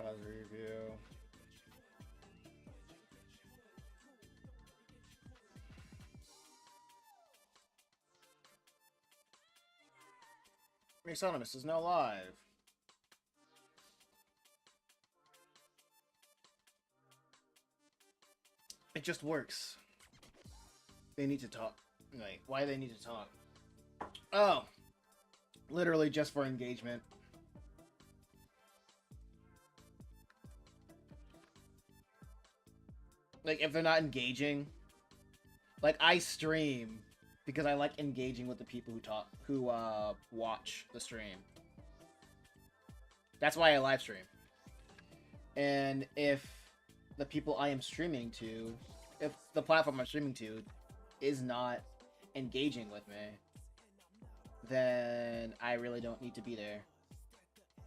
Cause review. Mixonomus is now live. It just works. They need to talk. Wait, why do they need to talk? Oh, literally just for engagement. Like, if they're not engaging, like, I stream because I like engaging with the people who watch the stream. That's why I live stream. And if the people I am streaming to, if the platform I'm streaming to is not engaging with me, then I really don't need to be there.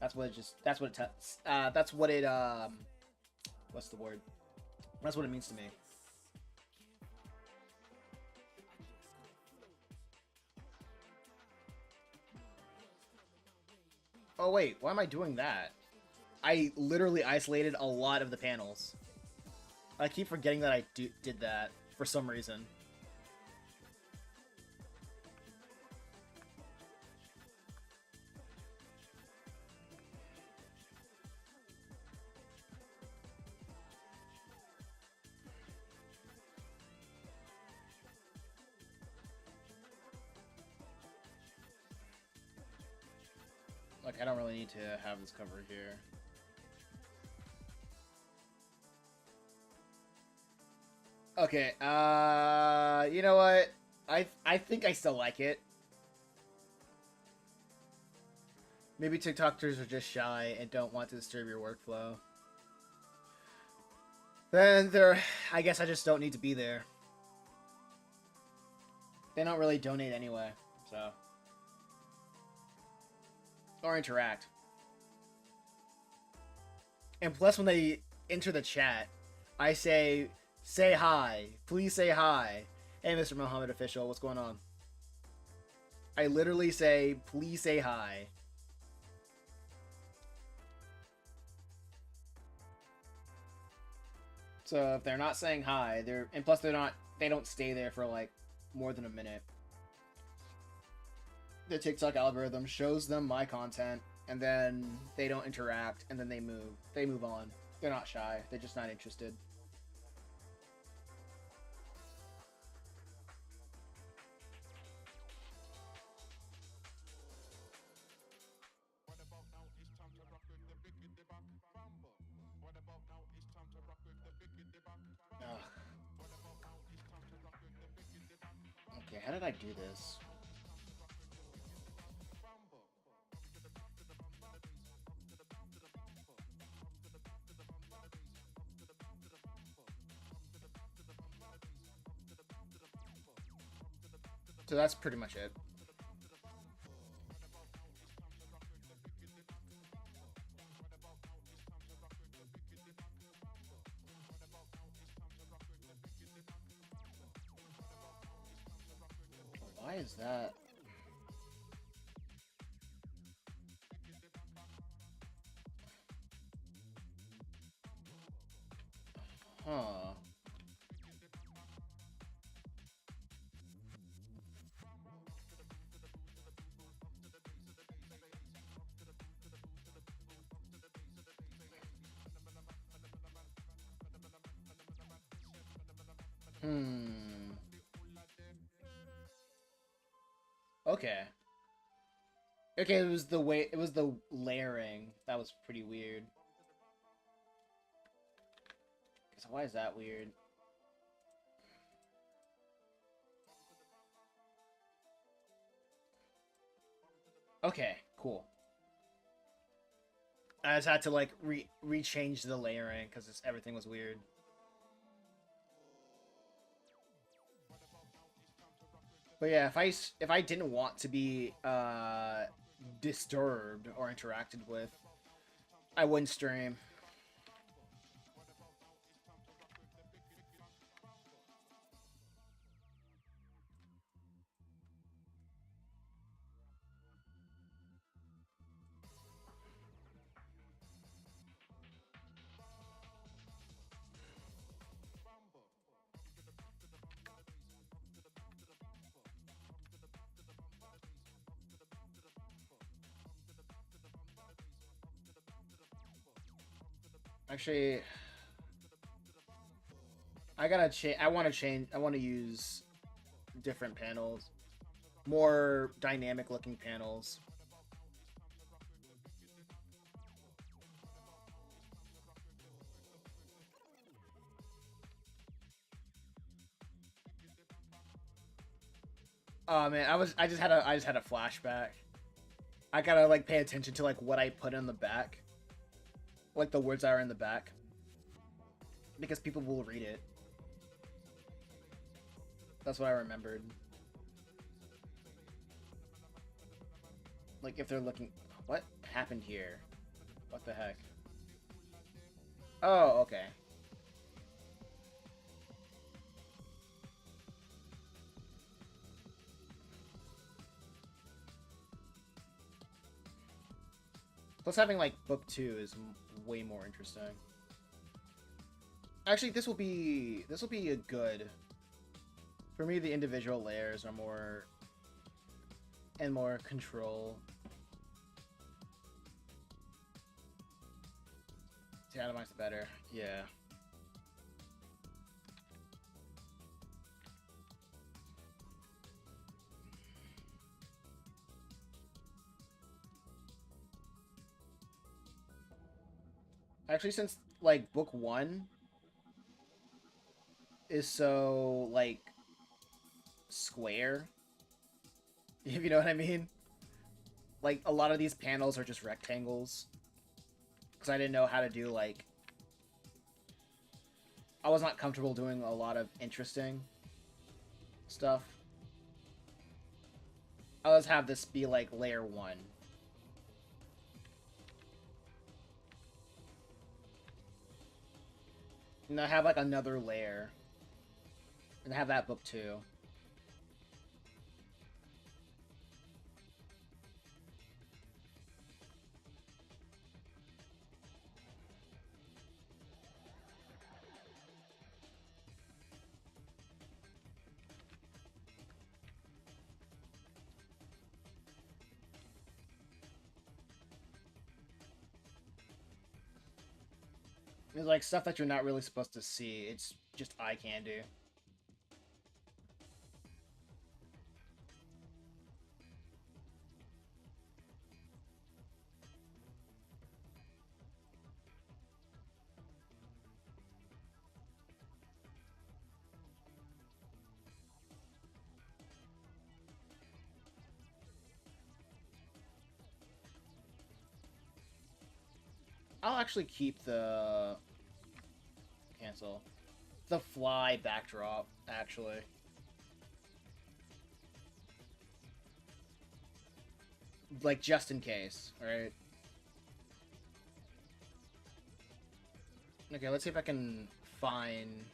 That's what it what's the word? That's what it means to me. Oh wait, why am I doing that? I literally isolated a lot of the panels. I keep forgetting that I did that for some reason. Like, I don't really need to have this cover here. Okay, you know what? I think I still like it. Maybe TikTokers are just shy and don't want to disturb your workflow. Then I guess I just don't need to be there. They don't really donate anyway, so. Or interact. And plus, when they enter the chat, I say hi. Please say hi. Hey, Mr. Mohammed Official, what's going on? I literally say, please say hi. So if they're not saying hi, and plus they don't stay there for like more than a minute. The TikTok algorithm shows them my content, and then they don't interact, and then they move on. They're not shy, they're just not interested. Ugh. Okay, how did I do this? So that's pretty much it. Why is that? Huh. Hmm. Okay. Okay, it was the layering. That was pretty weird. So why is that weird? Okay, cool. I just had to like rechange the layering because everything was weird. But yeah, if I didn't want to be disturbed or interacted with, I wouldn't stream. Actually, I gotta change. I want to change. I want to use different panels, more dynamic looking panels. Oh man, I just had a flashback. I gotta like pay attention to like what I put in the back, like the words that are in the back, because people will read it. That's what I remembered. Like if they're looking, what happened here? What the heck? Oh, okay. Plus, having like book 2 is way more interesting. Actually, this will be a good. For me, the individual layers are more and more control. To atomize the better, yeah. Actually, since like book 1 is so like square, if you know what I mean. Like a lot of these panels are just rectangles because I didn't know how to do like I was not comfortable doing a lot of interesting stuff. I'll just have this be like layer 1. And I have like another layer. And have that book 2. It's like stuff that you're not really supposed to see. It's just eye candy. I'll actually keep the cancel the fly backdrop actually. Like just in case, alright? Okay, let's see if I can find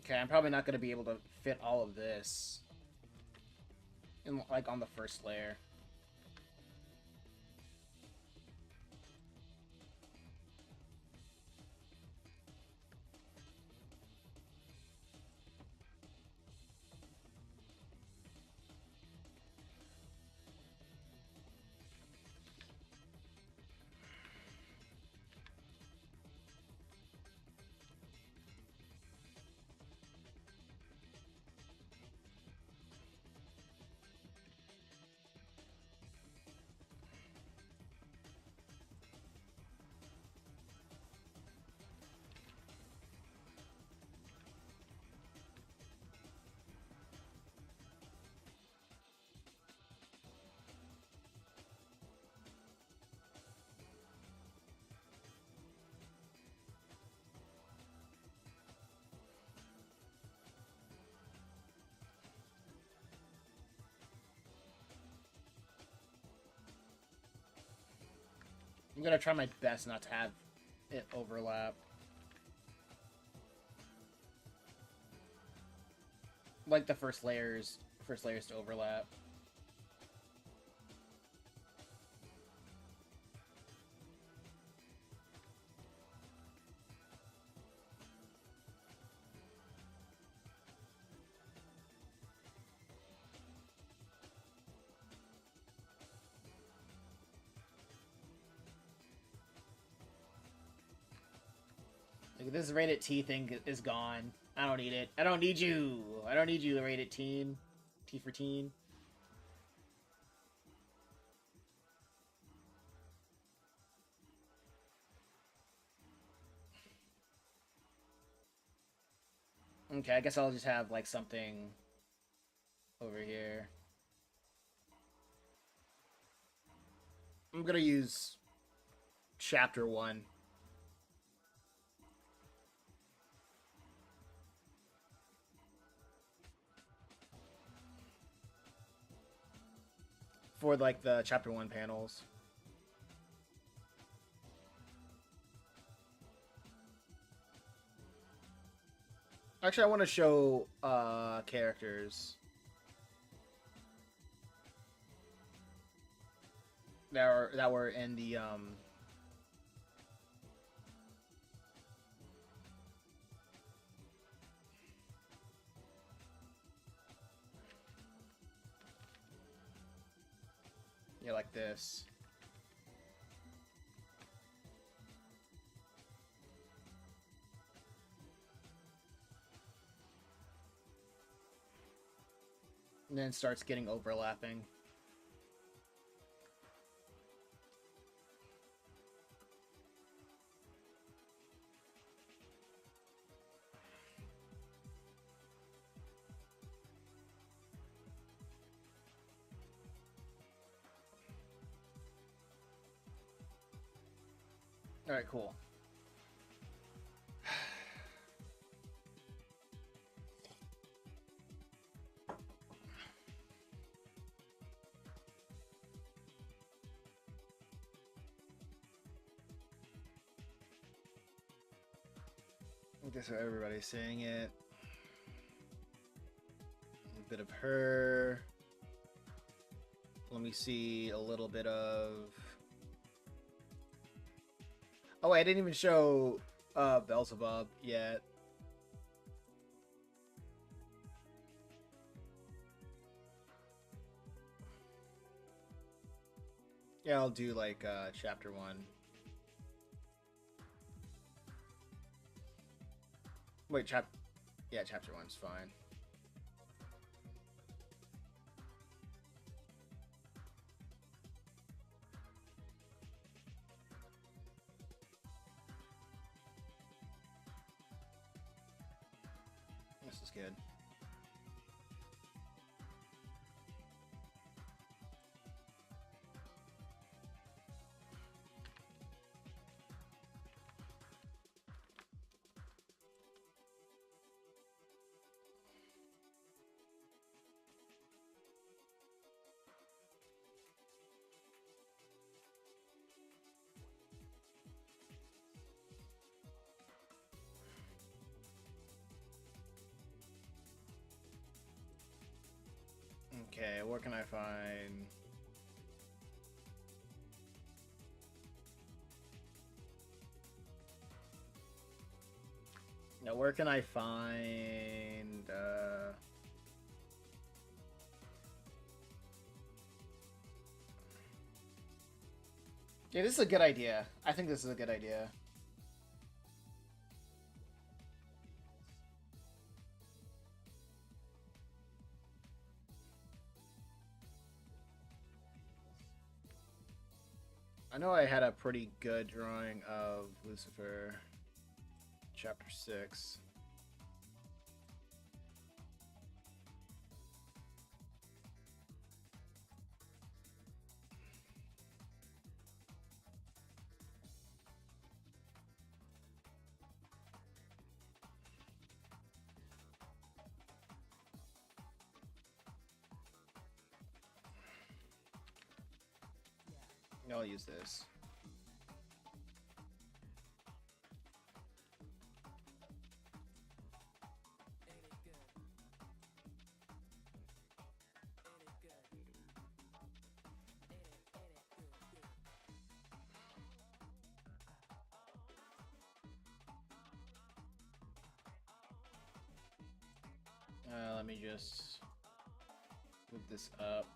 okay, I'm probably not going to be able to fit all of this in, like, on the first layer. I'm going to try my best not to have it overlap. like the first layers to overlap. Like, this rated T thing is gone. I don't need it. I don't need you. I don't need you, rated teen. T for teen. Okay, I guess I'll just have like something over here. I'm gonna use chapter 1. For like the chapter 1 panels. Actually, I want to show characters that were in the yeah, like this. And then it starts getting overlapping. All right, cool. Okay, so everybody's saying it. A bit of her. Let me see a little bit of. Oh, wait, I didn't even show Beelzebub yet. Yeah, I'll do like chapter 1. Wait, yeah, chapter 1's fine. This is good. Okay, where can I find? Now, where can I find? Yeah, this is a good idea. I think this is a good idea. I know I had a pretty good drawing of Lucifer, chapter 6. I'll use this. Let me just move this up.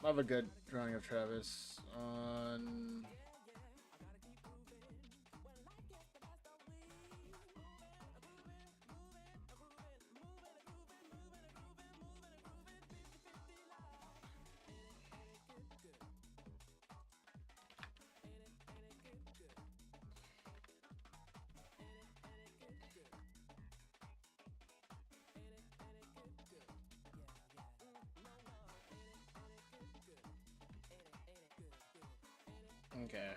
I have a good drawing of Travis on. Okay.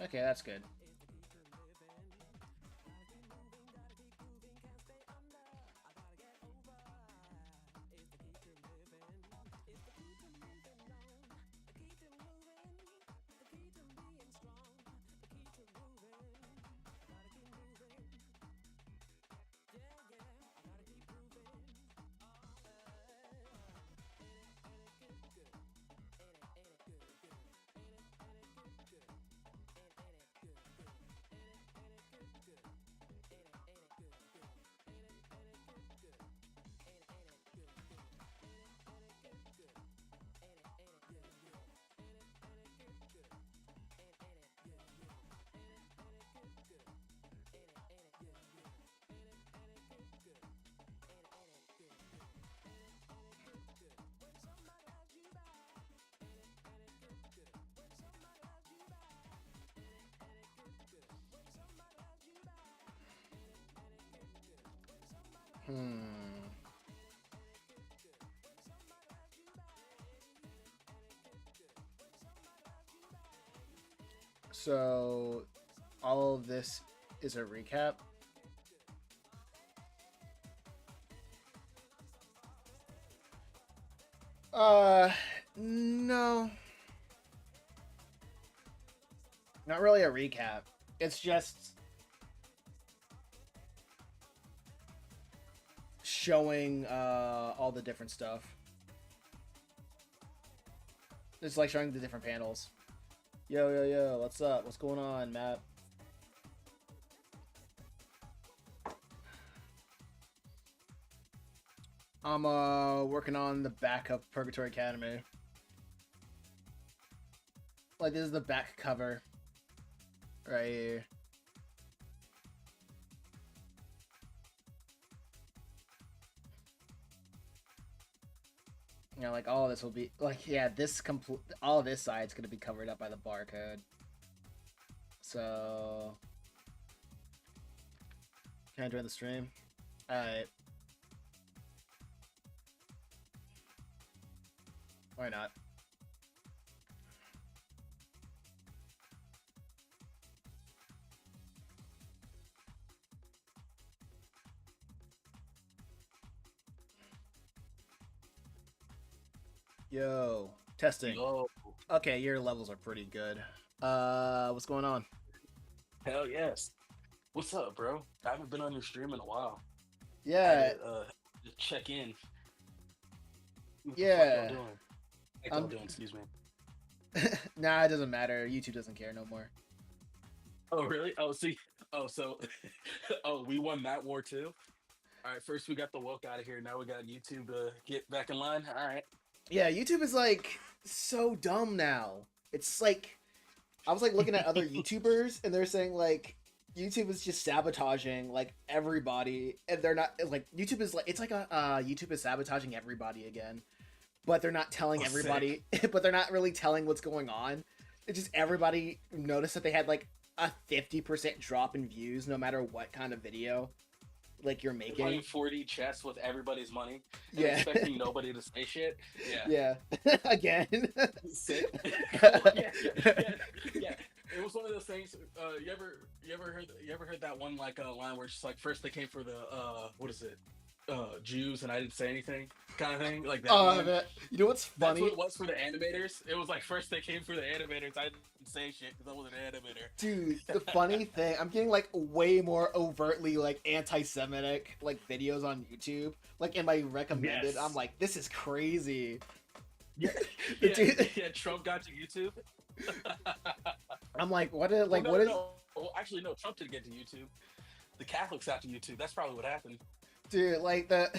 Okay, that's good. Hmm. So, all of this is a recap. No, not really a recap. It's just showing all the different stuff. It's like showing the different panels. Yo, yo, yo, what's up? What's going on, Matt? I'm working on the back of Purgatory Academy. Like this is the back cover right here. You know, like all of this will be like, yeah, this complete, all of this side's gonna be covered up by the barcode. So, can I join the stream? All right, why not? Yo, testing. Yo, Okay, your levels are pretty good. What's going on? hell yes. What's up, bro? I haven't been on your stream in a while. I had Yeah, to check in. What the fuck y'all yeah. doing? Heck y'all I'm. doing, excuse me. Nah, it doesn't matter. YouTube doesn't care no more. Oh, really? Oh, see. Oh, so, oh, we won that war too. All right, first we got the woke out of here. Now we got YouTube to get back in line. All right. Yeah, YouTube is like so dumb now. It's like I was like looking at other YouTubers and they're saying like YouTube is just sabotaging like everybody, and they're not like YouTube is like it's like a YouTube is sabotaging everybody again, but they're not telling Oh, sick. everybody, but they're not really telling what's going on. It's just everybody noticed that they had like a 50% drop in views no matter what kind of video like you're Playing making. 4D chess with everybody's money and Yeah. expecting nobody to say shit. Yeah. Yeah. Again. Sick. Yeah, yeah, yeah, yeah. It was one of those things. You ever heard that one like line where it's just like first they came for the what is it, Jews, and I didn't say anything kind of thing, like that one. You know what's That's what funny? it was for the animators. It was like first they came for the animators. I didn't say shit because I was an Dude, the animator. funny thing, I'm getting like way more overtly like anti-Semitic like videos on YouTube. Like in my recommended, I'm Yes. like, this is crazy. Yeah, The yeah, dude, yeah. Trump got to YouTube. I'm like, Well, no, what no, is, no. Well, actually, no. Trump didn't get to YouTube. The Catholics got to YouTube. That's probably what happened. dude? Like the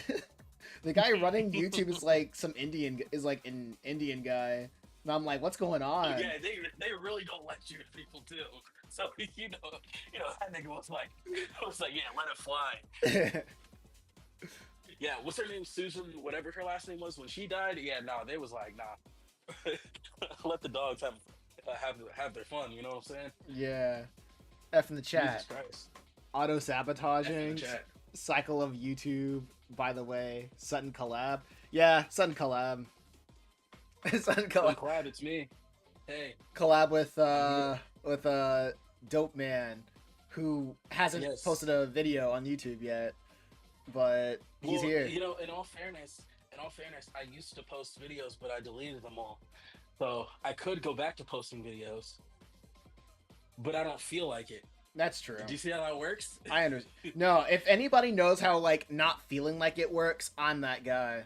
the guy running YouTube is like some Indian, is like an Indian guy, and I'm like, what's going Oh on? yeah, they really don't let Jewish people too. So you know that nigga was like yeah, let it fly. Yeah, what's her name? Susan, whatever her last name was when she died. Yeah, no, they was like nah, let the dogs have their fun. You know what I'm saying? Yeah, F in the Jesus chat, Christ. auto F in the sabotaging, chat. cycle of YouTube. By the way, Sutton collab. Yeah, Sutton collab. Sutton Son collab. collab, it's me. Hey, Collab I'm here. with Dope Man, who hasn't Yes. posted a video on YouTube yet, but he's Well, here. in all fairness, I used to post videos, but I deleted them all. So I could go back to posting videos, but I don't feel like it. That's true. Do you see how that works? I understand. No, if anybody knows how like not feeling like it works, I'm that guy.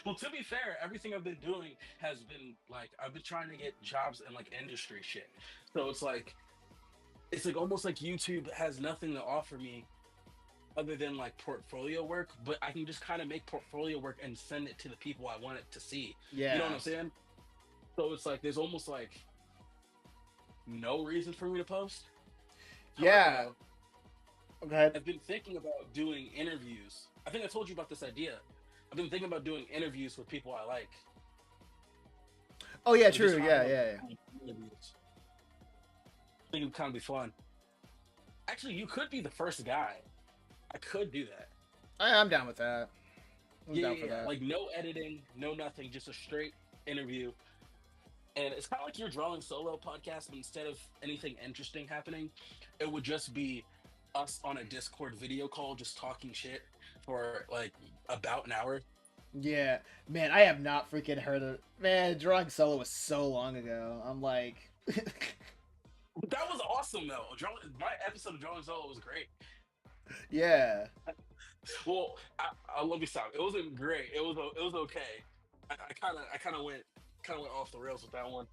Well, to be fair, everything I've been doing has been like I've been trying to get jobs in like industry shit. So it's like almost like YouTube has nothing to offer me other than like portfolio work, but I can just kind of make portfolio work and send it to the people I want it to see. You know what Yeah. I'm saying? So it's like there's almost like no reason for me to post. However, Yeah. though, Okay. I've been thinking about doing interviews. I think I told you about this idea. I've been thinking about doing interviews with people I like. Oh yeah, Like just true. having Yeah, like yeah, yeah. interviews. I think it would kind of be fun. Actually, you could be the first guy. I could do that. I'm down with that. I'm Yeah, down yeah, for yeah. that. Like no editing, no nothing, just a straight interview. And it's kind of like your drawing solo podcast, but instead of anything interesting happening, it would just be us on a Discord video call, just talking shit for like about an hour. Yeah, man, I have not freaking heard of. Man, drawing solo was so long ago. I'm like, That was awesome though. My episode of drawing solo was great. yeah, Well, let me stop. It wasn't great. It was okay. I kind of went off the rails with that one.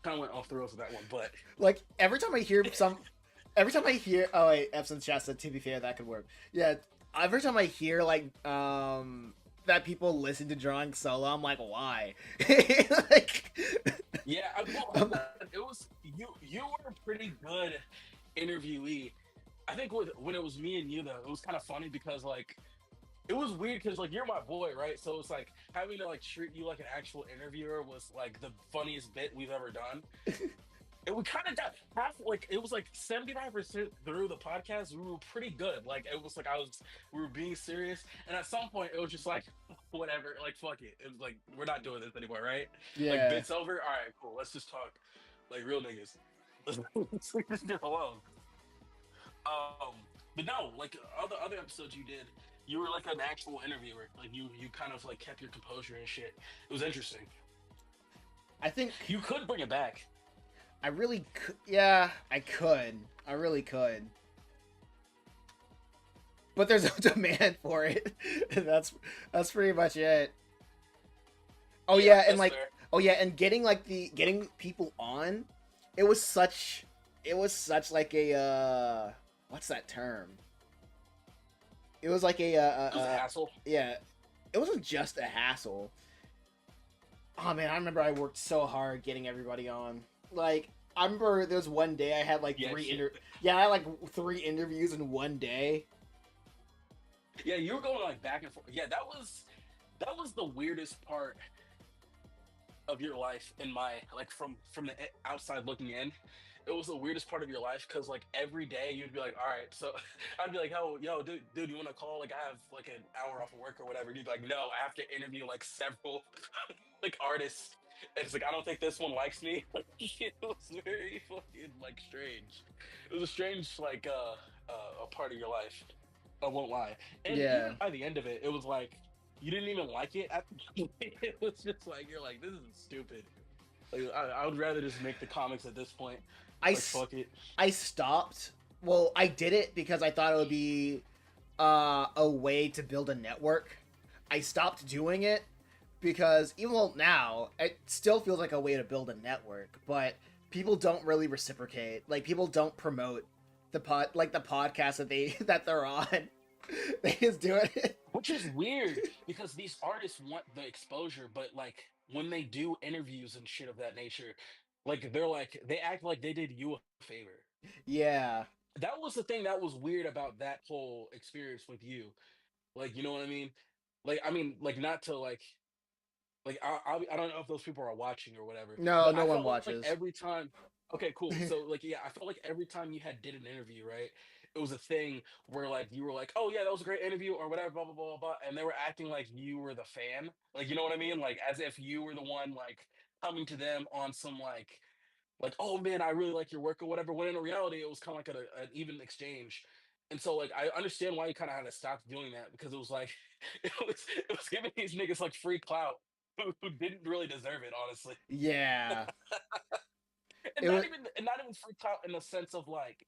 Kind of went off the rails with that one, but like every time I hear, oh wait, Epson's chat said to be fair that could work. Yeah, every time I hear like that people listen to drawing solo, I'm like, why? Like, yeah, um, it was you. You were a pretty good interviewee. I think when it was me and you though, it was kind of funny because like it was weird because like you're my boy, right? So it's like having to like treat you like an actual interviewer was like the funniest bit we've ever done. It we kind of got half like it was like 75% through the podcast. We were pretty good. Like it was like we were being serious, and at some point it was just like whatever, like fuck it. It was like we're not doing this anymore, right? Like yeah, bits over. All right, cool. Let's just talk like real niggas. Let's leave this shit alone. Um, but no, like other episodes you did, you were like an actual interviewer. Like you kind of like kept your composure and shit. It was interesting. I think You could bring it back. I really could. Yeah, I could. I really could. But there's no demand for it. That's pretty much it. Oh Yeah, yeah, and that's like fair. oh yeah, and getting people on, it was such like a what's that term? It was like a It was a hassle. yeah, it wasn't just a hassle. Oh man, I remember I worked so hard getting everybody on. Like, I remember there was one day I had like Yeah, shit. yeah, I had like 3 interviews in one day. Yeah, you were going like back and forth. Yeah, that was the weirdest part of your life in my like from the outside looking in. It was the weirdest part of your life because like every day you'd be like, all right, so I'd be like, oh, yo, dude, you want to call? Like, I have like an hour off of work or whatever. You'd be like, no, I have to interview like several like artists. And it's like I don't think this one likes me. It was very fucking like strange. It was a strange like a part of your life. I won't lie. And Yeah. even by the end of it, it was like you didn't even like it at the it was just like you're like this is stupid. Like I would rather just make the comics at this point. I, Like fuck it. I stopped. Well, I did it because I thought it would be a way to build a network. I stopped doing it because even well now it still feels like a way to build a network, but people don't really reciprocate. Like people don't promote the podcast that they're on. They just do it. Which is weird because these artists want the exposure, but like when they do interviews and shit of that nature, like they're like they act like they did you a favor. Yeah. That was the thing that was weird about that whole experience with you. Like, you know what I mean? Like, I mean, like not to like I don't know if those people are watching or whatever, No, but no I one felt like watches. every time. Okay, cool. So like yeah, I felt like every time you had did an interview, right? It was a thing where like you were like, oh yeah, that was a great interview or whatever, blah blah blah blah, blah, and they were acting like you were the fan, like you know what I mean, like as if you were the one like coming to them on some like oh man, I really like your work or whatever. When in reality, it was kind of like an even exchange. And so like I understand why you kind of had to stop doing that because it was like it was giving these niggas like free clout who didn't really deserve it, honestly. Yeah. And It was not even free clout in the sense of like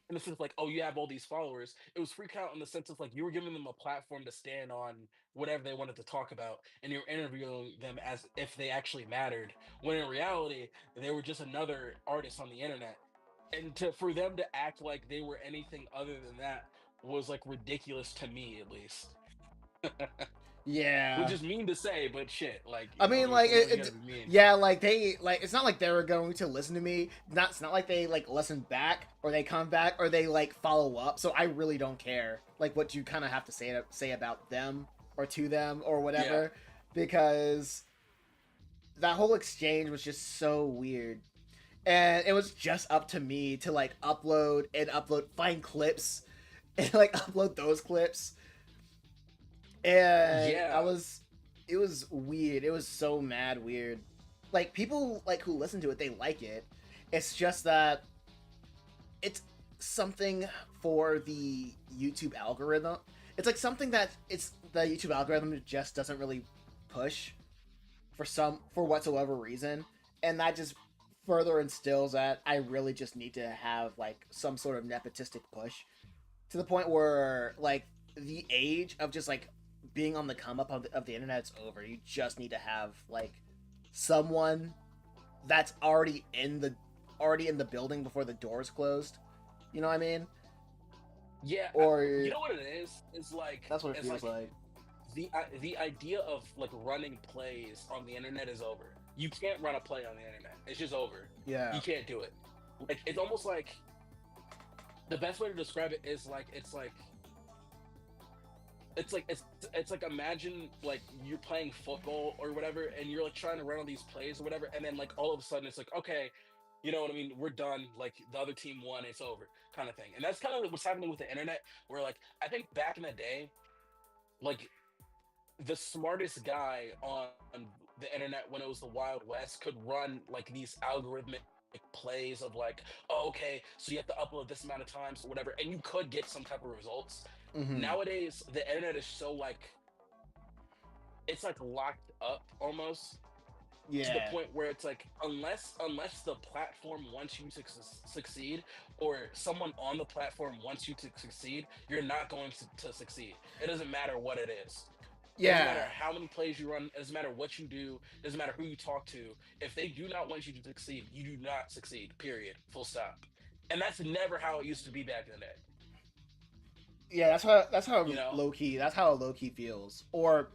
in the sense of like, oh, you have all these followers. It was free clout in the sense of like you were giving them a platform to stand on whatever they wanted to talk about, and you were interviewing them as if they actually mattered. When in reality, they were just another artist on the internet. And to for them to act like they were anything other than that was like ridiculous to me, at least. Which yeah. is mean to say, but shit, like I you know, mean, there's like sometimes you gotta be mean. yeah, like they like it's not like they were going to listen to me. It's not like they like listen back or they come back or they like follow up. So I really don't care like what you kind of have to say about them or to them or Yeah, whatever, because that whole exchange was just so weird. And it was just up to me to like find clips and like upload those clips. And yeah, it was weird. It was so mad weird. Like people like who listen to it, they like it. It's just that it's something for the YouTube algorithm. It's like something that it's the YouTube algorithm just doesn't really push for whatsoever reason, and that just further instills that I really just need to have like some sort of nepotistic push to the point where like the age of just like being on the come up of the internet's over. You just need to have like someone that's already in the building before the doors closed. You know what I mean? yeah. Or You know what it is? It's like that's what it it's feels like like. the idea of like running plays on the internet is over. You can't run a play on the internet. It's just over. Yeah. You can't do it. Like it's almost like the best way to describe it is like it's like imagine like you're playing football or whatever and you're like trying to run on these plays or whatever and then like all of a sudden it's like okay, you know what I mean, we're done, like the other team won, it's over kind of thing. And that's kind of what's happening with the internet where like I think back in the day, like the smartest guy on the internet when it was the Wild West could run like these algorithmic plays of like, oh, okay, so you have to upload this amount of times or whatever, and you could get some type of results. Mm-hmm. Nowadays, the internet is so like it's like locked up almost to the Yeah. point where it's like unless the platform wants you to succeed or someone on the platform wants you to succeed, you're not going to succeed. It doesn't matter what it is. It doesn't matter Yeah. how many plays you run. It doesn't matter what you do. It doesn't matter who you talk to. If they do not want you to succeed, you do not succeed. Period. Full stop. And that's never how it used to be back in the day. Yeah, that's how You know? low key. That's how low key feels, or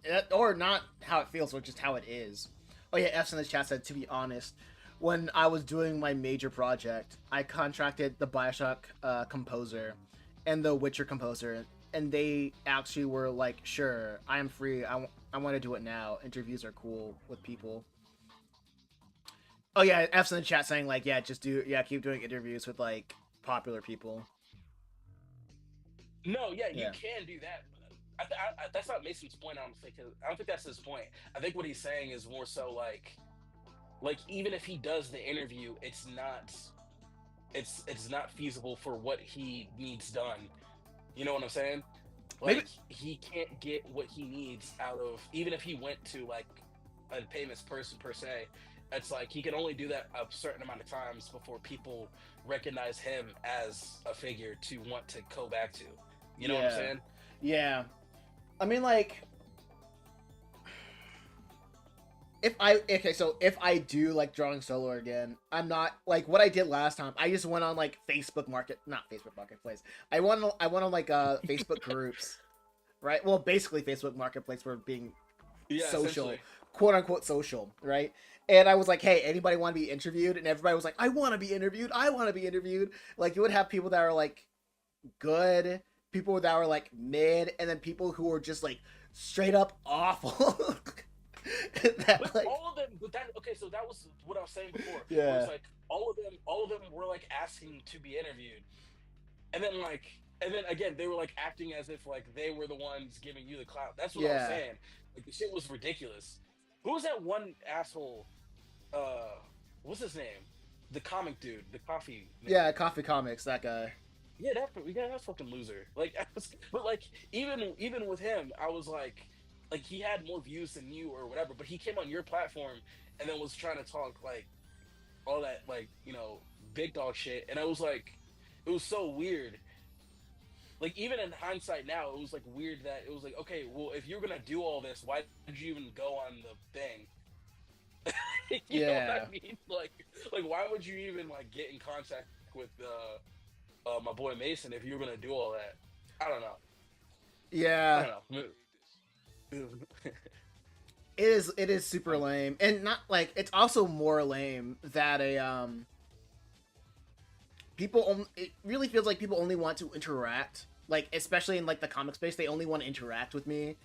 not how it feels, or just how it is. Oh yeah, F's in the chat said, to be honest, when I was doing my major project, I contracted the Bioshock composer and the Witcher composer, and they actually were like, "Sure, I am free. I want to do it now. Interviews are cool with people." Oh yeah, F's in the chat saying like, "Yeah, keep doing interviews with like popular people." No, yeah, you Yeah. can do that. But that's not Mason's point. I don't think. I don't think that's his point. I think what he's saying is more so like even if he does the interview, it's not feasible for what he needs done. You know what I'm saying? Maybe Like he can't get what he needs out of even if he went to like a famous person per se. It's like he can only do that a certain amount of times before people recognize him as a figure to want to go back to. You know what I'm yeah. saying? Yeah. I mean, like, if I do like drawing solo again, I'm not like what I did last time. I just went on like not Facebook Marketplace. I went on like Facebook groups, right? Well, basically Facebook Marketplace for being Yeah, social, essentially. quote unquote social, right? And I was like, hey, anybody want to be interviewed? And everybody was like, I want to be interviewed. I want to be interviewed. Like you would have people that are like good, people that were like mid, and then people who were just like straight up awful. That But like all of them, but that okay, so that was what I was saying before, where it's yeah like all of them were like asking to be interviewed, and then like, and then again, they were like acting as if like they were the ones giving you the clout. That's what I was yeah saying. Like the shit was ridiculous. Who was that one asshole? Uh, what's his name? The comic dude, the coffee man. yeah Coffee Comics, that guy. Yeah, that fucking loser. Like, I was, but like even with him, I was like he had more views than you or whatever. But he came on your platform and then was trying to talk like all that like big dog shit, and I was like, it was so weird. Like even in hindsight now, it was like weird that it was like, okay, well if you're gonna do all this, why did you even go on the thing? You know what Yeah, I mean? Like why would you even like get in contact with my boy Mason if you were gonna do all that? I don't know. I yeah. don't know. It is super lame, and not like it's also more lame that a it really feels like people only want to interact, like especially in like the comic space, they only want to interact with me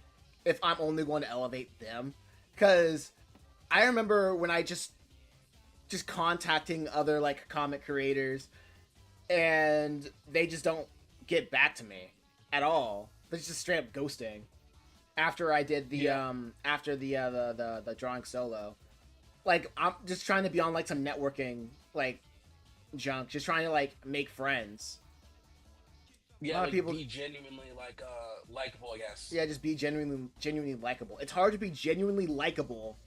if I'm only going to elevate them. Because I remember when I just contacting other like comic creators, and they just don't get back to me at all. They're just straight up ghosting after I did the Yeah, the drawing solo. Like I'm just trying to be on like some networking like junk, just trying to like make friends. A yeah, lot of like people, be genuinely like likable, I guess. yeah, just be genuinely likable. It's hard to be genuinely likable.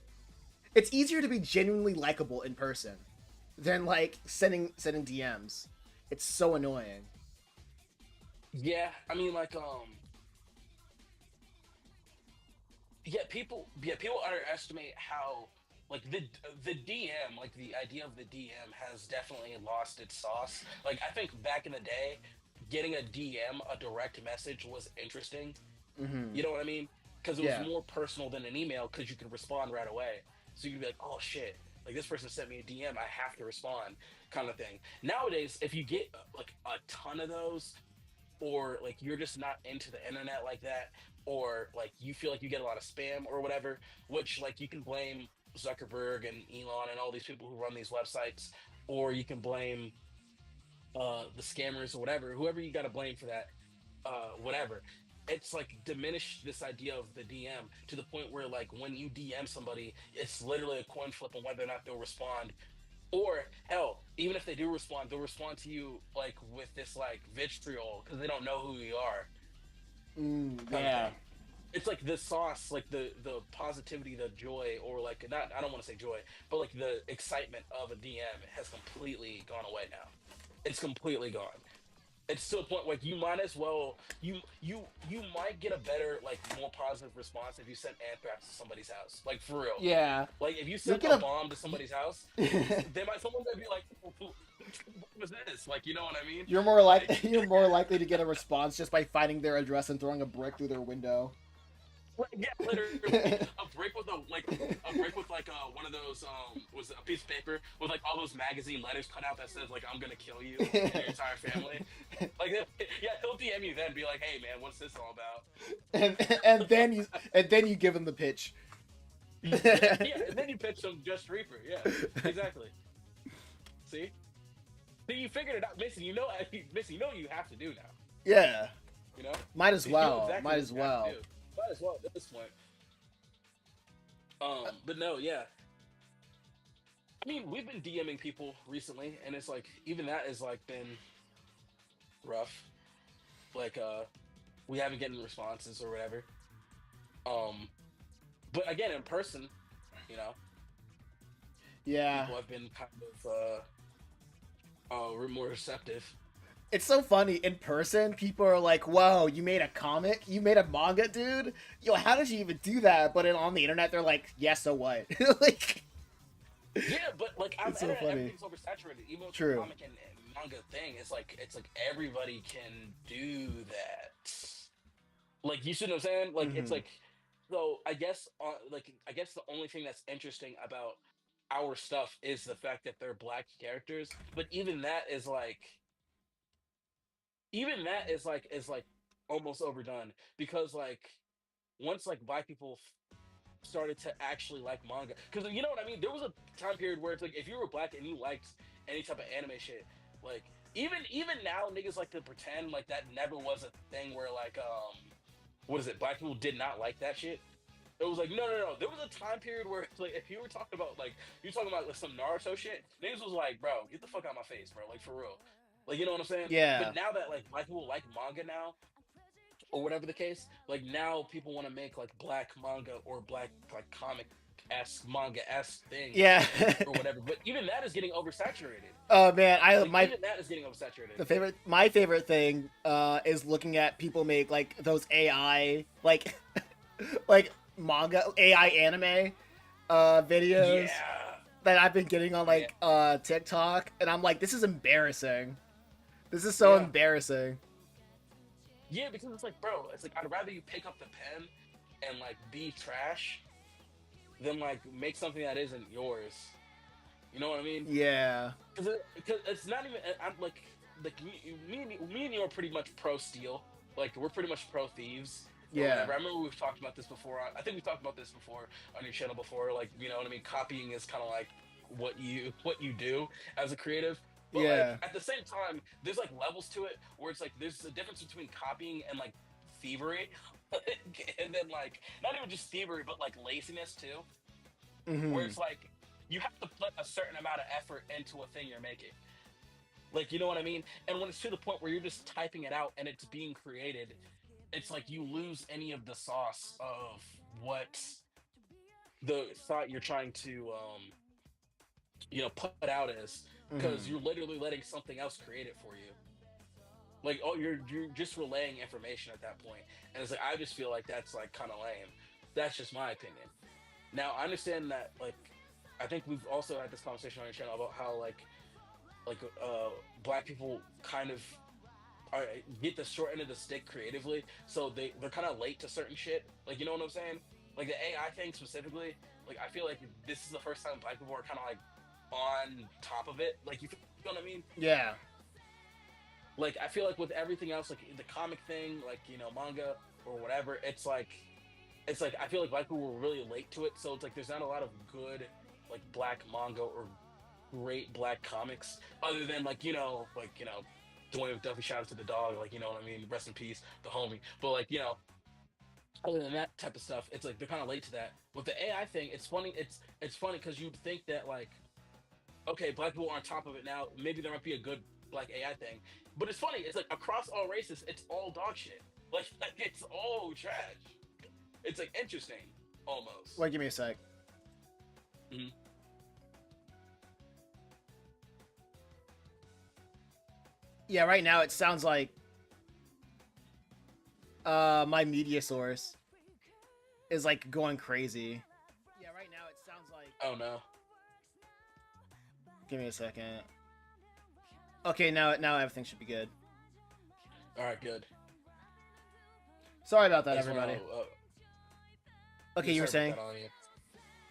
It's easier to be genuinely likable in person than like sending DMs. It's so annoying. Yeah, I mean like yeah people underestimate how like the DM, like the idea of the DM has definitely lost its sauce. Like I think back in the day, getting a DM, a direct message, was interesting. Mm-hmm. You know what I mean? Because it was Yeah. more personal than an email because you could respond right away. So you could be like, oh shit, like this person sent me a DM, I have to respond, kind of thing. Nowadays, if you get like a ton of those, or like you're just not into the internet like that, or like you feel like you get a lot of spam or whatever, which like you can blame Zuckerberg and Elon and all these people who run these websites, or you can blame the scammers or whatever, whoever you got to blame for that, whatever. It's like diminish this idea of the DM to the point where like when you DM somebody, it's literally a coin flip on whether or not they'll respond. Or hell, even if they do respond, they'll respond to you like with this like vitriol because they don't know who you are, kind of Yeah. thing. It's like the sauce, like the positivity, the joy, or like not. I don't want to say joy, but like the excitement of a DM has completely gone away now. It's completely gone. It's to a point like you might as well you might get a better like more positive response if you sent anthrax to somebody's house, like for real. Yeah. Like if you You'll sent get a a bomb to somebody's house, they might someone might be like, what was this? Like, you know what I mean? You're more Like, like you're more likely to get a response just by finding their address and throwing a brick through their window. yeah, literally a brick with like one of those was a piece of paper with like all those magazine letters cut out that says like I'm gonna kill you and your entire family. Like, yeah, he'll DM you then, be like, hey man, what's this all about? and then you give them the pitch. Yeah, and then you pitch some Just Reaper. Yeah, exactly. See, see, you figured it out, Missy. You know, Missy, you know what you have to do now. Yeah, You know, might as you know well. exactly Might what as you have to well. do. Might as well at this point. But no, yeah. I mean, we've been DMing people recently, and it's like even that has like been rough. Like, we haven't getting responses or whatever. Um, but again, in person, you know, Yeah. people have been kind of more receptive. It's so funny in person. People are like, "Whoa, you made a comic? You made a manga, dude? Yo, how did you even do that?" But on the internet, they're like, "Yeah, so what?" Like, Yeah, but like on it's the so internet, funny. everything's oversaturated. Even with the True. comic and manga thing, it's like everybody can do that. Like, you see what I'm saying? Like, it's Hmm. like, so I guess the only thing that's interesting about our stuff is the fact that they're black characters. But even that is like almost overdone, because like once like black people started to actually like manga, because you know what I mean, there was a time period where it's like if you were black and you liked any type of anime shit, like even now niggas like to pretend like that never was a thing, where like what is it, black people did not like that shit. It was like, no, no, no. There was a time period where, like, if you were talking about, like, you talking about like, some Naruto shit, niggas was like, bro, get the fuck out of my face, bro. Like, for real. Like, you know what I'm saying? Yeah. But now that, like, black people like manga now, or whatever the case, like, now people want to make, like, black manga or black, like, comic-esque, manga-esque things Yeah. or whatever. But even that is getting oversaturated. Oh man, I Like, my even that is getting oversaturated. my favorite thing is looking at people make like those AI like like manga AI anime videos Yeah. that I've been getting on Yeah. like TikTok, and I'm like, this is embarrassing. This is so Yeah. embarrassing. Yeah, because it's like, bro, it's like I'd rather you pick up the pen and like be trash than like make something that isn't yours. You know what I mean? Yeah. Because it's not even. I'm like me and you are pretty much pro steal. Like, we're pretty much pro thieves or Yeah. whatever. I remember we've talked about this before. I think we talked about this before on your channel before. Like, you know what I mean? Copying is kind of like what you do as a creative. But like Yeah. at the same time, there's like levels to it where it's like there's a difference between copying and like thievery, and then like not even just thievery, but like laziness too, where Hmm. it's like you have to put a certain amount of effort into a thing you're making. Like, you know what I mean? And when it's to the point where you're just typing it out and it's being created, it's like you lose any of the sauce of what the thought you're trying to put out as, because Hmm. you're literally letting something else create it for you. Like, oh, you're just relaying information at that point. And it's like, I just feel like that's like kind of lame. That's just my opinion. Now I understand that, like, I think we've also had this conversation on your channel about how like black people kind of are, get the short end of the stick creatively, so they're kind of late to certain shit. Like, you know what I'm saying? Like the AI thing specifically. Like, I feel like this is the first time black people are kind of like on top of it. Like, you feel what I mean? Yeah. Like, I feel like with everything else, like the comic thing, like, manga or whatever, it's like I feel like black people were really late to it. So it's like there's not a lot of good like black manga or great black comics, other than like Dwayne McDuffie, shout out to the dog, like, you know what I mean, rest in peace, the homie. But like, other than that type of stuff, it's like they're kind of late to that. With the AI thing, it's funny. It's funny because you'd think that, like, okay, black people are on top of it now. Maybe there might be a good black AI thing, but it's funny. It's like across all races, it's all dog shit. Like it's all trash. It's like interesting, almost. Wait, give me a sec. Mhm. Yeah, right now it sounds like my media source is like going crazy. Yeah, right now it sounds like. Oh no. Give me a second. Okay, now everything should be good. All right, good. Sorry about that, I just want everybody. to. Okay, Yeah, you were sorry about saying? that on you.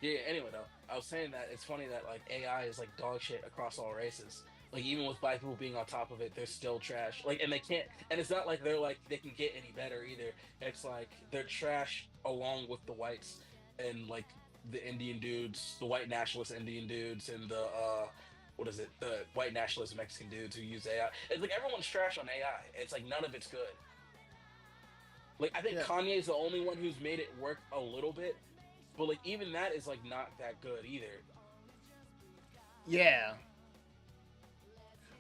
Yeah, yeah. Anyway, though, I was saying that it's funny that like AI is like dog shit across all races. Like even with black people being on top of it, they're still trash. Like, and they can't. And it's not like they're like they can get any better either. It's like they're trash along with the whites and like the Indian dudes, the white nationalist Indian dudes, and the what is it? The white nationalist Mexican dudes who use AI. It's like everyone's trash on AI. It's like none of it's good. Like I think Yeah. Kanye is the only one who's made it work a little bit, but like even that is like not that good either. Yeah.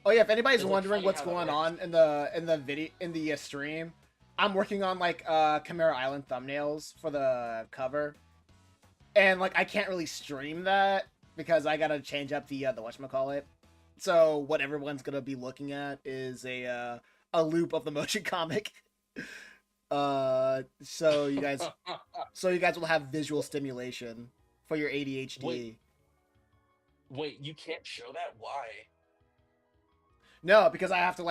Oh yeah, if anybody's It's like wondering funny what's how that going works. on in the video in the stream, I'm working on like Chimera Island thumbnails for the cover. And like I can't really stream that because I got to change up the whatchamacallit. So what everyone's going to be looking at is a loop of the motion comic. So you guys will have visual stimulation for your wait, ADHD. wait, you can't show that? Why? No, because I have to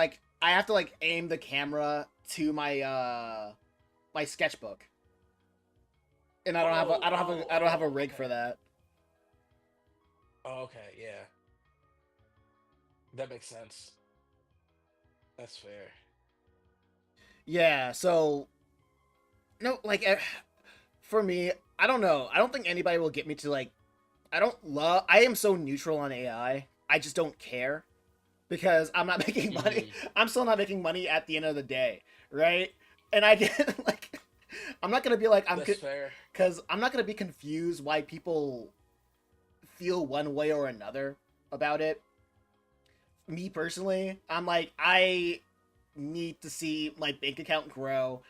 like aim the camera to my sketchbook. And Oh, I don't have a oh, rig okay. for that. Oh, okay, yeah, that makes sense. That's fair. Yeah, so no, like for me, I don't know. I don't think anybody will get me to like. I don't love. I am so neutral on AI. I just don't care because I'm not making money. Hmm. I'm still not making money at the end of the day, right? And I get like, I'm not gonna be like That's fair. because I'm not gonna be confused why people feel one way or another about it. Me personally, I'm like I need to see my bank account grow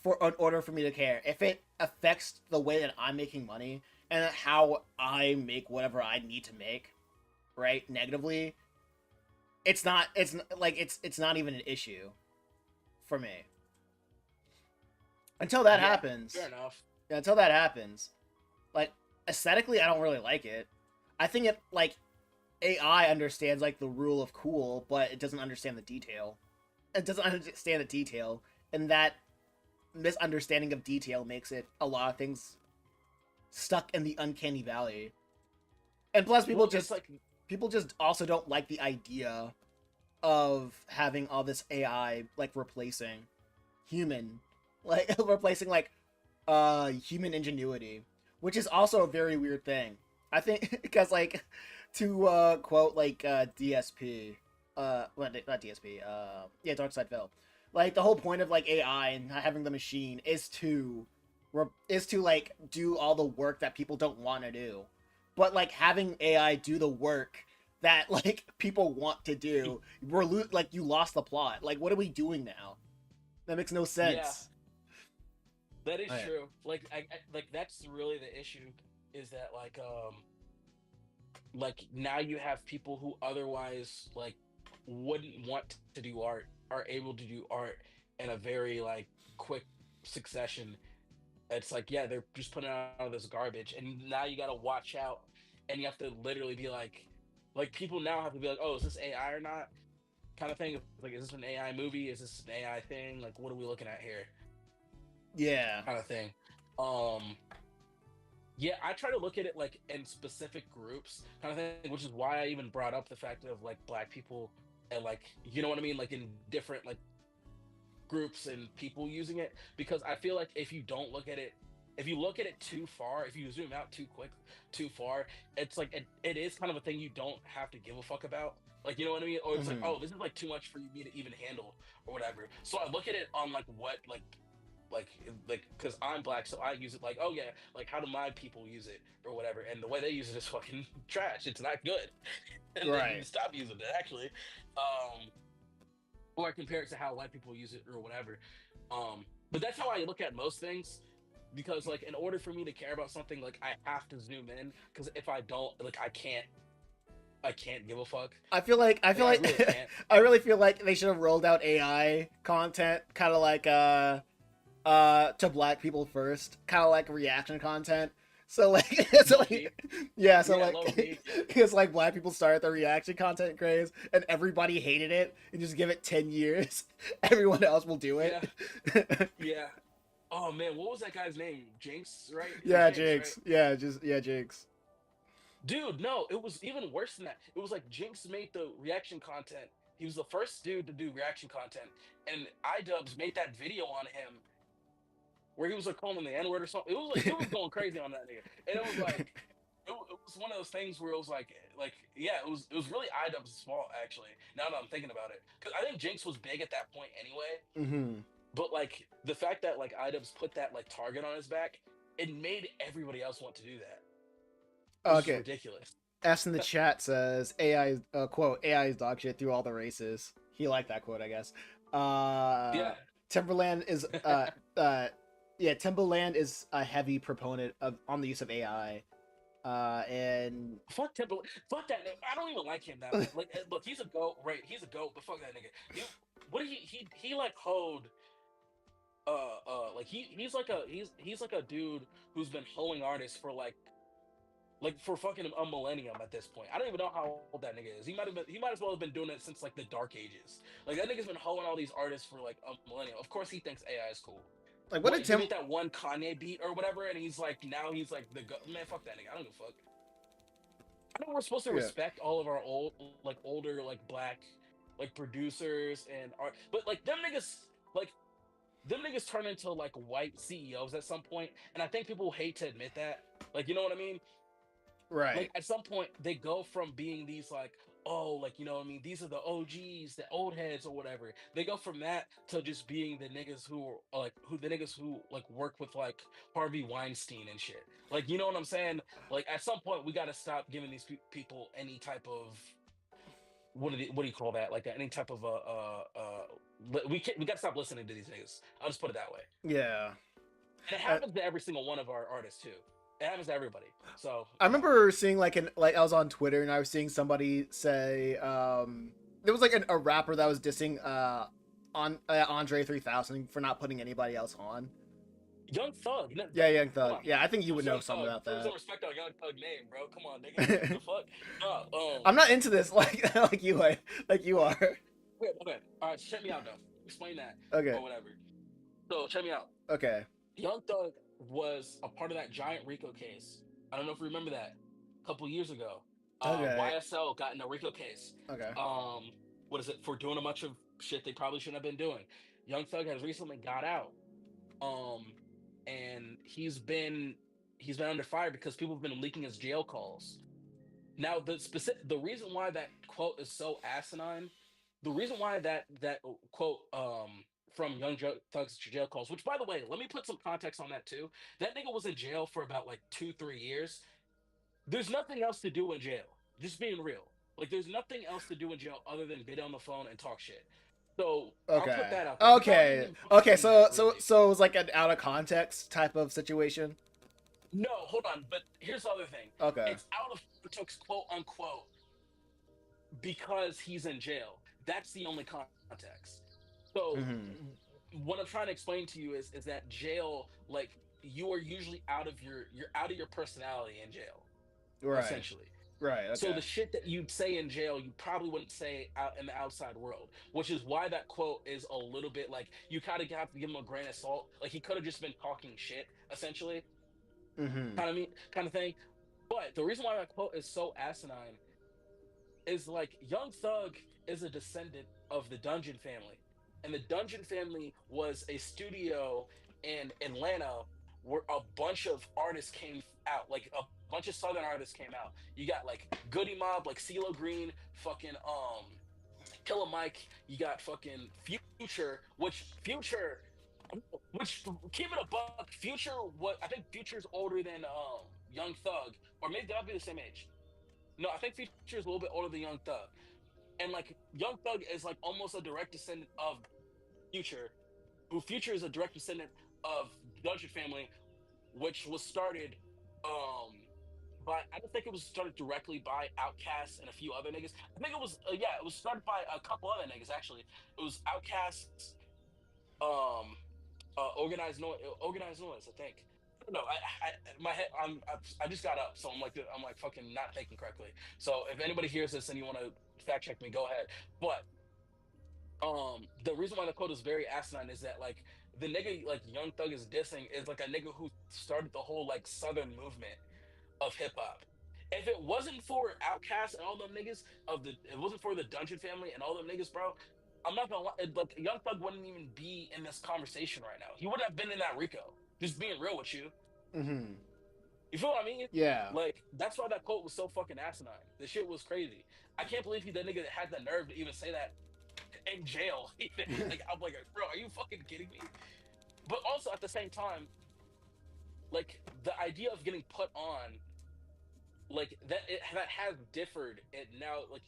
for in order for me to care. If it affects the way that I'm making money and how I make whatever I need to make, right, negatively, it's not even an issue for me. Until that Yeah, fair happens. enough. Yeah, until that happens. Like aesthetically I don't really like it. I think it like AI understands like the rule of cool, but it doesn't understand the detail. It doesn't understand the detail, and that misunderstanding of detail makes it a lot of things stuck in the uncanny valley. And plus, Well, it's like people just also don't like the idea of having all this AI like replacing human, like replacing like human ingenuity, which is also a very weird thing. I think because like to quote like DSP, well, not DSP, yeah, Dark Side Phil. Like the whole point of like AI and having the machine is to like do all the work that people don't want to do, but like having AI do the work that like people want to do, like you lost the plot. Like what are we doing now? That makes no yeah, sense. that is Oh, yeah. true. Like like that's really the issue is that like now you have people who otherwise like wouldn't want to do art are able to do art in a very like quick succession. It's like yeah, they're just putting out all this garbage, and now you got to watch out, and you have to literally be like people now have to be like, oh, is this AI or not? Kind of thing. Like, is this an AI movie? Is this an AI thing? Like, what are we looking at here? Yeah. Kind of thing. Um, Yeah, I try to look at it like in specific groups, kind of thing, which is why I even brought up the fact of like black people and like you know what I mean, like in different like groups and people using it. Because I feel like if you don't look at it, if you look at it too far, if you zoom out too quick, too far, it's like it is kind of a thing you don't have to give a fuck about. Like you know what I mean? Or it's like, Hmm. oh, this is like too much for me to even handle or whatever. So I look at it on like what like because I'm black, so I use it like, oh yeah, like how do my people use it or whatever, and the way they use it is fucking trash. It's not good, and they need Right. to stop using it actually, um, or I compare it to how white people use it or whatever. But that's how I look at most things. Because like in order for me to care about something, like I have to zoom in. Because if I don't, like I can't give a fuck. I Like feel I really like can't. I really feel like they should have rolled out AI content kind of like to black people first, kind of like reaction content. So like, so Low key. like, yeah, so Yeah, like, low key. because like black people started the reaction content craze, and everybody hated it, and just give it 10 years, everyone else will do Yeah, it. yeah. Oh man, what was that guy's name? Jinx, right? It was Yeah, Jinx, right? Jinx. Yeah, just yeah, Jinx. Dude, no, it was even worse than that. It was like Jinx made the reaction content. He was the first dude to do reaction content, and iDubbbz made that video on him where he was like calling him the N word or something. It was like it was going crazy on that nigga, and it was like it was one of those things where it was like yeah, it was really iDubbbz's fault actually. Now that I'm thinking about it, because I think Jinx was big at that point anyway. Hmm. But like the fact that like iDubbbz put that like target on his back, it made everybody else want to do that, which is Okay. ridiculous. S in the chat says AI quote AI is dog shit through all the races. He liked that quote, I guess. Yeah. Timberland is yeah, Timberland is a heavy proponent of on the use of AI. And Fuck Temple. Fuck that nigga. I don't even like him that much. Like, look, he's a goat, right? He's a goat, but fuck that nigga. He, what he like hold like he's like a dude who's been hoeing artists for like for fucking a millennium at this point. I don't even know how old that nigga is. He might as well have been doing it since like the dark ages. Like that nigga's been hoeing all these artists for like a millennium. Of course he thinks AI is cool. like, what What did he Tim? made that one Kanye beat or whatever, and he's like now he's like man, fuck that nigga. I don't give a fuck. I know we're supposed to Yeah, respect all of our older like black like producers and art, but like like them niggas turn into like white CEOs at some point, and I think people hate to admit that. Like, you know what I mean? Like right. at some point they go from being these like, oh, like, you know what I mean, these are the OGs, the old heads or whatever. They go from that to just being the niggas who are like who the niggas who like work with like Harvey Weinstein and shit. Like, you know what I'm saying? Like at some point we got to stop giving these people any type of what do you call that? Like any type of we got to stop listening to these niggas. I'll just put it that way. Yeah. And it Uh, happens to every single one of our artists too. It happens to everybody. So, I you know. remember seeing like I was on Twitter and I was seeing somebody say there was like a rapper that was dissing on Andre 3000 for not putting anybody else on. Young Thug. No, Yeah, Young come Thug. on. Yeah, I think you would Who's know Young something Thug? about Put that. some respect on Young Thug name, bro. Come on, nigga. The fuck? I'm No. not into this like you are. Like you are. Okay. All right. Check me out, though. Explain that Okay. or whatever. So check me out. Okay. Young Thug was a part of that giant Rico case. I don't know if you remember that. A couple years ago, Okay. YSL got in a Rico case. Okay. Um, what is it for doing a bunch of shit they probably shouldn't have been doing? Young Thug has recently got out. Um, and he's been under fire because people have been leaking his jail calls. Now, the reason why that quote is so asinine, the reason why that quote from Thug's jail calls, which by the way, let me put some context on that too. That nigga was in jail for about like 2 3 years. There's nothing else to do in jail. Just being real. Like there's nothing else to do in jail other than get on the phone and talk shit. So I'll put Okay. that out there. He probably didn't Okay. even Okay. mean that really. So it was like an out of context type of situation. No, hold on. But here's the other thing. Okay. It's out of context, quote unquote, because he's in jail. That's the only context. So Hmm. what I'm trying to explain to you is that jail, like you are usually you're out of your personality in jail, Right. essentially. Right. So Okay. the shit that you'd say in jail, you probably wouldn't say out in the outside world, which is why that quote is a little bit like you kind of have to give him a grain of salt. Like he could have just been talking shit, essentially, Hmm. kind of thing. But the reason why that quote is so asinine is like Young Thug is a descendant of the Dungeon family. And the Dungeon family was a studio in Atlanta where a bunch of artists came out, like a bunch of Southern artists came out. You got like Goody Mob, like CeeLo Green, fucking Killer Mike, you got fucking Future, which keep it a buck, Future, what I think Future's older than Young Thug, or maybe they'll be the same age. No, I think Future is a little bit older than Young Thug. And like Young Thug is like almost a direct descendant of Future, who Future is a direct descendant of Dungeon Family, which was started by I don't think it was started directly by Outkast and a few other niggas. I think it was yeah, it was started by a couple other niggas actually. It was Outkast, um, organized noise, I think. don't know. My head. I just got up, so I'm like fucking not thinking correctly. So if anybody hears this and you want to fact check me, go ahead. But the reason why the quote is very asinine is that like the nigga like Young Thug is dissing is like a nigga who started the whole like Southern movement of hip hop. If it wasn't for Outkast and all them niggas it wasn't for the Dungeon family and all them niggas, bro. I'm not gonna lie, like Young Thug wouldn't even be in this conversation right now. He wouldn't have been in that Rico. Just being real with you. Mm-hmm. You feel what I mean? Yeah. Like that's why that quote was so fucking asinine. The shit was crazy. I can't believe that nigga had the nerve to even say that in jail. Like I'm like, bro, are you fucking kidding me? But also at the same time, like the idea of getting put on, like that has differed, and now like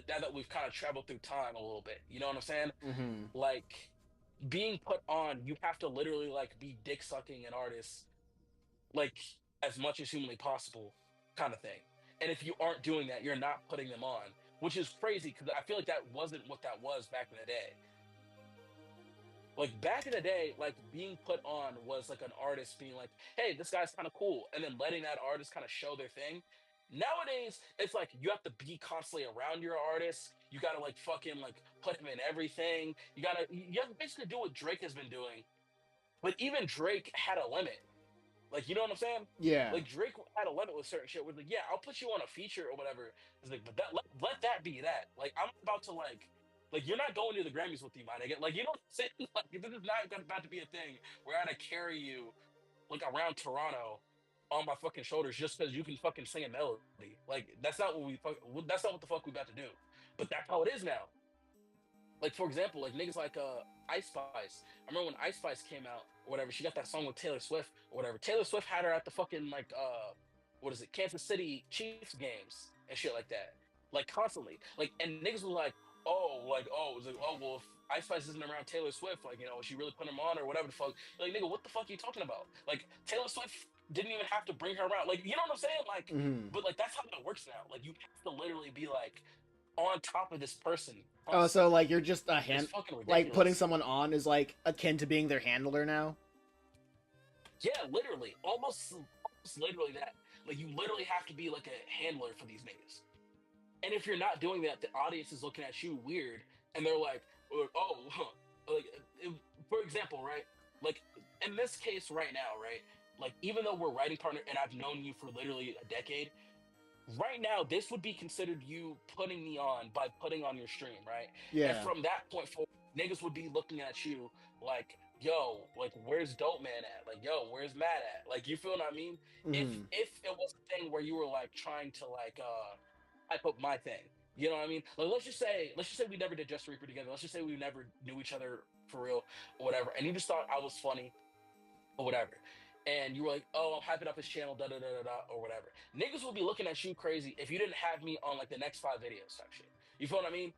now that we've kind of traveled through time a little bit, you know what I'm saying? Mm-hmm. Like being put on, you have to literally like be dick sucking an artist like as much as humanly possible, kind of thing. And if you aren't doing that, you're not putting them on, which is crazy because I feel like that wasn't what that was back in the day. Like back in the day, like being put on was like an artist being like, "Hey, this guy's kind of cool," and then letting that artist kind of show their thing. Nowadays, it's like you have to be constantly around your artist. You gotta like fucking like put him in everything. You have to basically do what Drake has been doing. But even Drake had a limit. Like, you know what I'm saying? Yeah. Like Drake had a limit with certain shit. Where like, yeah, I'll put you on a feature or whatever. It's like, but let that be that. Like, I'm about to like you're not going to the Grammys with you, man. Like, you know what I'm saying? Like, this is not about to be a thing where I gotta carry you like around Toronto on my fucking shoulders just because you can fucking sing a melody. Like, that's not what the fuck we about to do. But that's how it is now. Like for example, like niggas like Ice Spice. I remember when Ice Spice came out or whatever, she got that song with Taylor Swift or whatever. Taylor Swift had her at the fucking like what is it, Kansas City Chiefs games and shit like that. Like constantly. Like and niggas was like, it's like, oh well if Ice Spice isn't around Taylor Swift, like, you know, she really put him on or whatever the fuck. Like nigga, what the fuck are you talking about? Like Taylor Swift didn't even have to bring her around. Like, you know what I'm saying? Like, Mm-hmm. but like that's how it works now. Like you have to literally be like on top of this person Oh, so constantly. like you're just a It's hand, fucking like putting ridiculous. someone on is like akin to being their handler now. Yeah, literally, almost literally that. Like you literally have to be like a handler for these niggas. And if you're not doing that, the audience is looking at you weird, and they're like, "Oh, huh." Like if, for example, right? Like in this case right now, right? Like even though we're writing partner, and I've known you for literally a decade, right now this would be considered you putting me on by putting on your stream, right? And Yeah. from that point forward, niggas would be looking at you like, yo, like where's Dope Man at? Like, yo, where's Matt at? Like, you feel what I mean? Mm-hmm. If it was a thing where you were like trying to like hype up my thing, you know what I mean? Like let's just say we never did Just Reaper together. Let's just say we never knew each other for real or whatever, and you just thought I was funny or whatever. And you were like, oh, I'm hyping up his channel, da da da da da, or whatever. Niggas will be looking at you crazy if you didn't have me on like the next 5 videos type shit. You feel what I mean?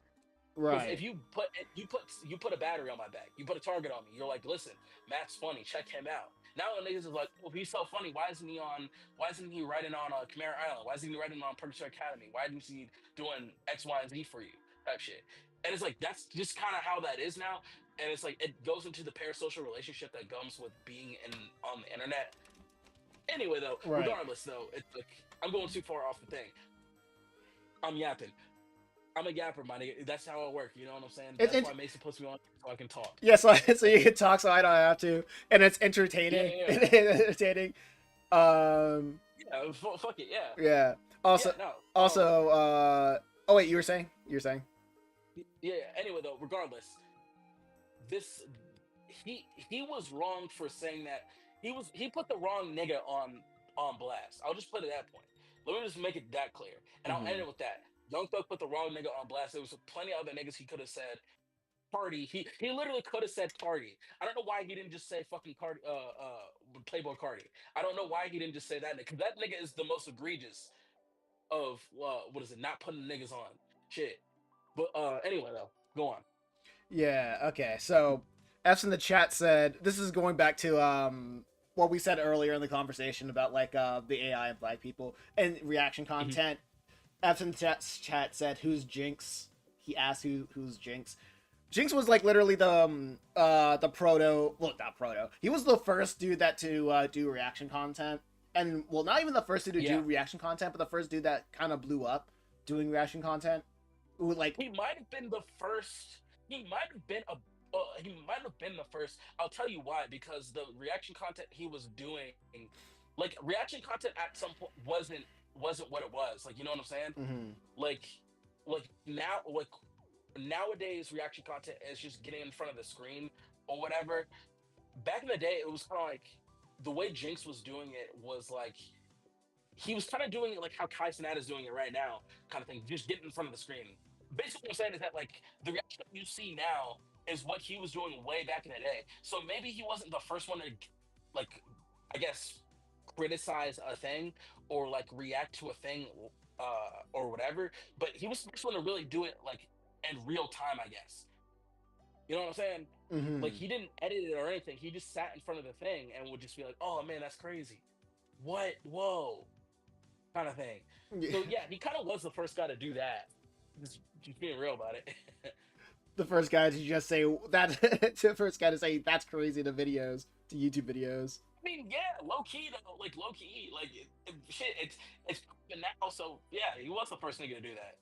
Because Right. if you put a battery on my back, you put a target on me. You're like, listen, Matt's funny. Check him out. Now the niggas is like, oh, he's so funny. Why isn't he on? Why isn't he writing on Chimera Island? Why isn't he writing on Purgatory Academy? Why isn't he doing X, Y, and Z for you? Type shit. And it's like that's just kind of how that is now. And it's like it goes into the parasocial relationship that comes with being in on the internet. Anyway, though, Right. regardless, though, it's like I'm going too far off the thing. I'm yapping. I'm a yapper, my nigga. That's how I work. You know what I'm saying? It's That's int- why Mason puts me on so I can talk. yeah. So so you can talk, so I don't have to, and it's Yeah, entertaining. yeah, Entertaining. Um. yeah. Fuck it. Yeah, Yeah. yeah. Also. No. Also. Oh wait, you were saying. You were saying. Yeah. Anyway, though, regardless, this he was wrong for saying that he put the wrong nigga on blast. I'll just put it at that point. Let me just make it that clear, and I'll end Mm-hmm. it with that. Young Thug put the wrong nigga on blast. There was plenty of other niggas he could have said Cardi. He literally could have said Cardi. I don't know why he didn't just say fucking Cardi. Playboy Cardi. I don't know why he didn't just say that nigga. 'Cause that nigga is the most egregious of what is it? Not putting niggas on shit. But anyway though, go on. Yeah. Okay. So, F's in the chat said this is going back to what we said earlier in the conversation about like the AI and black people and reaction Mhm. content. F's in the chat said who's Jinx. He asked who's Jinx. Jinx was like literally the proto, well, not proto. He was the first dude that to do reaction content, and well, not even the first dude to do Yeah, reaction content, but the first dude that kind of blew up doing reaction content. Who like he might have been the first. He might have been a. He might have been the first. I'll tell you why. Because the reaction content he was doing, like reaction content at some point wasn't what it was. Like you know what I'm saying? mm-hmm. Like like nowadays reaction content is just getting in front of the screen or whatever. Back in the day, it was kind of like the way Jinx was doing it was like he was kind of doing it like how Kai Cenat is doing it right now, kind of thing. Just getting in front of the screen. Basically, what I'm saying is that like the reaction that you see now is what he was doing way back in the day. So maybe he wasn't the first one to like, I guess, criticize a thing or like react to a thing or whatever. But he was the first one to really do it like in real time, I guess. You know what I'm saying? Like Mm-hmm. he didn't edit it or anything. He just sat in front of the thing and would just be like, "Oh man, that's crazy. What? Whoa." Kind of thing. So yeah, he kind of was the first guy to do that. Just being real about it. The first guy to just say that, the first guy to say that's crazy to videos, to YouTube videos. I mean, yeah, low key though, like low key, like shit. It's popping now, so yeah, he was the first nigga to do that.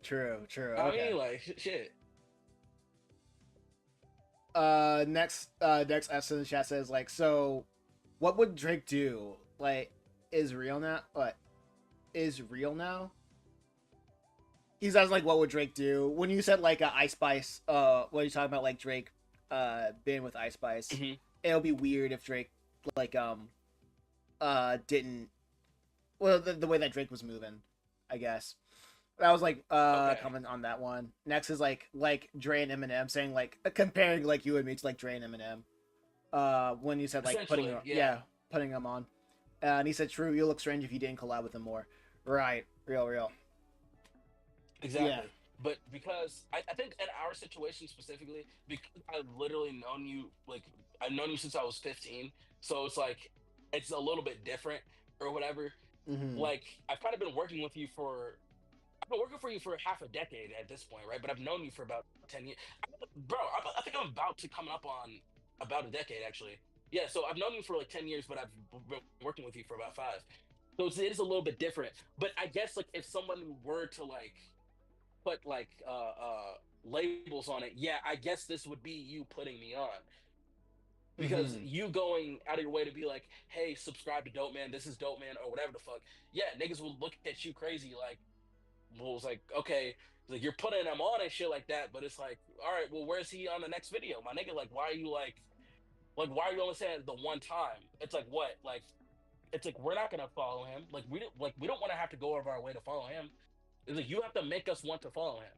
True, true. I Okay. mean, like shit. Next S in the chat says like, so what would Drake do? Like, is real now? What is real now? He's asking like, what would Drake do? When you said like Ice Spice, what are you talking about? Like Drake, being with Ice Spice, Hmm. it'll be weird if Drake like didn't, well, the way that Drake was moving, I guess. That was like Okay, comment on that one. Next is like Dre and Eminem saying like comparing like you and me to like Dre and Eminem. When you said like putting, essentially, yeah, yeah, putting them on, and he said true, you look strange if you didn't collab with him more. Right, real. Yeah. exactly. But because I think in our situation specifically, because I've literally known you like I've known you since I was 15, so it's like it's a little bit different or whatever. Mm-hmm. Like I've kind of been working with you for I've been working for you for half a decade at this point, right? But I've known you for about 10 years. Bro, I think I'm about to come up on about a decade, actually. Yeah, so I've known you for like 10 years, but I've been working with you for about five. So it is a little bit different. But I guess like if someone were to like put like labels on it, yeah, I guess this would be you putting me on. Because Mm-hmm. you going out of your way to be like, hey, subscribe to Dope Man, this is Dope Man, or whatever the fuck. Yeah, niggas will look at you crazy like, well, it's like, okay, like you're putting him on and shit like that, but it's like, all right, well, where's he on the next video, my nigga? Like, why are you like, why are you only saying it the one time? It's like, what? Like, it's like we're not gonna follow him. We don't want to have to go out of our way to follow him. It's like you have to make us want to follow him,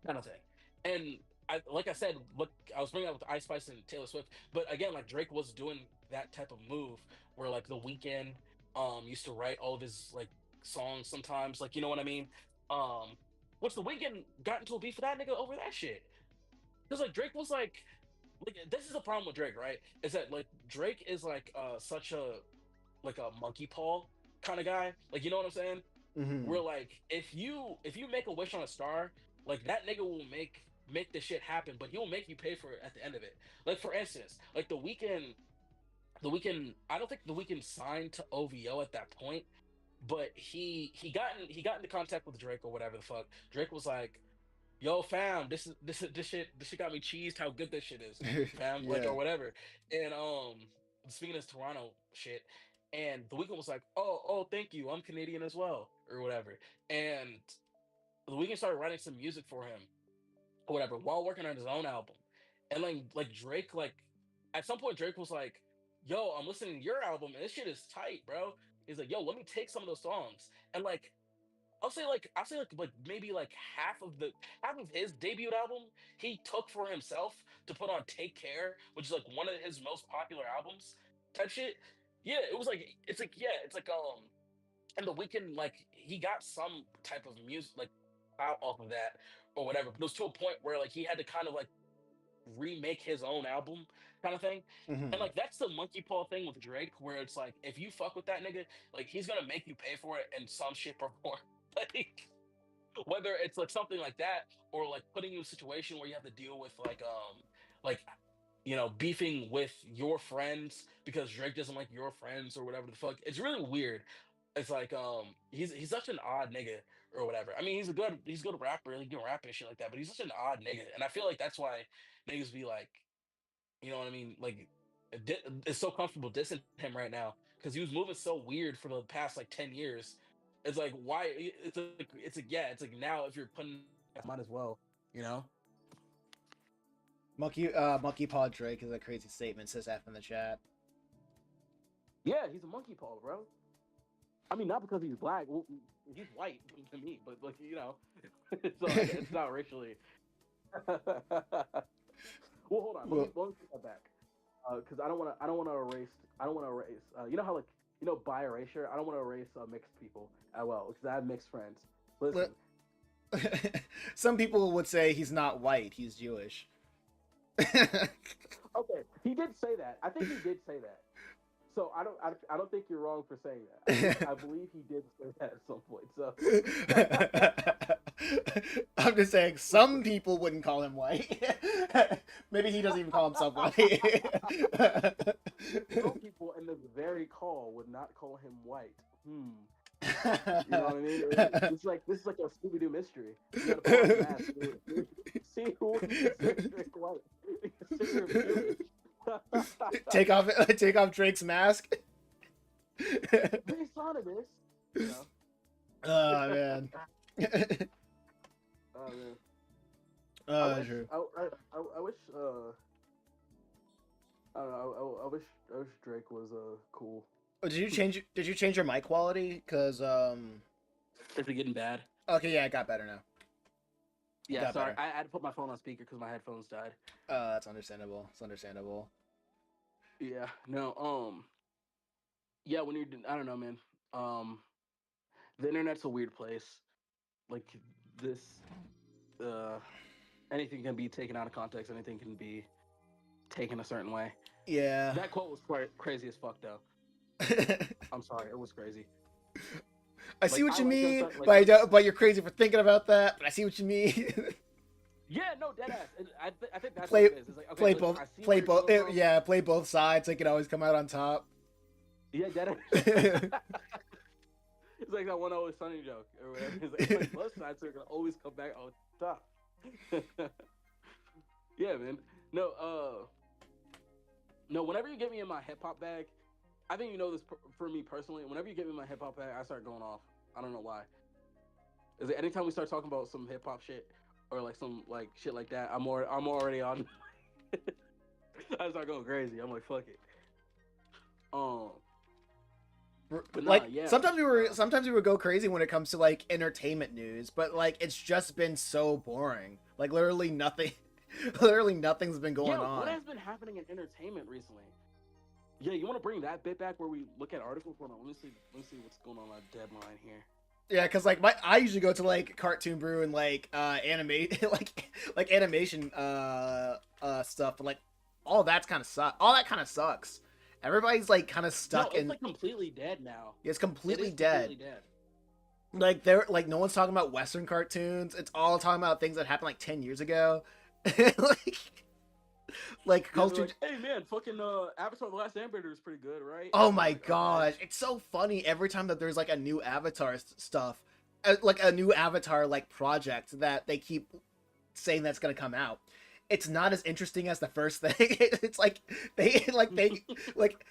kind of thing. And like I said, look, I was bringing up with Ice Spice and Taylor Swift, but again, like Drake was doing that type of move where like the weekend used to write all of his like songs sometimes, like you know what I mean. Um, which the weekend got into a beef with that nigga over that shit because like Drake was like this is the problem with Drake, right? Is that like Drake is like such a like a monkey paw kind of guy, like you know what I'm saying? Mm-hmm. Where like if you make a wish on a star, like that nigga will make the shit happen, but he'll make you pay for it at the end of it. Like for instance, like the weekend I don't think the weekend signed to OVO at that point, but he got into contact with Drake or whatever the fuck. Drake was like, "Yo, fam, this shit got me cheesed. How good this shit is, fam, like Yeah. or whatever." And speaking of this Toronto shit, and the weekend was like, "Oh, thank you. I'm Canadian as well, or whatever." And the weekend started writing some music for him or whatever while working on his own album, and like Drake like at some point Drake was like, "Yo, I'm listening to your album and this shit is tight, bro." He's like, "Yo, let me take some of those songs," and like I'll say like maybe like half of his debut album he took for himself to put on Take Care, which is like one of his most popular albums type shit. Yeah, it was like it's like yeah, it's like and the weekend like he got some type of music like out off of that or whatever. But it was to a point where like he had to kind of like remake his own album kind of thing. And Mm-hmm. like that's the monkey paw thing with Drake, where it's like if you fuck with that nigga, like he's gonna make you pay for it in some shape or form. like whether it's like something like that, or like putting you in a situation where you have to deal with like beefing with your friends because Drake doesn't like your friends or whatever the fuck. It's really weird. It's like he's such an odd nigga or whatever. I mean, he's a good rapper, he can rap and shit like that, but he's such an odd nigga, and I feel like that's why niggas be like, you know what I mean, like it's so comfortable dissing him right now because he was moving so weird for the past like 10 years. It's like why it's like now if you're putting might as well, you know. Monkey Paw Drake is a crazy statement. Says F in the chat. Yeah, he's a monkey paw, bro. I mean, not because he's black. Well, he's white to me, but like so it's not racially. Well, hold on. Well, Let me put that back. Because I don't want to erase. I don't want to erase. You know how like by erasure. I don't want to erase mixed people as well because I have mixed friends. Listen. Some people would say he's not white. He's Jewish. Okay, he did say that. I think he did say that. So I don't think you're wrong for saying that. I believe he did say that at some point. So I'm just saying some people wouldn't call him white. Maybe he doesn't even call himself white. Some people in this very call would not call him white. You know what I mean? It's like this is like a Scooby Doo mystery. You gotta pull the mask. See who is Drake white. take off Drake's mask. Based on this, you know. Oh man. Oh man. True. I wish. I don't know. I wish Drake was cool. Oh, did you change your mic quality? Cause Is it getting bad? Okay, yeah, it got better now. Yeah, sorry. I had to put my phone on speaker because my headphones died. That's understandable. It's understandable. Yeah. No. Yeah. When you're, I don't know, man. The internet's a weird place. Like this. Anything can be taken out of context. Anything can be taken a certain way. Yeah. That quote was crazy as fuck, though. I'm sorry, it was crazy. I see what you mean, but you're crazy for thinking about that. But I see what you mean. Yeah, no, deadass. I think that's play, what it is. It's like, okay, play both. Yeah, play both sides. They can always come out on top. Yeah, deadass. It's like that one Always Sunny joke or whatever. It's like both sides are gonna always come back on top. Yeah, man. No. Whenever you get me in my hip hop bag, I think you know this for me personally. Whenever you get me in my hip hop bag, I start going off. I don't know why. Is it anytime we start talking about some hip hop shit or like some like shit like that? I'm already on. I start going crazy. I'm like, fuck it. But like sometimes we would go crazy when it comes to like entertainment news, but like it's just been so boring. Like literally nothing's been going on. What has been happening in entertainment recently? Yeah, you want to bring that bit back where we look at articles? Hold on, let me see what's going on deadline here. Yeah, because like I usually go to like Cartoon Brew and like animate like animation stuff, but like all that kind of sucks. Everybody's like kind of stuck in. It's like completely dead now. It's completely dead. Like they're like no one's talking about Western cartoons. It's all talking about things that happened like 10 years ago. like culture. Like, hey man, fucking Avatar: The Last Airbender is pretty good, right? Oh my gosh, it's so funny every time that there's like a new Avatar stuff, like a new Avatar like project that they keep saying that's gonna come out. It's not as interesting as the first thing. It's like they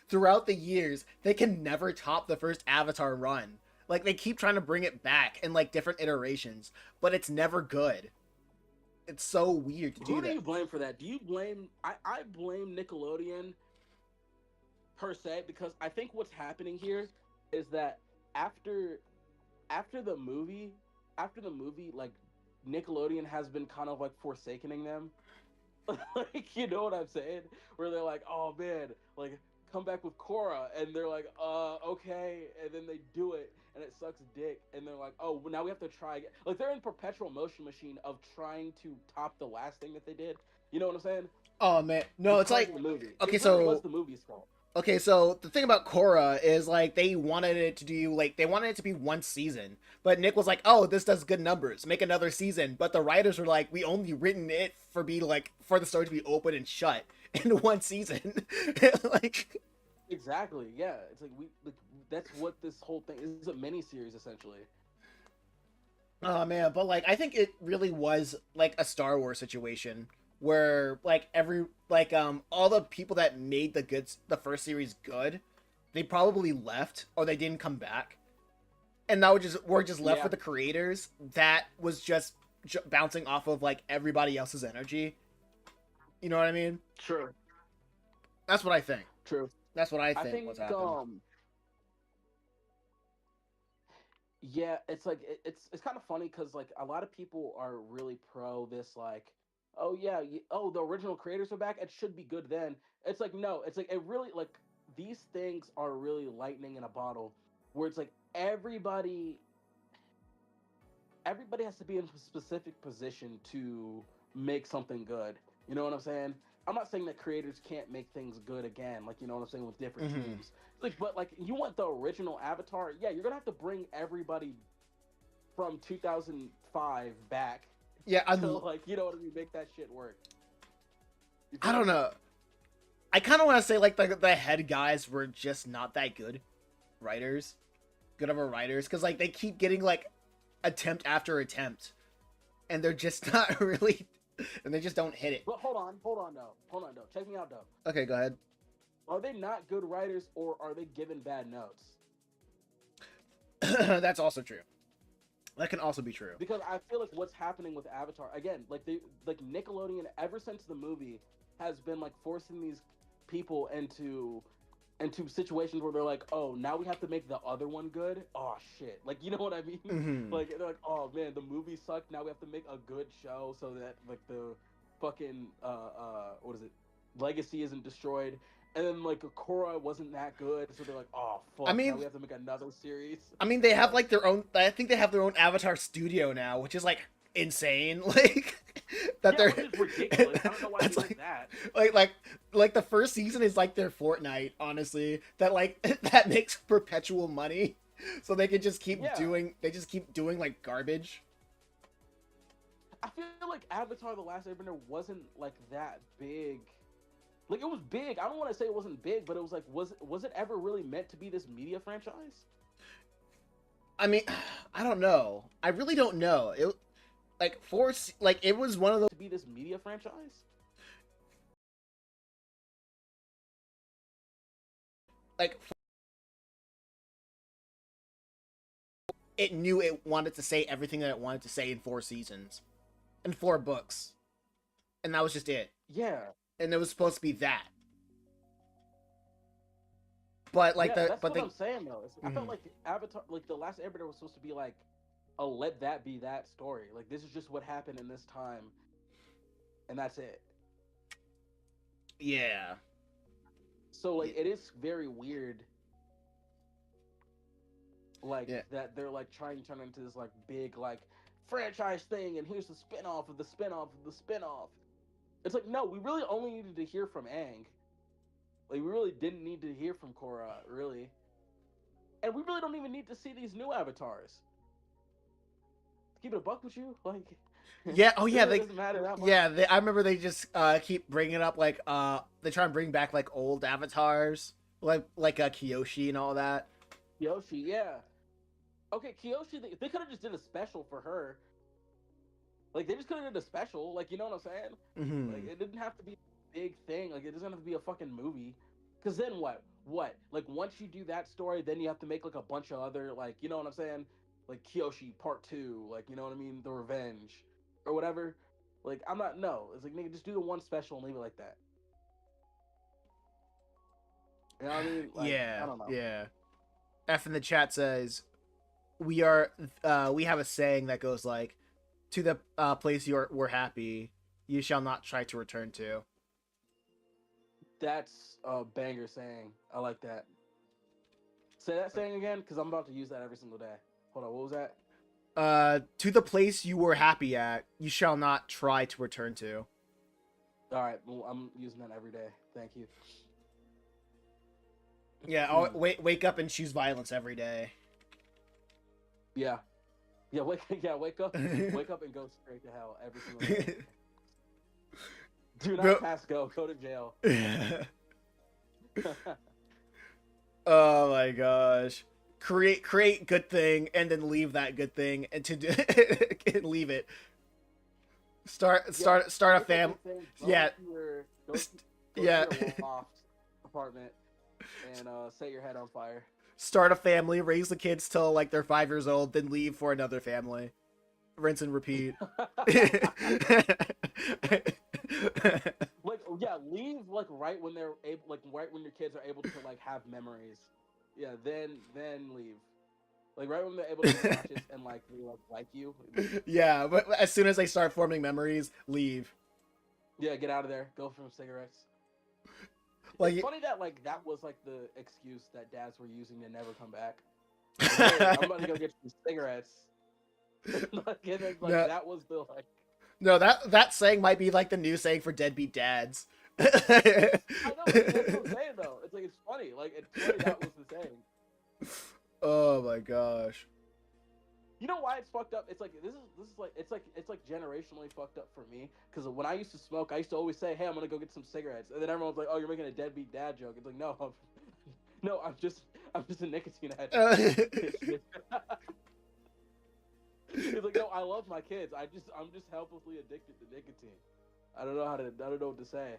throughout the years they can never top the first Avatar run. Like they keep trying to bring it back in like different iterations, but it's never good. It's so weird to do that. Who do you blame for that? Do you blame? I blame Nickelodeon per se because I think what's happening here is that after the movie, like Nickelodeon has been kind of like forsakening them. Like, you know what I'm saying? Where they're like, oh man, like come back with Korra, and they're like, okay, and then they do it, and it sucks dick, and they're like, oh, well, now we have to try again. Like they're in perpetual motion machine of trying to top the last thing that they did. You know what I'm saying? Oh man, no, it's like the movie. Okay, so what's the movie's fault? Okay, so the thing about Korra is like they wanted it to do like they wanted it to be one season, but Nick was like, "Oh, this does good numbers. Make another season." But the writers were like, "We only written it for be like for the story to be open and shut in one season." Like, Exactly. Yeah. It's like we like that's what this whole thing is a mini series essentially. oh man, but like I think it really was like a Star Wars situation where like every like all the people that made the first series good, they probably left or they didn't come back. And now we're just left Yeah. with the creators that was just bouncing off of like everybody else's energy. You know what I mean? True. That's what I think. True. That's what I I think think what's happened. yeah, it's like it's kind of funny because like a lot of people are really pro this like, oh yeah, oh the original creators are back. It should be good then. It's like no, it's like it really like these things are really lightning in a bottle, where it's like everybody has to be in a specific position to make something good. You know what I'm saying? I'm not saying that creators can't make things good again, like you know what I'm saying with different Mm-hmm. teams. Like, but like you want the original Avatar, yeah, you're gonna have to bring everybody from 2005 back Yeah, to like you know what I mean, make that shit work. You I feel don't me? know. I kind of want to say like the head guys were just not that good writers, good of a writers, because like they keep getting like attempt after attempt, and they're just not really, and they just don't hit it. But hold on though. Check me out though. Okay, go ahead. Are they not good writers or are they given bad notes? That's also true. That can also be true. Because I feel like what's happening with Avatar again, like they like Nickelodeon ever since the movie has been like forcing these people into situations where they're like, oh, now we have to make the other one good. Oh shit, like you know what I mean? Mm-hmm. Like they're like, oh man, the movie sucked. Now we have to make a good show so that like the fucking what is it? Legacy isn't destroyed. And then like Korra wasn't that good, so they're like, oh I fuck, now mean, we have to make another series. I mean, they have But like their own. I think they have their own Avatar studio now, which is like insane. Like that yeah, they're which is ridiculous. I don't know why they that's did that. like like the first season is like their Fortnite. Honestly, that like that makes perpetual money, so they can just keep Yeah, doing. They just keep doing like garbage. I feel like Avatar: The Last Airbender wasn't like that big. Like it was big. I don't want to say it wasn't big, but it was like was it ever really meant to be this media franchise? I mean, I don't know. I really don't know. It like like it was one of those To be this media franchise? like it knew it wanted to say everything that it wanted to say in 4 seasons and 4 books, and that was just it. Yeah, And it was supposed to be that. But like yeah. the That's but what the I'm saying though. I felt mm, like Avatar, like The Last Airbender, was supposed to be like a let that be that story. Like this is just what happened in this time, and that's it. yeah. So Yeah. like it is very weird like Yeah. that they're like trying to turn into this like big like franchise thing and here's the spin-off of the spin-off of the spin-off. It's like no, we really only needed to hear from Aang. Like we really didn't need to hear from Korra, really. And we really don't even need to see these new avatars. To keep it a buck with you, like it Yeah, oh yeah, really they doesn't matter that much. yeah, I remember they just keep bringing up like they try and bring back like old avatars like Kyoshi and all that. Yoshi, yeah. Okay, Kyoshi, they could have just did a special for her. Like they just could have did a special, like you know what I'm saying? Like Mhm. it didn't have to be a big thing. Like it doesn't have to be a fucking movie. Cause then what? What? Like once you do that story, then you have to make like a bunch of other like you know what I'm saying? Like Kyoshi Part Two, like you know what I mean? The Revenge, or whatever. Like I'm not no. It's like nigga, just do the one special and leave it like that. You know what I mean? Like I Yeah, don't know. yeah. F in the chat says we have a saying that goes like to the place we're happy, you shall not try to return to. That's a banger saying. I like that. Say that saying again, because I'm about to use that every single day. Hold on, what was that? To the place you were happy at, you shall not try to return to. All right, well, I'm using that every day. Thank you. Yeah, I'll wake up and choose violence every day. Yeah. Yeah, wake up and go straight to hell every single day. Do not Bro. pass go. Go to jail. Oh my gosh. Create good thing and then leave that good thing and to do and leave it. Start a fam. Yeah. Yeah. Go to your loft apartment and set your head on fire. Start a family, raise the kids till like they're 5 years old, then leave for another family. Rinse and repeat. Like, yeah, leave like right when they're able, like right when your kids are able to like have memories. Yeah, then leave. Like right when they're able to be conscious and like they like you. Yeah, but as soon as they start forming memories, leave. Yeah, get out of there. Go for some cigarettes. Like, it's funny that like that was like the excuse that dads were using to never come back. Like, hey, I'm about to go get some cigarettes. Like, no, that was the like. No, that saying might be like the new saying for deadbeat dads. I know, that's what I'm saying though. It's like it's funny. Like it's funny that was the saying. Oh my gosh. You know why it's fucked up? It's like this is like it's like generationally fucked up for me. Because when I used to smoke, I used to always say, "Hey, I'm gonna go get some cigarettes," and then everyone's like, "Oh, you're making a deadbeat dad joke." It's like, no, no, I'm just a nicotine addict. It's like, no, I love my kids. I'm just helplessly addicted to nicotine. I don't know what to say.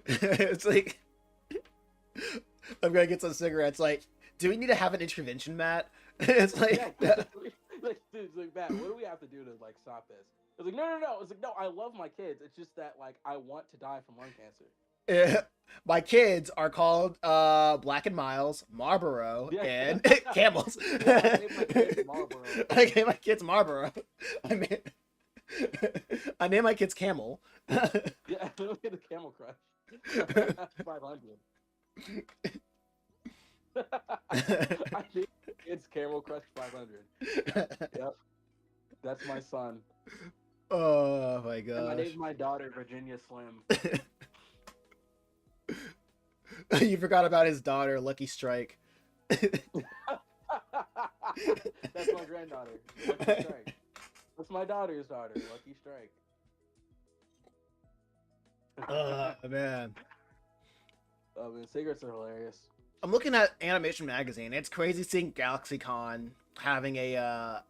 It's like I'm gonna get some cigarettes. Like, do we need to have an intervention, Matt? It's like, yeah, like, dude, it's like, Matt, what do we have to do to like stop this? It's like, no. It's like, no, I love my kids. It's just that like I want to die from lung cancer. My kids are called Black and Miles, Marlboro, and Camels. Yeah, I named my kids Marlboro. I gave my kids Marlboro. I named my kids Camel. Yeah, look at the Camel Crush. 500. I named kids Camel Crush 500. Yep, that's my son. Oh my gosh. And I named my daughter Virginia Slim. You forgot about his daughter, Lucky Strike. That's my granddaughter, Lucky Strike. That's my daughter's daughter, Lucky Strike. Man. Oh man, cigarettes are hilarious. I'm looking at Animation Magazine. It's crazy seeing GalaxyCon having a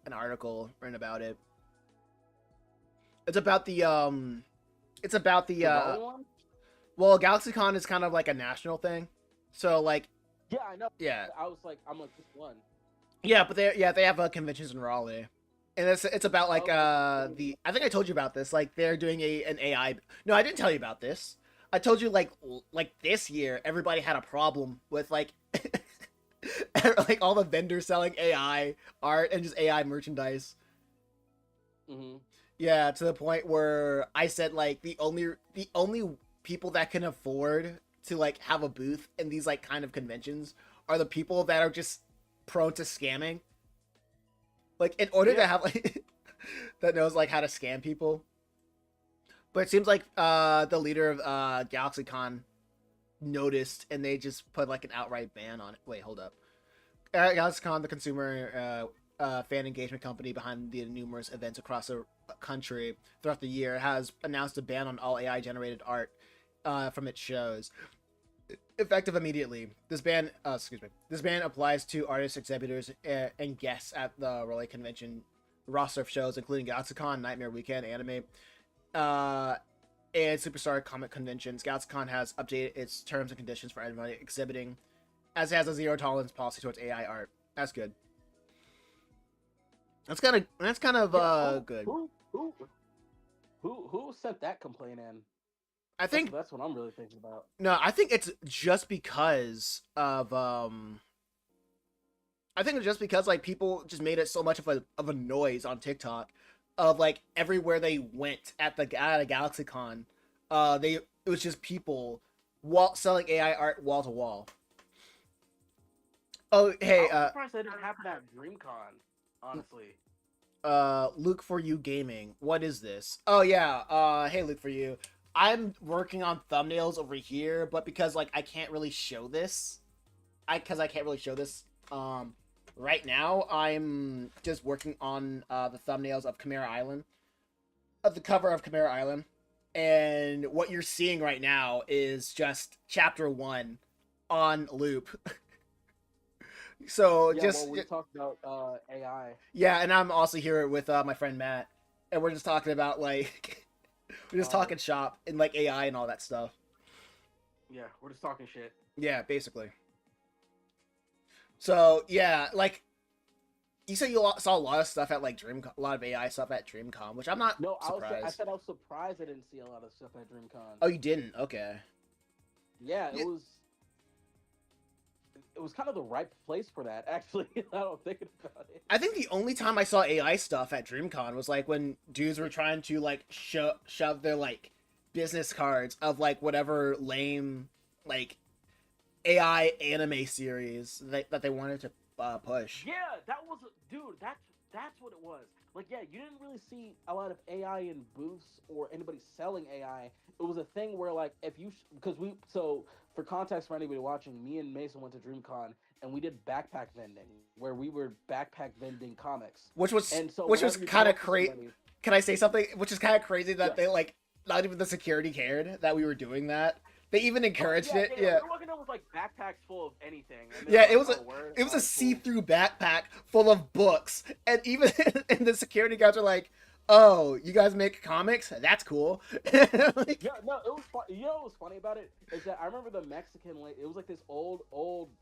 an article written about it. It's about the one? well, GalaxyCon is kind of like a national thing. So like, yeah, I know. Yeah. I'm like this one. Yeah, but they have conventions in Raleigh. And it's about like I think I told you about this. Like they're doing an AI. No, I didn't tell you about this. I told you like this year everybody had a problem with like like all the vendors selling AI art and just AI merchandise. Mm-hmm. Yeah, to the point where I said like the only people that can afford to like have a booth in these like kind of conventions are the people that are just prone to scamming. Like in order to have like that knows like how to scam people. But it seems like the leader of GalaxyCon noticed and they just put like an outright ban on it. Wait, hold up. GalaxyCon, the consumer fan engagement company behind the numerous events across the country throughout the year, has announced a ban on all AI generated art from its shows. Effective immediately. This ban applies to artists, exhibitors, and guests at the Raleigh Convention roster of shows, including GalaxyCon, Nightmare Weekend, Anime, and Superstar Comic Conventions. GalaxyCon has updated its terms and conditions for anybody exhibiting, as it has a zero tolerance policy towards AI art. That's good. That's kind of good. Who sent that complaint in? I think that's what I'm really thinking about. No, I think it's just because of I think it's just because like people just made it so much of a noise on TikTok, of like everywhere they went at a GalaxyCon, it was just people selling AI art wall to wall. Oh hey, I'm surprised that didn't happen at DreamCon, honestly. Luke for You Gaming. What is this? Oh yeah. Hey Luke for You. I'm working on thumbnails over here, but because like I can't really show this, because I can't really show this. Right now I'm just working on the thumbnails of Chimera Island, of the cover of Chimera Island, and what you're seeing right now is just chapter one on loop. So Yeah, well, just we talked about AI. yeah, and I'm also here with my friend Matt, and we're just talking about like we're just Uh, talking shop and like AI and all that stuff. yeah, we're just talking shit. Yeah, basically. So yeah, like you said, you saw a lot of stuff at like DreamCon, a lot of AI stuff at DreamCon, which I'm not No, I surprised. said I was surprised I didn't see a lot of stuff at DreamCon. Oh, you didn't? Okay. Yeah, Yeah, it was kind of the right place for that. Actually, I don't think about it. I think the only time I saw AI stuff at DreamCon was like when dudes were trying to like shove their like business cards of like whatever lame like AI anime series that they wanted to push. Yeah, that was dude. That's what it was. Like, yeah, you didn't really see a lot of AI in booths or anybody selling AI. It was a thing where, like, if you because we so for context for anybody watching, me and Mason went to DreamCon and we did backpack vending where we were backpack vending comics. And so Which was whenever you kind of talk to crazy. somebody, Can I say something? Which is kind of crazy yeah. that they like not even the security cared that we were doing that. They even Oh encouraged yeah, it. yeah, yeah. Yeah. We were walking in with like backpacks full of anything, and they Yeah, were like, "Oh, word, it was all a right, cool." see-through backpack full of books, and even and the security guards are like, "Oh, you guys make comics? That's cool." Like, Yeah, no, it was fun. You know what was funny about it is that I remember the Mexican lady. It was like this old,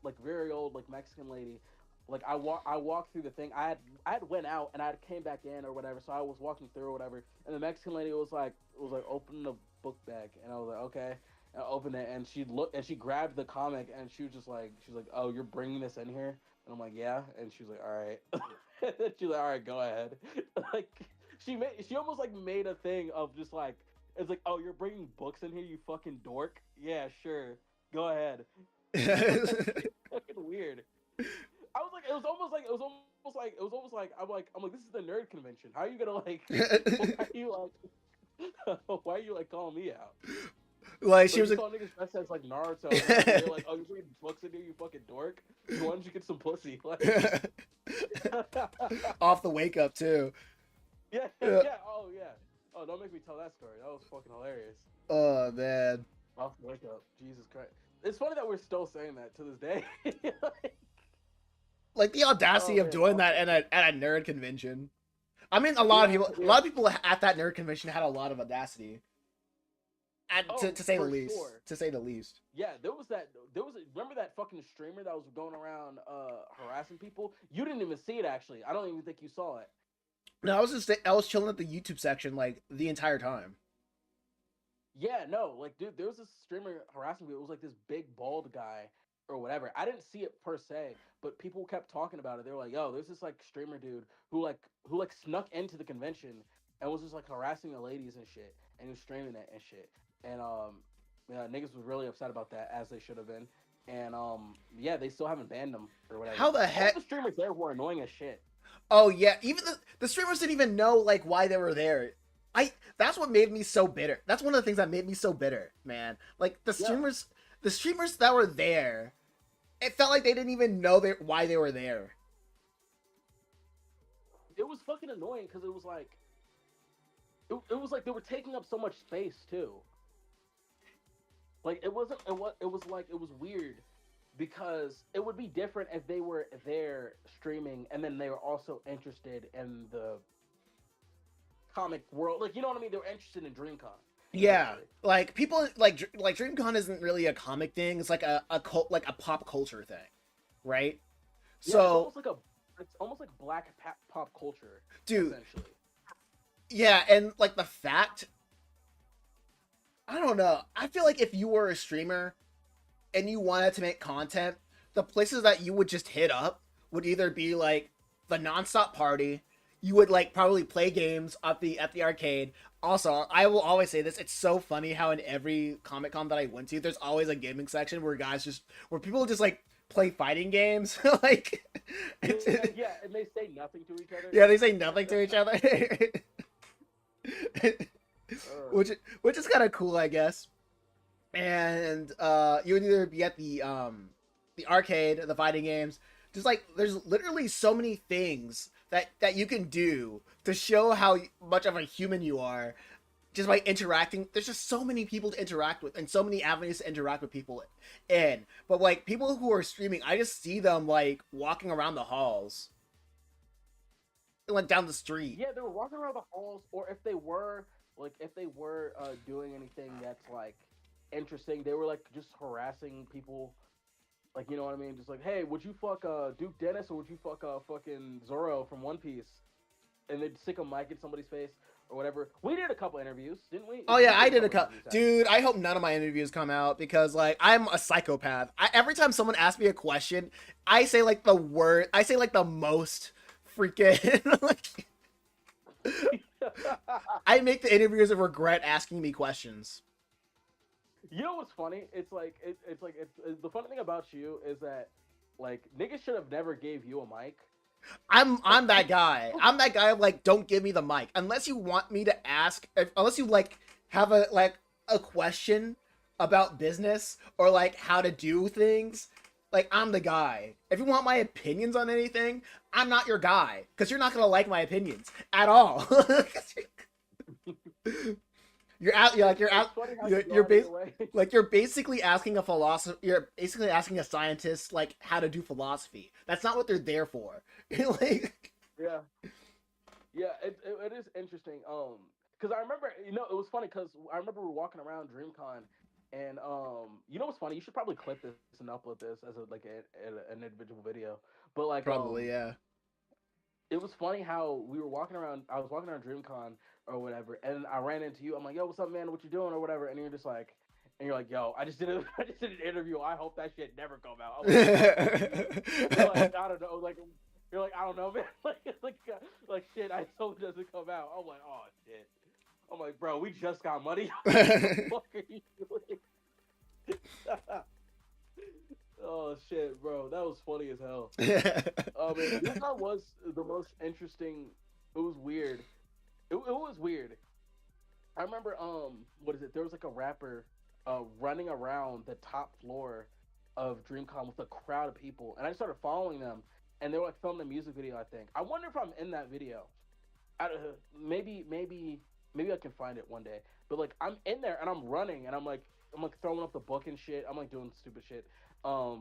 like very old, like Mexican lady. Like I walked through the thing. I had went out and I had came back in or whatever. So I was walking through or whatever, and the Mexican lady was like open the book bag, and I was like okay. And I opened it, and she looked and she grabbed the comic, and she was like, "Oh, you're bringing this in here?" And I'm like, "Yeah." And she was like, "All right." And then she's like, "All right, go ahead." Like she almost like made a thing of just like it's like, "Oh, you're bringing books in here, you fucking dork." Yeah, sure, go ahead. It's fucking weird. I was like, it was almost like I'm like, this is the nerd convention. How are you gonna like? Why are you like? Why are you like calling me out? like she Like was you like, saw niggas dressed as like Naruto, and then you're like, oh, you're bringing books in here, you fucking dork. Why don't you get some pussy? Like, off the wake up too. yeah, Yeah. yeah, oh yeah. Oh, don't make me tell that story. That was fucking hilarious. Oh man, Off the wake up, Jesus Christ. It's funny that we're still saying that to this day. like the audacity Oh of man, doing off that the... at a nerd convention. I mean, yeah, a yeah. lot of people at that nerd convention had a lot of audacity, Oh, to say the for least. sure. To say the least. Yeah, there was that. There was remember that fucking streamer that was going around harassing people. You didn't even see it actually. I don't even think you saw it. No, I was chilling at the YouTube section like the entire time. Yeah, no, like dude, there was this streamer harassing me. It was like this big bald guy or whatever. I didn't see it per se, but people kept talking about it. They were like, "Yo, there's this like streamer dude who like snuck into the convention and was just like harassing the ladies and shit, and he was streaming it and shit." And yeah, niggas was really upset about that as they should have been. And yeah, they still haven't banned him or whatever. How the All heck? the streamers there were annoying as shit. Oh yeah, even the streamers didn't even know like why they were there. I That's what made me so bitter. That's one of the things that made me so bitter, man. Like Yeah, the streamers that were there, it felt like they didn't even know why they were there. it was fucking annoying because it was like they were taking up so much space too. Like it wasn't it was like it was weird because it would be different if they were there streaming and then they were also interested in the comic world. Like you know what I mean? They were interested in DreamCon Yeah, essentially. like people like DreamCon isn't really a comic thing. It's like a cult, like a pop culture thing, right? Yeah, So, it's almost like black pop culture dude, essentially. yeah, and like the fact, I don't know. I feel like if you were a streamer and you wanted to make content, the places that you would just hit up would either be like the nonstop party. You would like probably play games at the arcade. Also, I will always say this: it's so funny how in every Comic Con that I went to, there's always a gaming section where people just like play fighting games. Like, Yeah, it's, yeah, and they say nothing to each other. yeah, they say nothing to each other, which which is kind of cool, I guess. And you would either be at the the arcade, the fighting games. Just like there's literally so many things that you can do to show how much of a human you are just by interacting. There's just so many people to interact with and so many avenues to interact with people in. But like people who are streaming, I just see them like walking around the halls, like down the street. Yeah, they were walking around the halls, or if they were doing anything that's like interesting, they were like just harassing people. Like, you know what I mean? Just like, hey, would you fuck Duke Dennis or would you fuck fucking Zoro from One Piece? And they'd stick a mic in somebody's face or whatever. We did a couple interviews, didn't we? Oh yeah, I did a couple. Dude, I hope none of my interviews come out because like I'm a psychopath. Every time someone asks me a question, I say like the word. I say like the most freaking. Like, I make the interviewers regret asking me questions. You know what's funny? It's like the funny thing about you is that like niggas should have never gave you a mic. I'm that guy. I'm that guy of like, don't give me the mic unless you want me to ask. Unless you like have a question about business or like how to do things. Like I'm the guy. If you want my opinions on anything, I'm not your guy because you're not gonna like my opinions at all. You're out. You're basically asking a philosopher. You're basically asking a scientist like how to do philosophy. That's not what they're there for. Like, yeah, it is interesting. Because I remember, it was funny because I remember we were walking around DreamCon, and you know what's funny? You should probably clip this and upload this as an individual video. But like, probably, yeah. It was funny how we were walking around. I was walking around DreamCon or whatever, and I ran into you. I'm like, "Yo, what's up, man? What you doing?" or whatever. And you're like, "Yo, I just did an interview. I hope that shit never come out." Like, I don't know. Like, you're like, I don't know, man. like shit. I hope it doesn't come out. I'm like, oh shit. I'm like, bro, we just got money. What the fuck are you doing? Oh shit, bro, that was funny as hell. Man, this one was the most interesting. It was weird. It was weird. I remember, what is it? There was like a rapper, running around the top floor of DreamCon with a crowd of people, and I started following them, and they were like filming a music video. I think. I wonder if I'm in that video. Maybe I can find it one day. But like, I'm in there and I'm running, and I'm like throwing up the book and shit. I'm like doing stupid shit. Or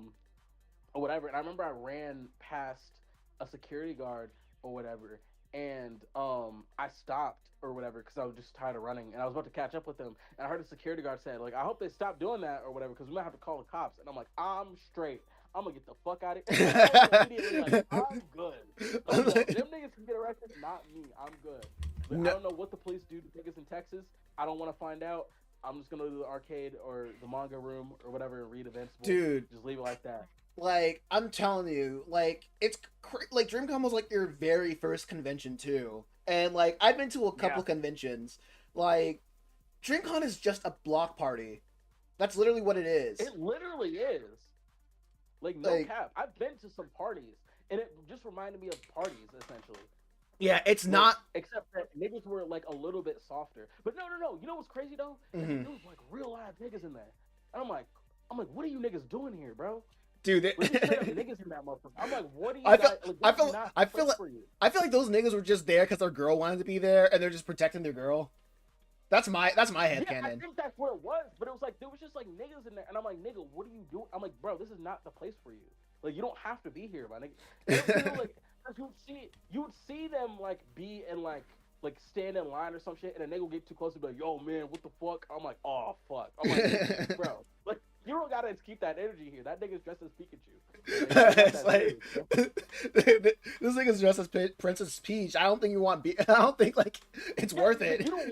whatever. And I remember I ran past a security guard or whatever, and I stopped or whatever because I was just tired of running, and I was about to catch up with them, and I heard the security guard say like, "I hope they stop doing that or whatever because we might have to call the cops." And I'm like, "I'm straight. I'm gonna get the fuck out of here." Immediately, like, I'm good. Like, them niggas can get arrested, not me. I'm good. Like, I don't know what the police do to niggas in Texas. I don't want to find out. I'm just gonna go to the arcade or the manga room or whatever and read Invincible. Dude, just leave it like that. Like, I'm telling you, like, it's like DreamCon was like your very first convention too, and like I've been to a couple conventions. Like, DreamCon is just a block party. That's literally what it is. It literally is. Like, no cap. I've been to some parties, and it just reminded me of parties essentially. Yeah, it's like, not. Except that niggas were like a little bit softer. But no. You know what's crazy though? Mm-hmm. There was like real live niggas in there, and I'm like, what are you niggas doing here, bro? Dude, niggas in that motherfucker. I'm like, what do you? I feel like those niggas were just there because their girl wanted to be there, and they're just protecting their girl. That's my headcanon. I think that's what it was, but it was like there was just like niggas in there, and I'm like, nigga, what are you doing? I'm like, bro, this is not the place for you. Like, you don't have to be here, my nigga. Like, you would see them like be in like stand in line or some shit, and a nigga would get too close and be like, yo, man, what the fuck? I'm like, oh fuck. I'm like, bro, like, you don't gotta keep that energy here. That nigga's dressed as Pikachu. It's like this nigga's dressed as Princess Peach. I don't think you want I don't think like it's worth it. You don't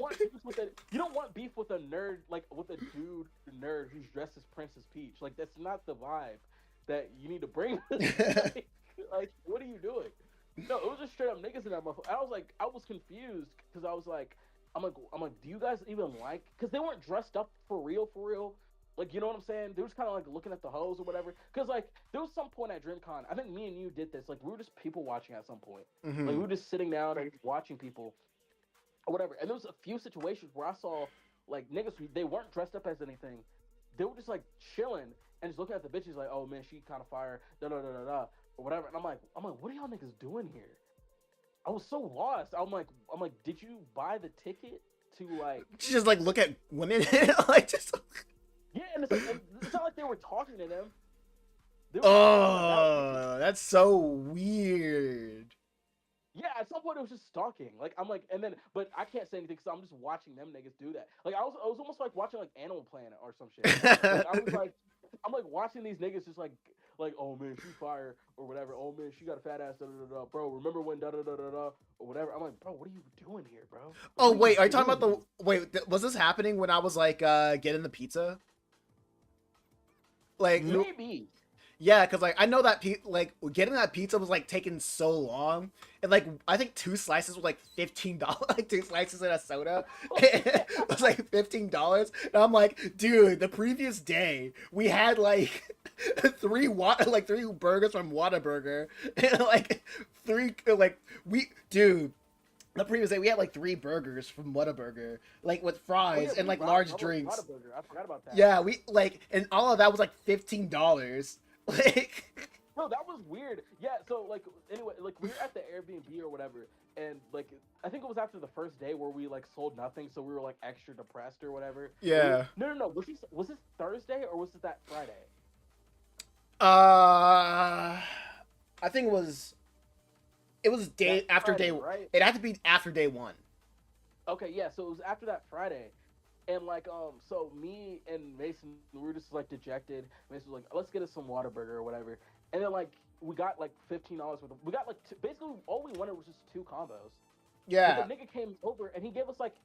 want beef with a nerd, like with a dude nerd who's dressed as Princess Peach. Like, that's not the vibe that you need to bring. Like, what are you doing? No, it was just straight up niggas in that motherfucker. I was confused because I'm like, do you guys even like? Because they weren't dressed up for real. Like, you know what I'm saying? They was kind of like looking at the hoes or whatever. Because like there was some point at DreamCon, I think me and you did this. Like, we were just people watching at some point. Mm-hmm. Like, we were just sitting down and watching people or whatever. And there was a few situations where I saw like niggas, they weren't dressed up as anything. They were just like chilling, and just looking at the bitches like, oh man, she kind of fire, da da da da da, or whatever. And I'm like, what are y'all niggas doing here? I was so lost. I'm like, did you buy the ticket to like? She just like look at women, like just. Yeah, and it's not like they were talking to them. They were Oh, that's so weird. yeah, at some point it was just stalking. Like I'm like, and then but I can't say anything because I'm just watching them niggas do that. Like I was almost like watching like Animal Planet or some shit. Like I'm like watching these niggas just like oh man she fire or whatever. Oh man she got a fat ass da da da da. Bro, remember when da da da da da or whatever. I'm like, bro, what are you doing here, bro? Like, Oh wait, are you talking about the wait? Was this happening when I was like getting the pizza? Like maybe. yeah, because like I know that like getting that pizza was like taking so long, and like I think 2 slices was like $15, like 2 slices and a soda was like $15, and I'm like, dude, the previous day we had like three burgers from Whataburger, and like dude. The previous day we had like 3 burgers from Whataburger, like with fries and like large drinks. I forgot about that. Yeah, we like, and all of that was like $15. Like, bro, that was weird. Yeah, so like anyway, like we were at the Airbnb or whatever, and like I think it was after the first day where we like sold nothing, so we were like extra depressed or whatever. yeah. No. Was this Thursday or was it that Friday? I think it was day That after Friday, day. right? It had to be after day 1. Okay, yeah. So it was after that Friday, and like so me and Mason we were just like dejected. Mason was like, let's get us some Whataburger or whatever, and then like we got like $15 worth of. We got like basically all we wanted was just 2 combos. Yeah. But the nigga came over and he gave us like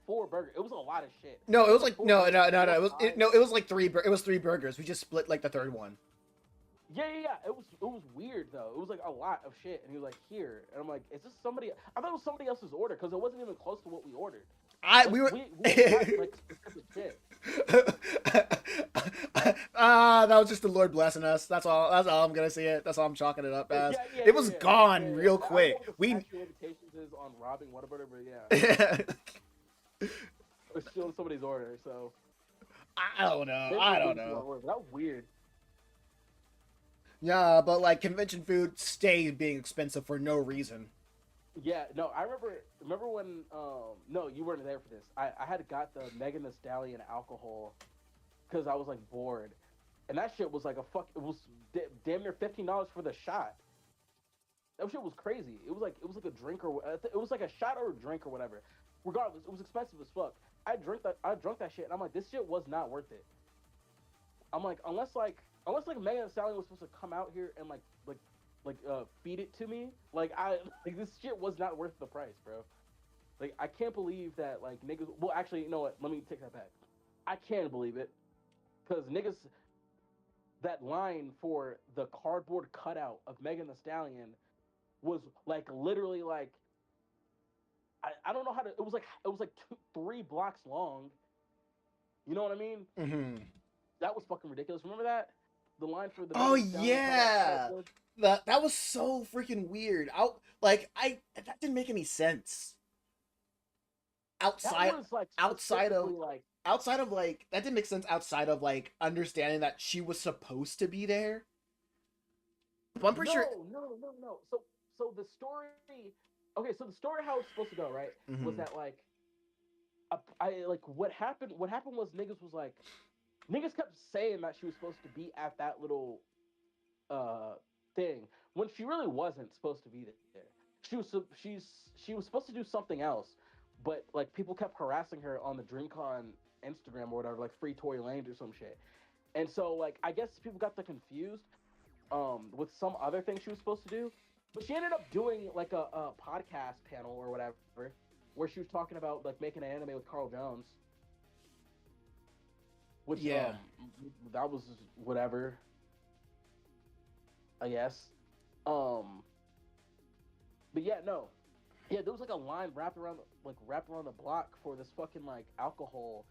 4 burgers. It was a lot of shit. No, it was like no. burgers, It was like 3. It was 3 burgers. We just split like the third one. Yeah. It was weird though. It was like a lot of shit, and he was like, "Here," and I'm like, "Is this somebody?" I thought it was somebody else's order because it wasn't even close to what we ordered. We were got, like specific shit. That was just the Lord blessing us. That's all I'm gonna see it. That's all I'm chalking it up as. It was gone real quick. I don't know what the limitations is on robbing Whataburger, but yeah, it's stealing somebody's order. So I don't know. That was weird. Yeah, but like convention food stays being expensive for no reason. Yeah, no, I remember when no, you weren't there for this. I had got the Megan Thee Stallion alcohol because I was like bored, and that shit was like it was damn near $15 for the shot. That shit was crazy. It was like a drink or it was like a shot or a drink or whatever. Regardless, it was expensive as fuck. I drank that shit, and I'm like, this shit was not worth it. I'm like, unless Megan Thee Stallion was supposed to come out here and like feed it to me, like this shit was not worth the price, bro. Like I can't believe that like niggas. Well, actually, you know what? Let me take that back. I can believe it because niggas. That line for the cardboard cutout of Megan Thee Stallion was like literally like I don't know how to. It was like 3 blocks long. You know what I mean? Mm-hmm. That was fucking ridiculous. Remember that? The line for the oh yeah, that was so freaking weird. That didn't make any sense. Outside of like that didn't make sense outside of like understanding that she was supposed to be there. But I'm pretty sure. No. So the story. Okay, so the story how it's supposed to go, right? Mm-hmm. Was that like, what happened? What happened was niggas kept saying that she was supposed to be at that little thing when she really wasn't supposed to be there. She was supposed to do something else, but like people kept harassing her on the DreamCon Instagram or whatever, like Free Tory Lanez or some shit. And so like I guess people got confused with some other thing she was supposed to do, but she ended up doing like a podcast panel or whatever where she was talking about like making an anime with Carl Jones. Which, yeah, that was whatever, I guess. But yeah, no, yeah, there was like a line wrapped around the block for this fucking like alcohol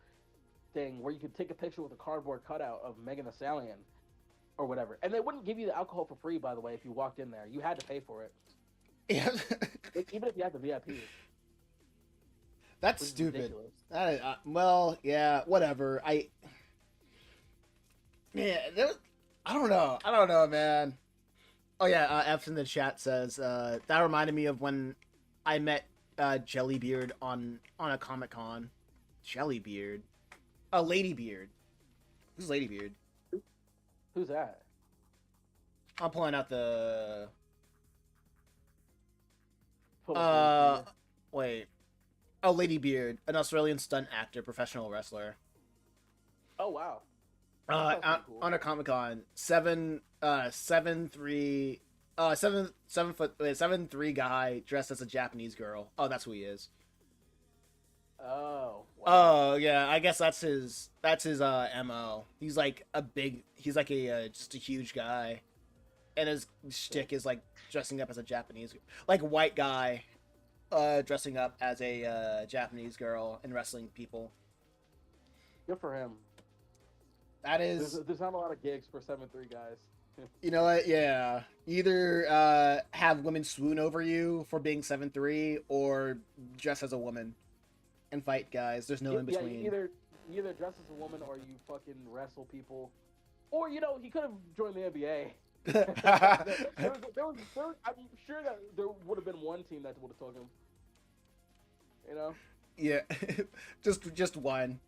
thing where you could take a picture with a cardboard cutout of Megan Thee Stallion or whatever, and they wouldn't give you the alcohol for free. By the way, if you walked in there, you had to pay for it. Yeah, like, even if you had the VIP. That's stupid. That is, well, yeah, whatever. Yeah, I don't know. I don't know, man. Oh yeah, F in the chat says that reminded me of when I met Jellybeard on a Comic Con. Jellybeard, a Ladybeard. Who's Ladybeard? Who's that? I'm pulling out the. Pull up the Wait. Oh, Ladybeard, an Australian stunt actor, professional wrestler. Oh wow. That sounds pretty cool. On a Comic Con, 7'3" guy dressed as a Japanese girl. Oh, that's who he is. Oh. Wow. Oh yeah, I guess that's his mo. He's like just a huge guy, and his shtick is like dressing up as a Japanese, like white guy, dressing up as a Japanese girl and wrestling people. Good for him. That is. There's not a lot of gigs for 7'3" guys. You know what? Yeah, either have women swoon over you for being 7'3", or dress as a woman and fight guys. There's no in between. Yeah, you either dress as a woman or you fucking wrestle people, or he could have joined the NBA. I'm sure that there would have been one team that would have took him. You know? Yeah, just one,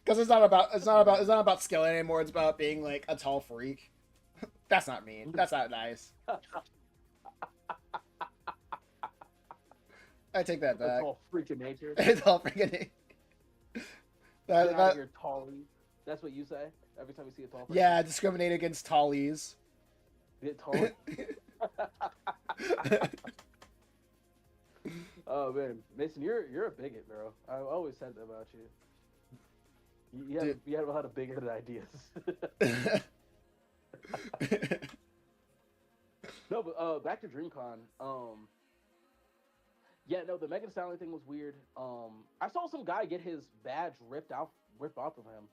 because it's not about skill anymore. It's about being like a tall freak. That's not mean. That's not nice. I take that back. That's all freaking nature. It's all freaking nature. Get out of your tallies. That's what you say every time you see a tall person. Yeah, discriminate against tallies. Get tall. Oh man, Mason, you're a bigot, bro. I always said that about you. You have a lot of bigoted ideas. No, but back to DreamCon. Yeah, no, the Megan Thee Stallion thing was weird. I saw some guy get his badge ripped off of him.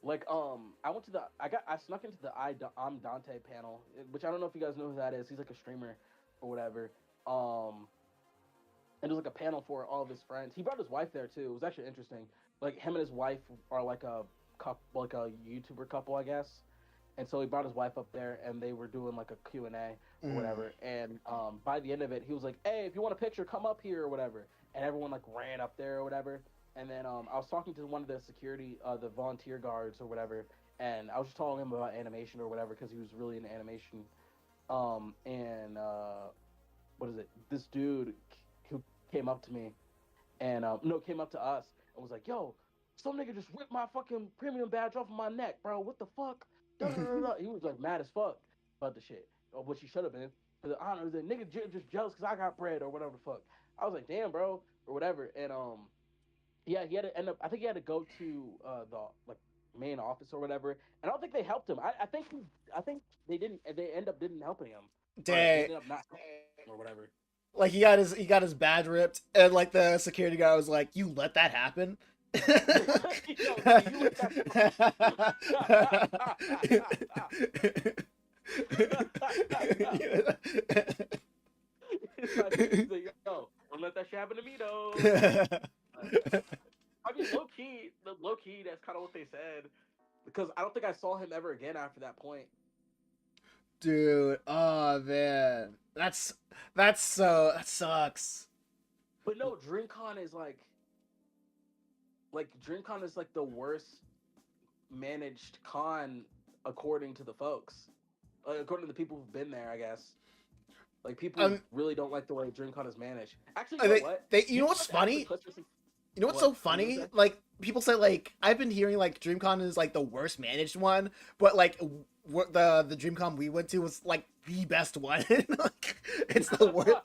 Like, I snuck into the I'm Dante panel, which I don't know if you guys know who that is. He's like a streamer or whatever. And there's like a panel for all of his friends. He brought his wife there too. It was actually interesting. Like, him and his wife are like a couple, like a YouTuber couple, I guess. And so he brought his wife up there, and they were doing like a Q&A or whatever. And by the end of it, he was like, "Hey, if you want a picture, come up here or whatever." And everyone like ran up there or whatever. And then I was talking to one of the security, the volunteer guards or whatever, and I was just telling him about animation or whatever because he was really into animation. What is it? This dude who came up to me, and came up to us and was like, "Yo, some nigga just ripped my fucking premium badge off of my neck, bro. What the fuck?" He was like mad as fuck about the shit, or what she should have been. Cause I don't know, the nigga just jealous because I got bread or whatever the fuck. I was like, damn, bro, or whatever. And yeah, he had to end up. I think he had to go to the like main office or whatever. And I don't think they helped him. I think they didn't. They end up didn't helping him. Dang. Ended up not or whatever. Like he got his badge ripped, and like the security guy was like, "You let that happen." He's like, "Yo, don't let that shit happen to me though." I mean, low key, that's kind of what they said, because I don't think I saw him ever again after that point. Dude, oh man, that sucks. But no, DreamCon is like DreamCon is like the worst managed con according to the folks, according to the people who've been there, I guess. Like, people really don't like the way DreamCon is managed. Actually, you know what? You know what's funny? You know what's so funny? Like, people say, like, I've been hearing, like, DreamCon is, like, the worst managed one, but, like, the DreamCon we went to was, like, the best one. Like, it's the worst.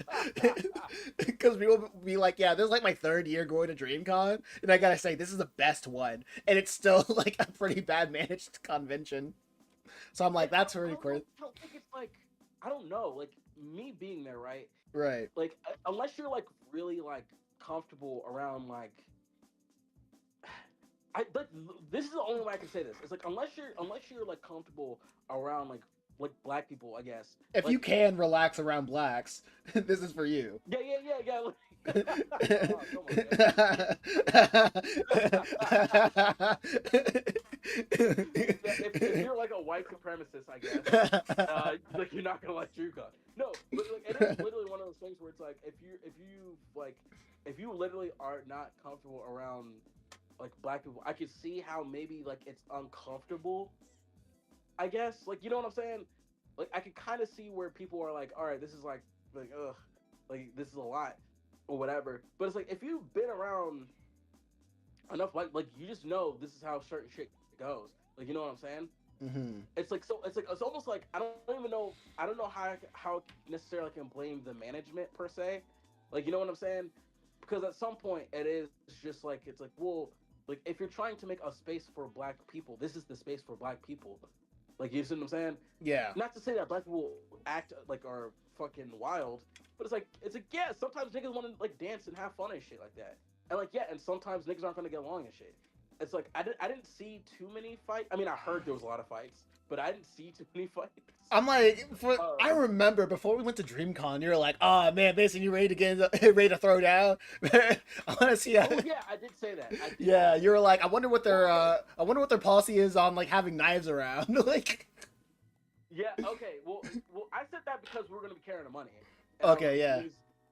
Because people will be like, yeah, this is, like, my third year going to DreamCon, and I gotta say, this is the best one. And it's still, like, a pretty bad managed convention. So I'm like, that's really cool. I don't think it's, like, I don't know, like, me being there, right? Right. Like, unless you're, like, really, like, comfortable around, like, this is the only way I can say this. It's like, unless you're like comfortable around like black people, I guess. If like, you can relax around blacks, this is for you. Yeah. If you're like a white supremacist, I guess, like you're not gonna like DreamCon. No, but like it is literally one of those things where it's like if you literally are not comfortable around like black people, I could see how maybe like it's uncomfortable. I guess like you know what I'm saying. Like I could kind of see where people are like, all right, this is like ugh, like this is a lot or whatever. But it's like if you've been around enough, like you just know this is how certain shit goes. Like you know what I'm saying? Hmm. It's like so. It's like it's almost like I don't even know. I don't know how necessarily I can blame the management per se. Like you know what I'm saying? Because at some point it is just like it's like well, like if you're trying to make a space for black people, this is the space for black people. Like you see what I'm saying? Yeah. Not to say that black people act like are fucking wild, but it's like yeah. Sometimes niggas want to like dance and have fun and shit like that. And like yeah, and sometimes niggas aren't gonna get along and shit. It's like I didn't see too many fights. I mean, I heard there was a lot of fights, but I didn't see too many fights. I'm like, I Um, remember before we went to DreamCon, you were like, "Oh man, Mason, you ready to get ready to throw down?" I want to see. oh yeah, I did say that. I did Yeah, say you were that. like, Well, I wonder what their policy is on like having knives around. Like, yeah, okay. Well, I said that because we are gonna be carrying the money, and I was okay, like, yeah,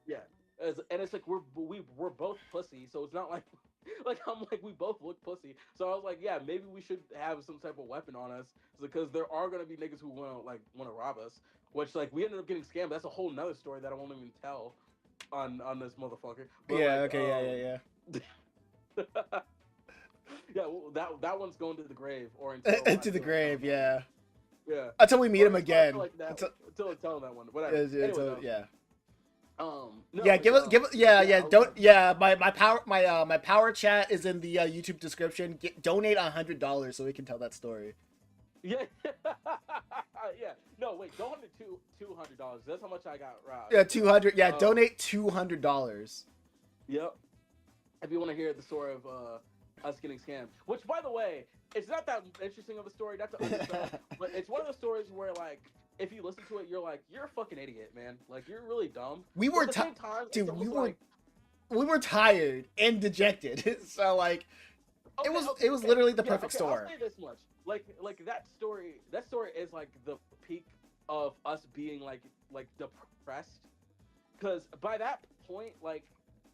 yeah, and it's like we're both pussy, so it's not like like I'm like we both look pussy. So I was like, yeah, maybe we should have some type of weapon on us because there are gonna be niggas who want to rob us. Which like we ended up getting scammed. That's a whole nother story that I won't even tell on this motherfucker. But yeah, like okay, yeah, yeah, well, that one's going to the grave or yeah. until I To the feel like telling grave, that one. yeah. Yeah, Until we meet him or until I feel again. like that Until, until I tell that one. Whatever. Anyway, though. yeah. No, Yeah, like give us, yeah, I was don't, like, yeah. My power chat is in the YouTube description. Donate $100 so we can tell that story. yeah, yeah. No, wait, don't have $200. That's how much I got robbed. Yeah, 200. Yeah, Um, donate $200. yep. If you want to hear the story of us getting scammed, which by the way, it's not that interesting of a story, not to undersell, but it's one of those stories where like if you listen to it, you're like, you're a fucking idiot, man. Like you're really dumb. We But were, at the same time, it's dude. almost like We were tired and dejected. So like, okay, it was literally the yeah, perfect okay, I'll storm. say this much. Like that story is like the peak of us being like depressed. Because by that point, like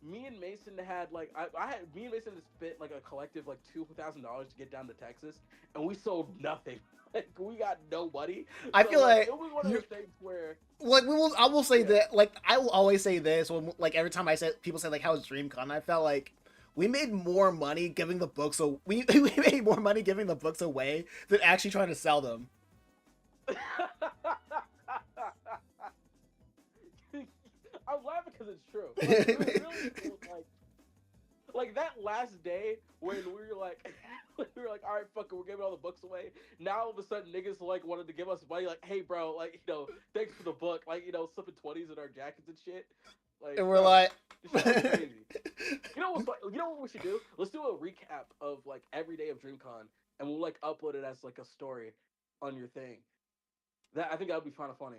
me and Mason had like I had me and Mason had spent like a collective like $2,000 to get down to Texas, and we sold nothing. Like we got no money. I So, feel like it was one of those things where like I will say yeah. that like I will always say this when like every time I said people say like how's DreamCon, I felt like we made more money giving the books we made more money giving the books away than actually trying to sell them. I'm laughing because it's true. Like, it really feels like that last day when we were like, we were like, all right, fuck it, we're giving all the books away. Now all of a sudden, niggas like wanted to give us money, like, hey, bro, like thanks for the book, like slipping 20s in our jackets and shit. Like, And we're bro, like this shit was crazy. You know what we should do? Let's do a recap of like every day of DreamCon, and we'll like upload it as like a story on your thing. That I think that would be kind of funny.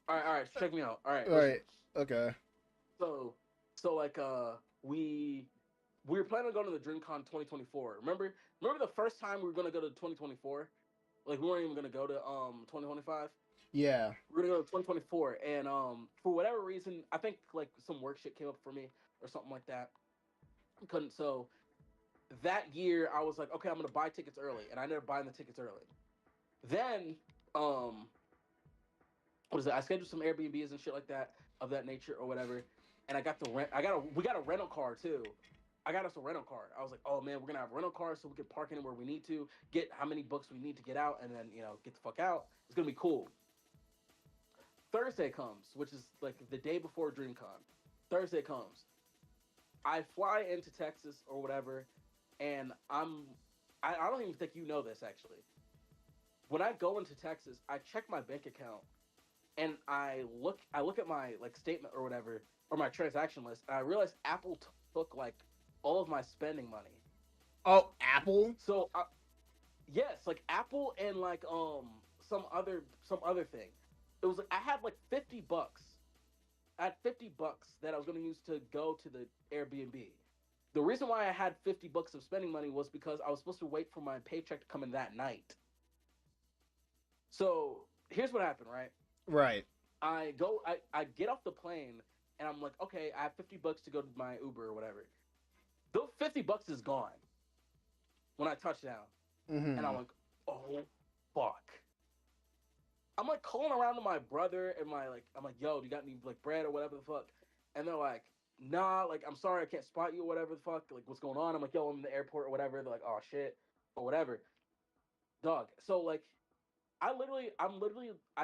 All right, check me out. All right, all listen. right, okay. So like we were planning on going to the DreamCon 2024. Remember the first time we were gonna go to 2024? Like we weren't even gonna go to 2025. Yeah. We are gonna go to 2024, and for whatever reason, I think like some work shit came up for me or something like that. Couldn't so that year I was like, okay, I'm gonna buy tickets early, and I ended up buying the tickets early. Then what is it? I scheduled some Airbnbs and shit like that of that nature or whatever, and I got the rent. We got a rental car too. I got us a rental car. I was like, oh man, we're gonna have a rental car so we can park anywhere we need to, get how many books we need to get out, and then get the fuck out. It's gonna be cool. Thursday comes, which is like the day before DreamCon. Thursday comes. I fly into Texas or whatever, and I don't even think you know this actually. When I go into Texas, I check my bank account and I look at my like statement or whatever or my transaction list, and I realize Apple took like all of my spending money. Oh, Apple. So yes, like Apple and like some other thing. It was like I had like $50. I had $50 that I was gonna use to go to the Airbnb, The reason why I had $50 of spending money was because I was supposed to wait for my paycheck to come in that night. So here's what happened, right? Right. I get off the plane and I'm like, okay, I have $50 to go to my Uber or whatever. The $50 is gone when I touch down. And I'm Mm-hmm. like, oh fuck. I'm like calling around to my brother and I'm like, yo, do you got any like bread or whatever the fuck? And they're like, nah, like I'm sorry I can't spot you or whatever the fuck. Like what's going on? I'm like, yo, I'm in the airport or whatever. They're like, oh shit, or whatever. Dog. So like I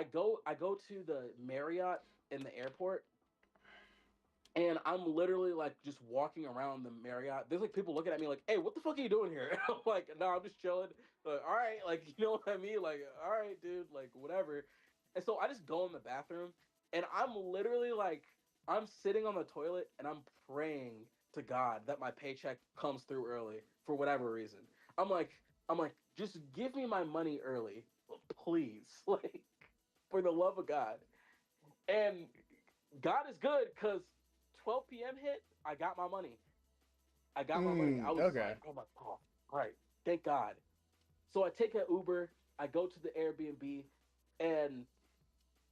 go to the Marriott in the airport and I'm literally like just walking around the Marriott. There's like people looking at me like, "Hey, what the fuck are you doing here?" And I'm like, "No, I'm just chilling." Like, all right, like you know what I mean? Like, all right, dude, like whatever. And so I just go in the bathroom, and I'm literally like, I'm sitting on the toilet and I'm praying to God that my paycheck comes through early for whatever reason. I'm like, I'm like, just give me my money early, please, like for the love of God. And God is good because 12 p.m. hit, I got my money. I got my money. I was Okay. like, oh my god, all right, thank God. So I take an Uber, I go to the Airbnb, and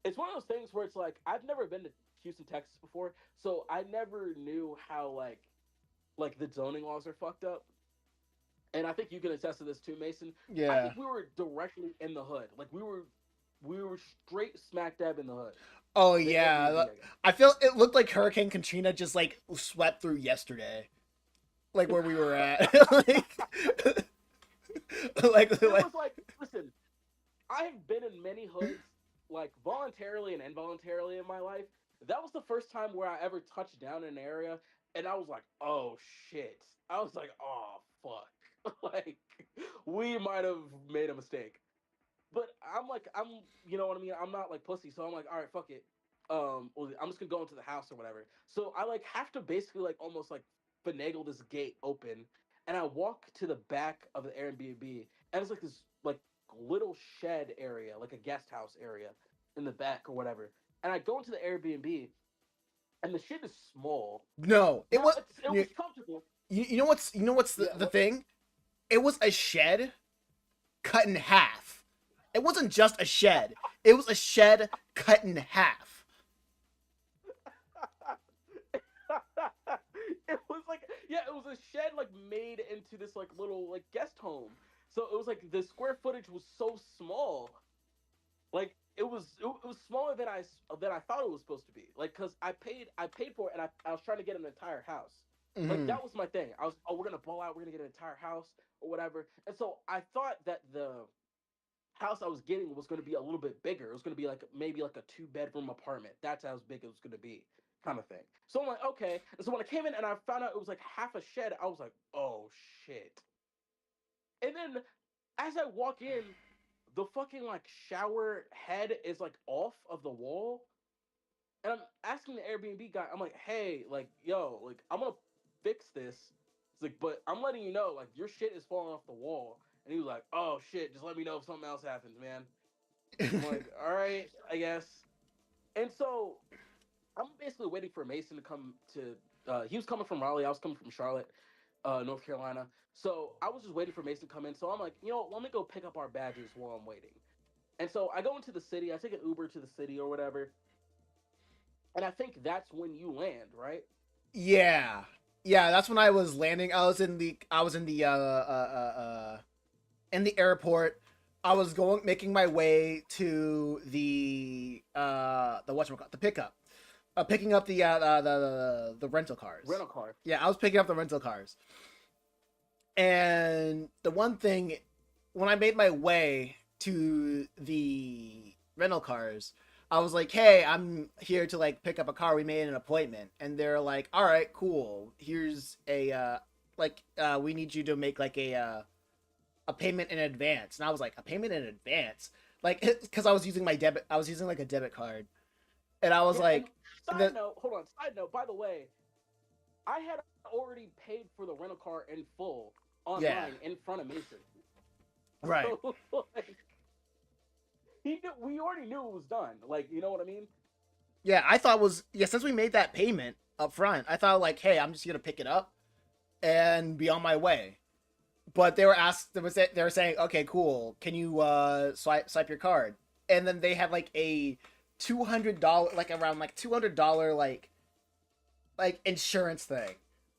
it's one of those things where it's like I've never been to Houston, Texas before, so I never knew how like the zoning laws are fucked up. And I think you can attest to this too, Mason. I Yeah. think we were directly in the hood. Like we were straight smack dab in the hood. Oh The yeah. Airbnb, I guess. I feel it looked like Hurricane Katrina just like swept through yesterday, like where we were at. like, It like, was like, listen, I've been in many hoods, like voluntarily and involuntarily in my life. That was the first time where I ever touched down in an area, and I was like, oh shit. I was like, oh fuck. like, we might have made a mistake. But I'm like, you know what I mean? I'm not like pussy, so I'm like, all right, fuck it. Well, I'm just gonna go into the house or whatever. So I like have to basically like almost like finagle this gate open, and I walk to the back of the Airbnb, and it's like this like little shed area, like a guest house area in the back or whatever. And I go into the Airbnb, and the shit is small. no, it Now was. it was comfortable. You know what's Yeah, the what? thing? It was a shed cut in half. It wasn't just a shed. It was a shed cut in half. it was like it was a shed like made into this like little like guest home. So it was like the square footage was so small. Like it was smaller than I thought it was supposed to be. Like cuz I paid for it and I was trying to get an entire house. Like Mm-hmm. that was my thing. I was we're going to ball out, we're going to get an entire house or whatever. And so I thought that the house I was getting was going to be a little bit bigger. It was going to be like maybe like a 2 bedroom apartment. That's how big it was going to be, kind of thing. So I'm like, okay. And so when I came in and I found out it was like half a shed, I was like, oh shit. And then as I walk in, the fucking like shower head is like off of the wall, and I'm asking the Airbnb guy. I'm like, hey, like, yo, like, I'm gonna fix this. It's like, but I'm letting you know, like, your shit is falling off the wall. And he was like, oh shit, just let me know if something else happens, man. I'm like, all right, I guess. And so I'm basically waiting for Mason to come to. He was coming from Raleigh. I was coming from Charlotte, North Carolina. So I was just waiting for Mason to come in. So I'm like, you know, let me go pick up our badges while I'm waiting. And so I go into the city. I take an Uber to the city or whatever. And I think that's when you land, right? Yeah, yeah. That's when I was landing. I was in the airport. I was making my way to the whatchamacallit, the pickup, picking up the rental cars. Rental car. Yeah, I was picking up the rental cars, and the one thing when I made my way to the rental cars, I was like, "Hey, I'm here to like pick up a car. We made an appointment." And they're like, "All right, cool. Here's a we need you to make like a payment in advance." And I was like, "A payment in advance?" Like cuz I was using like a debit card. And I was Yeah, and like side note, hold on, side note, by the way, I had already paid for the rental car in full yeah. online in front of Mason. Right. So like we already knew it was done. Like, you know what I mean? Yeah, I thought was yeah, since we made that payment up front, I thought like, "Hey, I'm just going to pick it up." and be on my way. But they were saying, okay, cool. Can you swipe your card? And then they had like a $200, like around like $200 like insurance thing,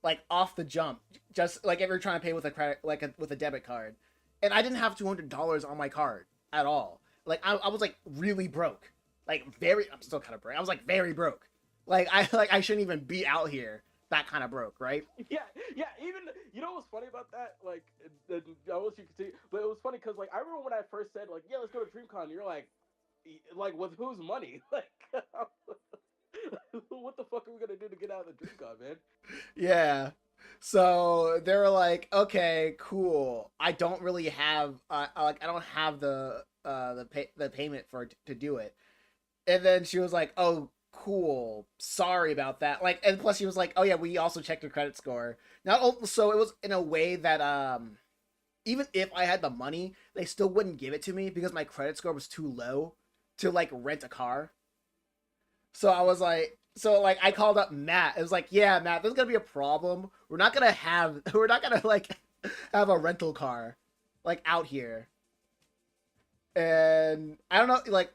like off the jump, just like if you're trying to pay with a credit, like with a debit card. And I didn't have $200 on my card at all. Like I was like really broke, like very. I'm still kind of broke. I was like very broke. I shouldn't even be out here that kind of broke, right? Yeah, yeah. Even you know what's funny about that? Like, I wish you could see, but it was funny because like I remember when I first said like, yeah, let's go to DreamCon. You're like with whose money? Like, what the fuck are we gonna do to get out of the DreamCon, man? Yeah. So they were like, okay, cool. I don't really have, I don't have the payment for to do it. And then she was like, oh, cool. Sorry about that. Like, and plus she was like, oh yeah, we also checked your credit score. So it was in a way that even if I had the money, they still wouldn't give it to me because my credit score was too low to like rent a car. So I was like, I called up Matt. It was like, yeah, Matt, there's gonna be a problem. We're not gonna like have a rental car like out here. And I don't know, like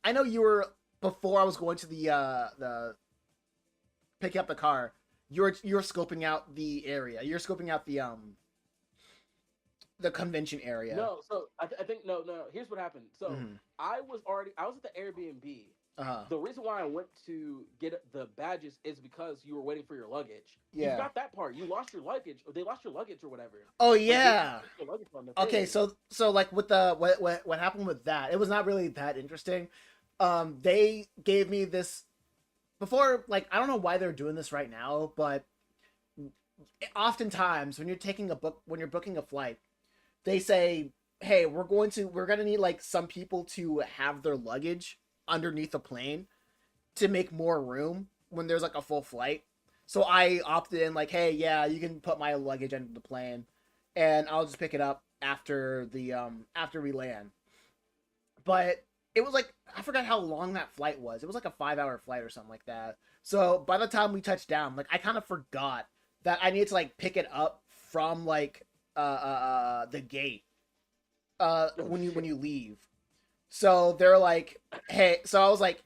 I know you were before I was going to the picking up the car. You're scoping out the area. You're scoping out the convention area. No, so I think no. Here's what happened. So I was at the Airbnb. The reason why I went to get the badges is because you were waiting for your luggage. Yeah. You got that part. You lost your luggage. Or they lost your luggage or whatever. Oh yeah. Okay, so like with the what happened with that, it was not really that interesting. They gave me this before, like I don't know why they're doing this right now, but oftentimes when you're booking a flight, they say, hey, we're gonna need like some people to have their luggage underneath the plane to make more room when there's like a full flight. So I opted in like, hey, yeah, you can put my luggage under the plane and I'll just pick it up after we land. But it was like, I forgot how long that flight was. It was like a 5-hour flight or something like that. So by the time we touched down, like I kind of forgot that I needed to like pick it up from like the gate when you leave. So they're like, hey, so I was like,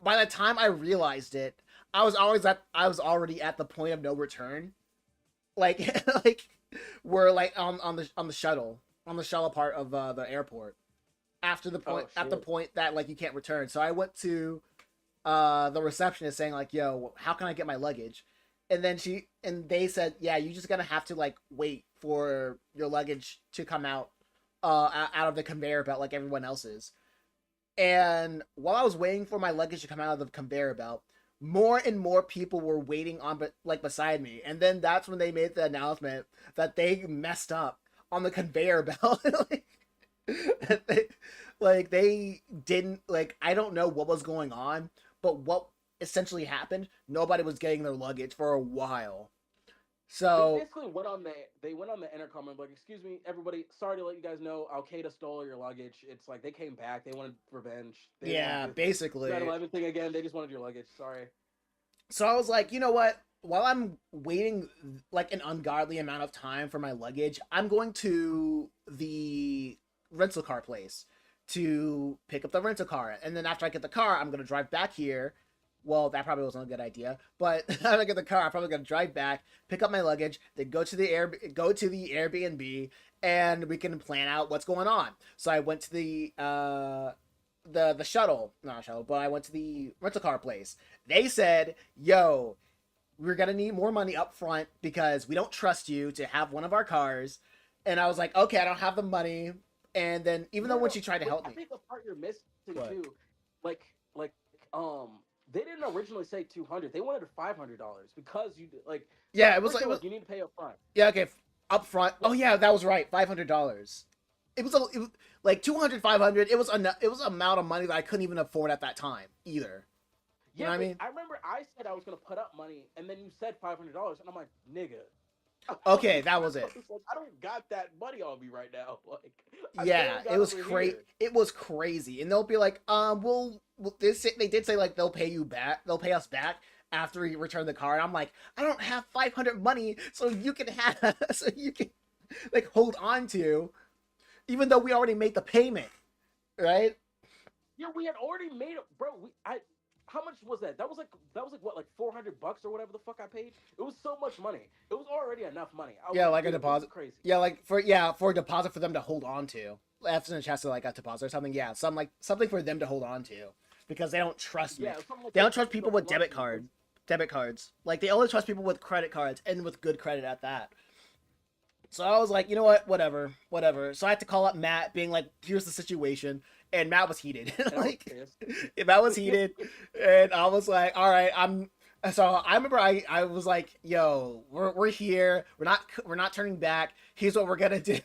by the time I realized it, I was already at the point of no return. Like like we're like on the shuttle part of the airport after the point that like you can't return. So I went to the receptionist saying like, yo, how can I get my luggage? And then they said, yeah, you just gonna have to like wait for your luggage to come out of the conveyor belt like everyone else's. And while I was waiting for my luggage to come out of the conveyor belt, more and more people were waiting on like beside me. And then that's when they made the announcement that they messed up on the conveyor belt. they didn't, like, I don't know what was going on, but what essentially happened, nobody was getting their luggage for a while. So they basically went on the intercom and like, excuse me, everybody, sorry to let you guys know, Al Qaeda stole your luggage. It's like they came back, they wanted revenge. Basically 9/11 thing again. They just wanted your luggage. Sorry. So I was like, you know what? While I'm waiting like an ungodly amount of time for my luggage, I'm going to the rental car place to pick up the rental car. And then after I get the car, I'm going to drive back here. Well, that probably wasn't a good idea, but after I get the car, I'm probably gonna drive back, pick up my luggage, then go to the Airbnb, and we can plan out what's going on. So I went to the shuttle, not shuttle, but I went to the rental car place. They said, "Yo, we're gonna need more money up front because we don't trust you to have one of our cars." And I was like, "Okay, I don't have the money." And then even though when she tried to help me, I think the part you're missing too, like they didn't originally say $200. They wanted $500 because you like. Yeah, it was you need to pay up front. Yeah, okay, up front. Oh yeah, that was right. $500. It was like 200, 500. It was an amount of money that I couldn't even afford at that time either. You know what I mean? I remember I said I was gonna put up money, and then you said $500, and I'm like, nigga. Okay, that was it. I don't got that money on me right now. Like, yeah, it was crazy. It was crazy, and they'll be like, they did say like they'll pay us back after he returned the car. And I'm like, I don't have 500 money, so you can have, so you can like hold on to, even though we already made the payment, right? Yeah, we had already made it, bro. How much was that? That was like what, like $400 or whatever the fuck I paid. It was so much money. It was already enough money. I was Yeah, like, like a dude, this is deposit. crazy. Yeah, for a deposit for them to hold on to. After the chest to like a deposit or something. Yeah, something for them to hold on to because they don't trust me. Yeah, something like They don't that. trust people with debit cards. Like they only trust people with credit cards and with good credit at that. So I was like, you know what, whatever, whatever. So I had to call up Matt, being like, here's the situation, and Matt was heated. And I was Like, pissed. Matt was heated, and I was like, all right, I'm. So I remember I was like, yo, we're here, we're not turning back. Here's what we're gonna do.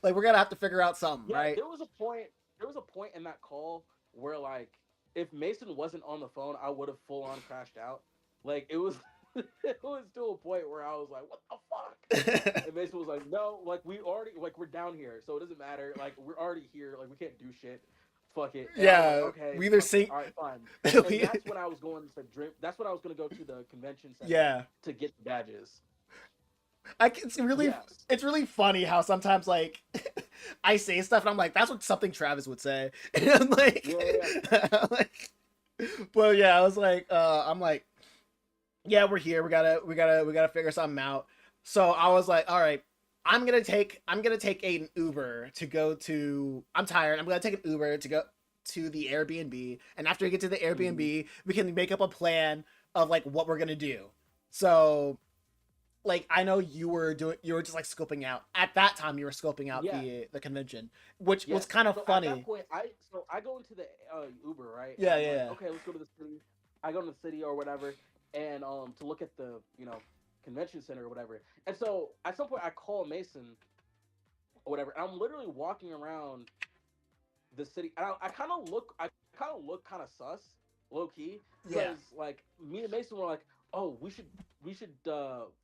Like we're gonna have to figure out something, Yeah, right? there was a point in that call where like if Mason wasn't on the phone, I would have full on crashed out. Like it was it was to a point where I was like, what the fuck? And Mason was like, no, like we already like we're down here, so it doesn't matter. Like we're already here, like we can't do shit. Fuck it. And I was Yeah, like, okay, we either fuck it. sing. All right, fine. we, And that's when I was going to dream. That's when I was going to go to the convention center yeah, to get the badges. Yes. it's really funny how sometimes like I say stuff and I'm like, that's what something Travis would say, and I'm like, Yeah. I'm like, but yeah, I was like, I'm like, yeah, we're here. We gotta figure something out. So I was like, all right, I'm gonna take an Uber to go to. I'm tired. I'm gonna take an Uber to go to the Airbnb, and after we get to the Mhm. Airbnb, we can make up a plan of like what we're gonna do. So like I know you were just like scoping out at that time. You were scoping out Yeah. the convention, which was Yes. kind of So at that funny. point, I go into the Uber, right, and Yeah, I'm yeah, like, yeah. okay, let's go to the city. I go to the city or whatever, and to look at the convention center or whatever. And so at some point, I call Mason or whatever. And I'm literally walking around the city, and I kind of look kind of sus, low key, Yeah. because like me and Mason were like, oh, we should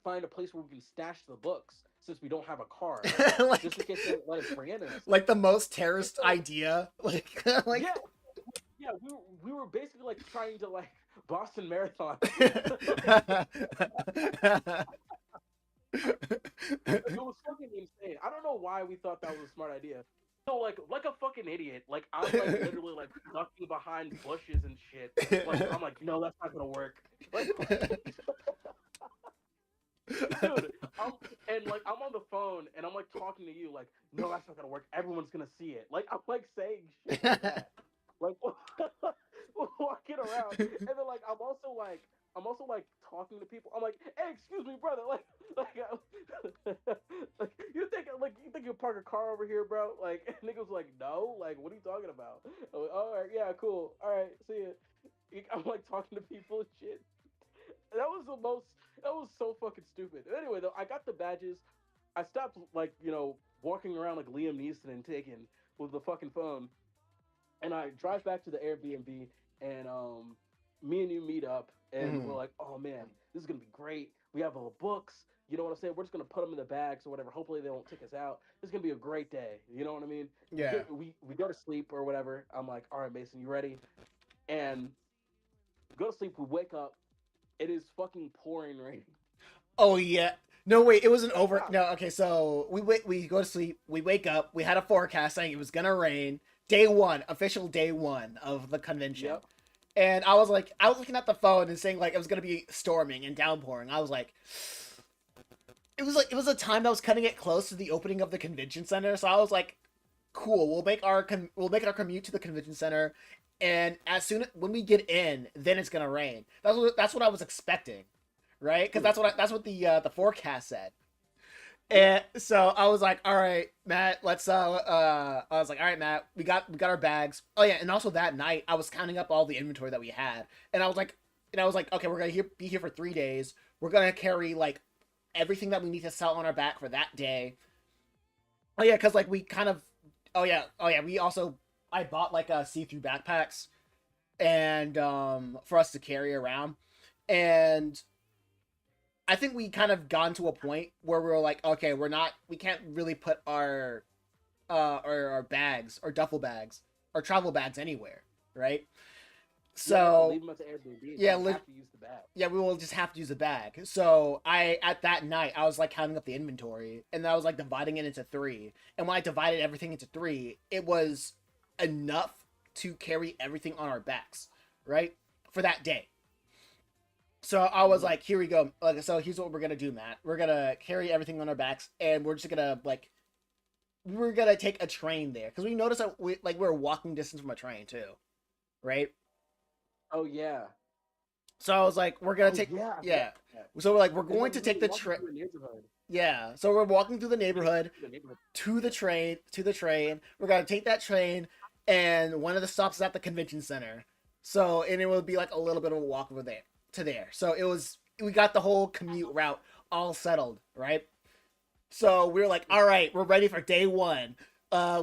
find a place where we can stash the books since we don't have a car, just in Like case they don't let us bring it in and stuff. like the most And terrorist so idea. Like like yeah, yeah, we were basically like trying to like Boston Marathon. It was fucking insane. I don't know why we thought that was a smart idea. So like a fucking idiot, like I'm like literally like ducking behind bushes and shit. Like I'm like, no, that's not gonna work. Like, dude, and like I'm on the phone and I'm like talking to you, like, no, that's not gonna work. Everyone's gonna see it. Like I'm like saying shit like that. Like walking around, and then like I'm also like talking to people. I'm like, hey, excuse me, brother. Like you think you'll park a car over here, bro? Like, and niggas like, no. Like, what are you talking about? I'm like, all right, yeah, cool. All right, see ya. I'm like talking to people and shit. That was the most. That was so fucking stupid. Anyway, though, I got the badges. I stopped like walking around like Liam Neeson and taking with the fucking phone, and I drive back to the Airbnb, and me and you meet up, and we're Mhm. like, oh man, this is gonna be great. We have all the books. You know what I'm saying? We're just gonna put them in the bags or whatever. Hopefully they won't take us out. This is gonna be a great day. You know what I mean? We Yeah. get we go to sleep or whatever. I'm like, all right, Mason, you ready? And go to sleep. We wake up. It is fucking pouring rain. Oh yeah. No wait, it was an over. No, okay. So we go to sleep. We wake up. We had a forecast saying it was gonna rain. Day one, official day one of the convention. Yep. And I was looking at the phone and saying like it was gonna be storming and downpouring. I was like, it was a time that was cutting it close to the opening of the convention center. So I was like, cool. We'll make our commute to the convention center, and when we get in, then it's gonna rain. That's what I was expecting, right? Because that's what the forecast said. And so I was like, all right, Matt, let's I was like, all right, Matt, we got our bags. Oh yeah, and also that night I was counting up all the inventory that we had. And I was like, okay, we're gonna be here for 3 days. We're gonna carry like everything that we need to sell on our back for that day. Oh yeah, because like we kind of oh yeah, we also I bought like see-through backpacks and for us to carry around. And I think we kind of gone to a point where we were like, okay, we can't really put our bags, our duffel bags, our travel bags anywhere, right? Yeah, you have to So leave them at the Airbnb, and yeah, you have to use the bag. yeah, we will just have to use a bag. So I at that night I was like counting up the inventory, and I was like dividing it into three. And when I divided everything into three, it was enough to carry everything on our backs, right, for that day. So I was Mm-hmm. like, here we go. Like, so here's what we're gonna do, Matt. We're gonna carry everything on our backs, and we're just gonna like we're gonna take a train there because we noticed that we're walking distance from a train too, right? Oh yeah. So I was like, we're gonna Oh take yeah. I forgot yeah. that. So we're like, we're And going then to we take were the walking train. through a neighborhood. Yeah. So we're walking through the neighborhood The neighborhood. to the train. To the train. We're gonna take that train, and one of the stops is at the convention center. So and it would be like a little bit of a walk over there to there. So it was we got the whole commute route all settled, right? So we were like, all right, we're ready for day one.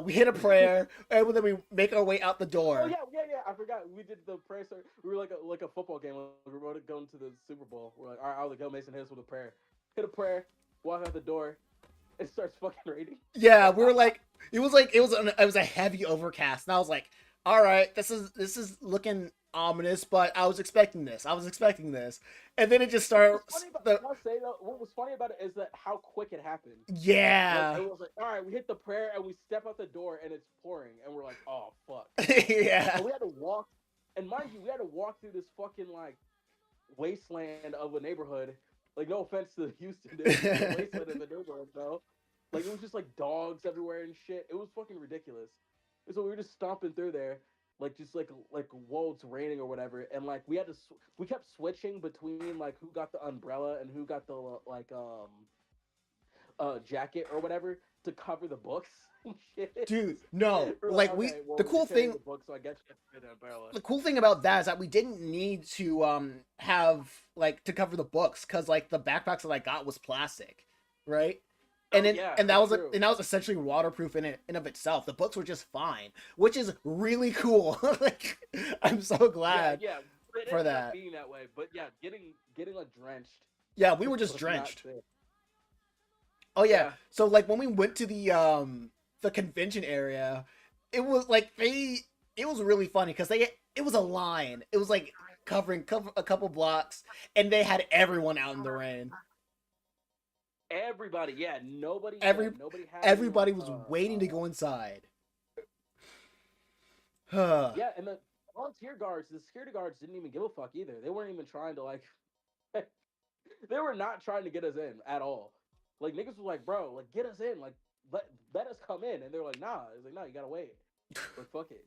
We hit a prayer, and then we make our way out the Oh door. yeah, yeah, yeah. I forgot. We did the prayer. We were like a football game. We were going to the Super Bowl. We're like, all right, I'll go. Mason hits with a prayer. Hit a prayer. Walk out the door. It starts fucking raining. Yeah, we were like, it was a heavy overcast, and I was like, all right, this is looking ominous, but I was expecting this. I was expecting this, and then it just What was starts. funny about The I'll say though, what was funny about it is that how quick it happened. Like yeah, it was like, all right, we hit the prayer and we step out the door and it's pouring and we're like, oh fuck. yeah, And we had to walk, and mind you, we had to walk through this fucking like wasteland of a neighborhood. Like no offense to Houston, dude, it's just a wasteland in the neighborhood, bro. Like it was just like dogs everywhere and shit. It was fucking ridiculous. And so we were just stomping through there, like just like whoa, it's raining or whatever. And like we kept switching between like who got the umbrella and who got the like jacket or whatever to cover the books and shit. dude, no, We're like, like okay, well the you're cool carrying thing the books, so I guess you have to the umbrella. the cool thing about that is that we didn't need to have like to cover the books because like the backpacks that I got was plastic, right? Oh yeah, And that that's was true. and that was essentially waterproof in of itself. The books were just fine, which is really cool. Like I'm so Yeah, glad yeah. It for ended up that. being that way, but yeah, getting like drenched Yeah, we were just was not drenched. safe. Oh yeah. Yeah. So like when we went to the convention area, it was like it was really funny because they it was a line. It was like covering a couple blocks, and they had everyone out in the rain. Everybody, yeah, nobody, Every nobody had any like, everybody was waiting to go inside. yeah, and the volunteer guards, the security guards didn't even give a fuck either. They weren't even trying to like, they were not trying to get us in at all. Like niggas was like, bro, like get us in, like let us come in, and they're like, nah. It's like, no, you gotta wait. Like fuck it.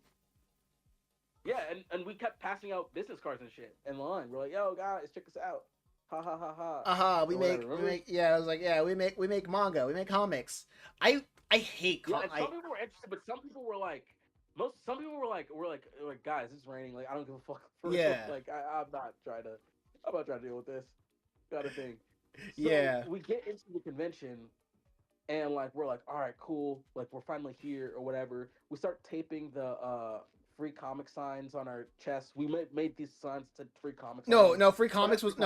Yeah, and we kept passing out business cards and shit in line. We're like, yo guys, check us out. Ha ha ha ha. We Or whatever. make Remember? yeah. I was like yeah. We make manga. We make comics. I hate Yeah, and some people were interested, but some people were like, some people were like, guys, it's raining. Like, I don't give a fuck. For real. yeah Like, I'm not trying to deal with this kind of thing. So yeah. we get into the convention, and like we're like, all right, cool. Like we're finally here or whatever. We start taping the free comic signs on our chest. We made these signs to free comics on No, them. no, free comics was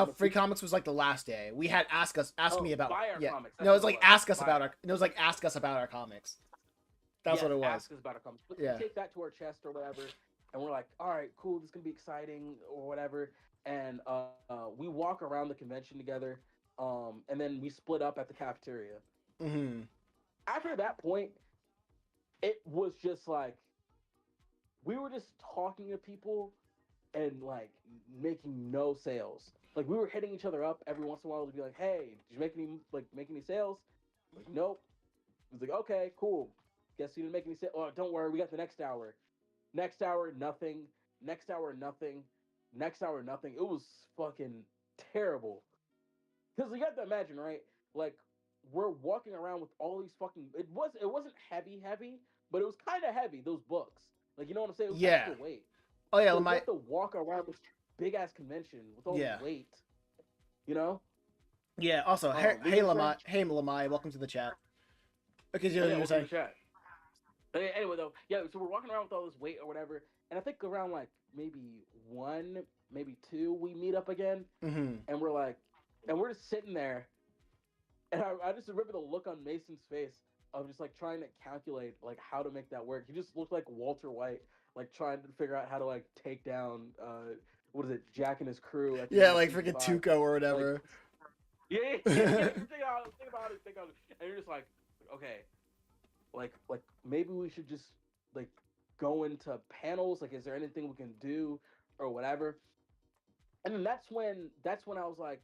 like the last day. We had ask me about buy our yeah. comics. No, That's it was what like it was. ask us about our it was like ask us about our comics. That's Yes, what it was. ask us about our comics. But Yeah. we take that to our chest or whatever, and we're like, all right, cool, this is gonna be exciting or whatever. And we walk around the convention together, and then we split up at the cafeteria. Mm-hmm. After that point, it was just like we were just talking to people and like making no sales. Like we were hitting each other up every once in a while to be like, "Hey, did you make any sales?" Like, nope. It was like, "Okay, cool. Guess you didn't make any sales. Oh, don't worry, we got the next hour. Next hour, nothing. Next hour, nothing. Next hour, nothing." It was fucking terrible. Because you got to imagine, right? Like we're walking around with all these fucking. It wasn't heavy, but it was kind of heavy. Those books, like you know what I'm saying? It was Yeah. extra weight. Oh yeah, So you my have to walk around this big ass convention with all yeah. this weight. You know? Yeah, also We hey were Lamai, trying. welcome to the chat. Okay, Oh you yeah, were welcome to saying. the chat. Anyway, though, yeah. So we're walking around with all this weight or whatever, and I think around like maybe one, maybe two, we meet up again, Mm-hmm. and we're like, and we're just sitting there, and I just remember the look on Mason's face of just like trying to calculate like how to make that work. He just looked like Walter White like trying to figure out how to like take down what is it, Jack and his crew at the Yeah, end of like season freaking five. Tuco or Like, whatever. yeah. Think about it, and you're just like, okay, like maybe we should just like go into panels. Like, is there anything we can do or whatever? And then that's when I was like,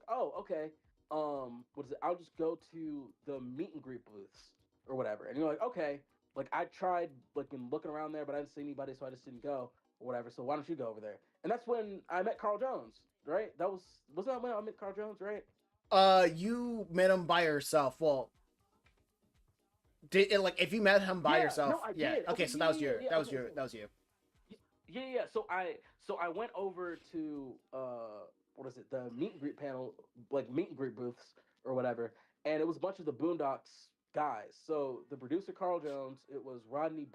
oh, okay. What is it? I'll just go to the meet and greet booths or whatever. And you're like, okay. Like I tried like in looking around there, but I didn't see anybody, so I just didn't go or whatever. So why don't you go over there? And that's when I met Carl Jones, right? Wasn't that when I met Carl Jones, right? You met him by yourself. Well, did it, like if you met him by Yeah, yourself? no, I Yeah. did. Okay, Okay, so yeah, yeah, yeah. Okay, so that was you. yeah. So I went over to what is it, the meet and greet panel, like meet and greet booths or whatever, and it was a bunch of the Boondocks guys. So the producer Carl Jones, it was Rodney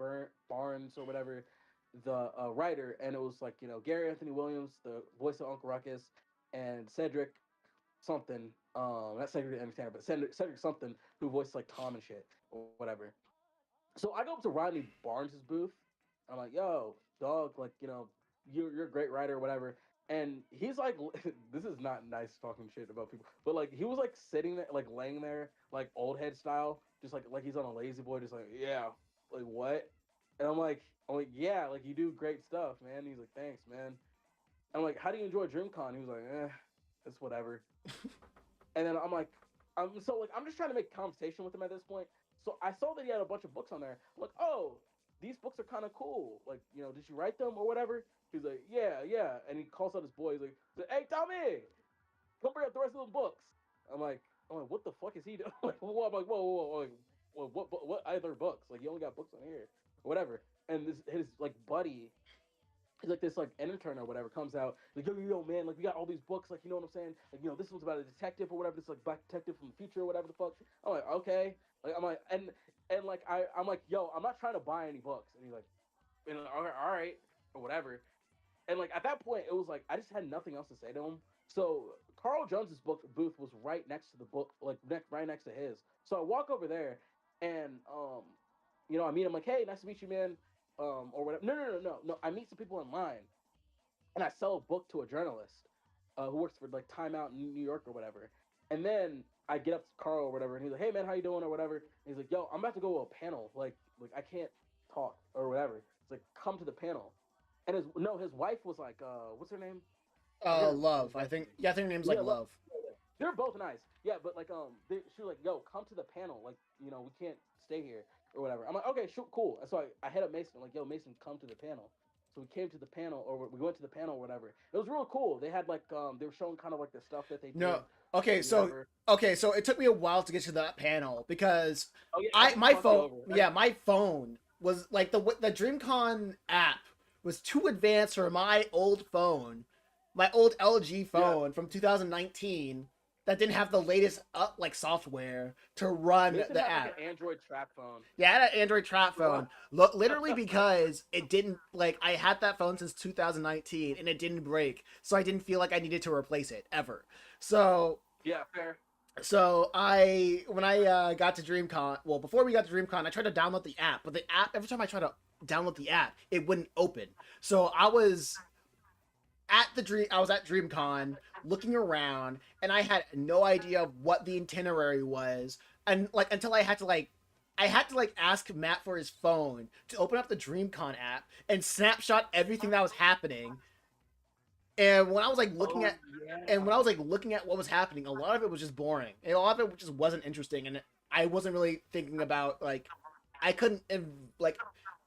Barnes or whatever, the writer, and it was like Gary Anthony Williams, the voice of Uncle Ruckus, and Cedric something, not Cedric Entertainer, but Cedric something, who voiced like Tom and shit or whatever. So I go up to Rodney Barnes's booth. I'm like, "Yo, dog, like you're a great writer or whatever." And he's like, "This is not nice talking shit about people," but like he was like sitting there, like laying there, like old head style, just like he's on a lazy boy, just like, "Yeah, like what?" And I'm like, "Yeah, like you do great stuff, man." And he's like, "Thanks, man." I'm like, "How do you enjoy DreamCon?" He was like, it's whatever." And then I'm just trying to make conversation with him at this point. So I saw that he had a bunch of books on there. I'm like, oh, these books are kind of cool. Like, did you write them or whatever? He's like, yeah, yeah. And he calls out his boy. He's like, hey, Tommy, come bring up the rest of the books. I'm like, what the fuck is he doing? Like, whoa, I'm like, whoa, like, what other books? Like, you only got books on here, or whatever. And his like buddy, he's like this like intern or whatever, comes out like, yo man, like we got all these books, like, you know what I'm saying, like, this one's about a detective or whatever, this like black detective from the future or whatever the fuck. I'm like, okay, like I'm like, and like I'm like, yo, I'm not trying to buy any books. And he's like, all right or whatever. And like at that point it was like I just had nothing else to say to him. So Carl Jones's book booth was right next to the book, like right next to his. So I walk over there, and I meet him, like, hey, nice to meet you, man, or whatever. No. I meet some people in line, and I sell a book to a journalist who works for like Time Out in New York or whatever. And then I get up to Carl or whatever, and he's like, "Hey man, how you doing?" or whatever. And he's like, "Yo, I'm about to go to a panel. Like I can't talk or whatever." It's like, "Come to the panel." And his wife was like, "What's her name?" I forget his Love. I wife's think. name. Yeah, I think her name's like Yeah, Love. they're both nice. Yeah, but like she was like, "Yo, come to the panel. Like, we can't stay here or whatever." I'm like, "Okay, sure, cool." And so I hit up Mason. I'm like, "Yo, Mason, come to the panel." So we came to the panel, or we went to the panel or whatever. It was real cool. They had like they were showing kind of like the stuff that they No. did Okay, or so whatever. it took me a while to get to that panel because Oh yeah, I my fucked you phone, over. yeah, my phone was like the DreamCon app was too advanced for my old phone, my old LG phone from 2019 that didn't have the latest like software to run Mason the had app. like an Android trap phone. Yeah, I had an Android trap phone. Literally because it didn't, like, I had that phone since 2019 and it didn't break, so I didn't feel like I needed to replace it ever. So Yeah, fair. when I got to DreamCon, well, before we got to DreamCon, I tried to download the app, but the app, every time I tried to download the app, it wouldn't open. So I was at DreamCon looking around, and I had no idea what the itinerary was, and like until I had to like ask Matt for his phone to open up the DreamCon app and snapshot everything that was happening. And when I was like looking Oh at yeah. and when I was like looking at what was happening, a lot of it was just boring. And a lot of it just wasn't interesting, and I wasn't really thinking about, like, I couldn't like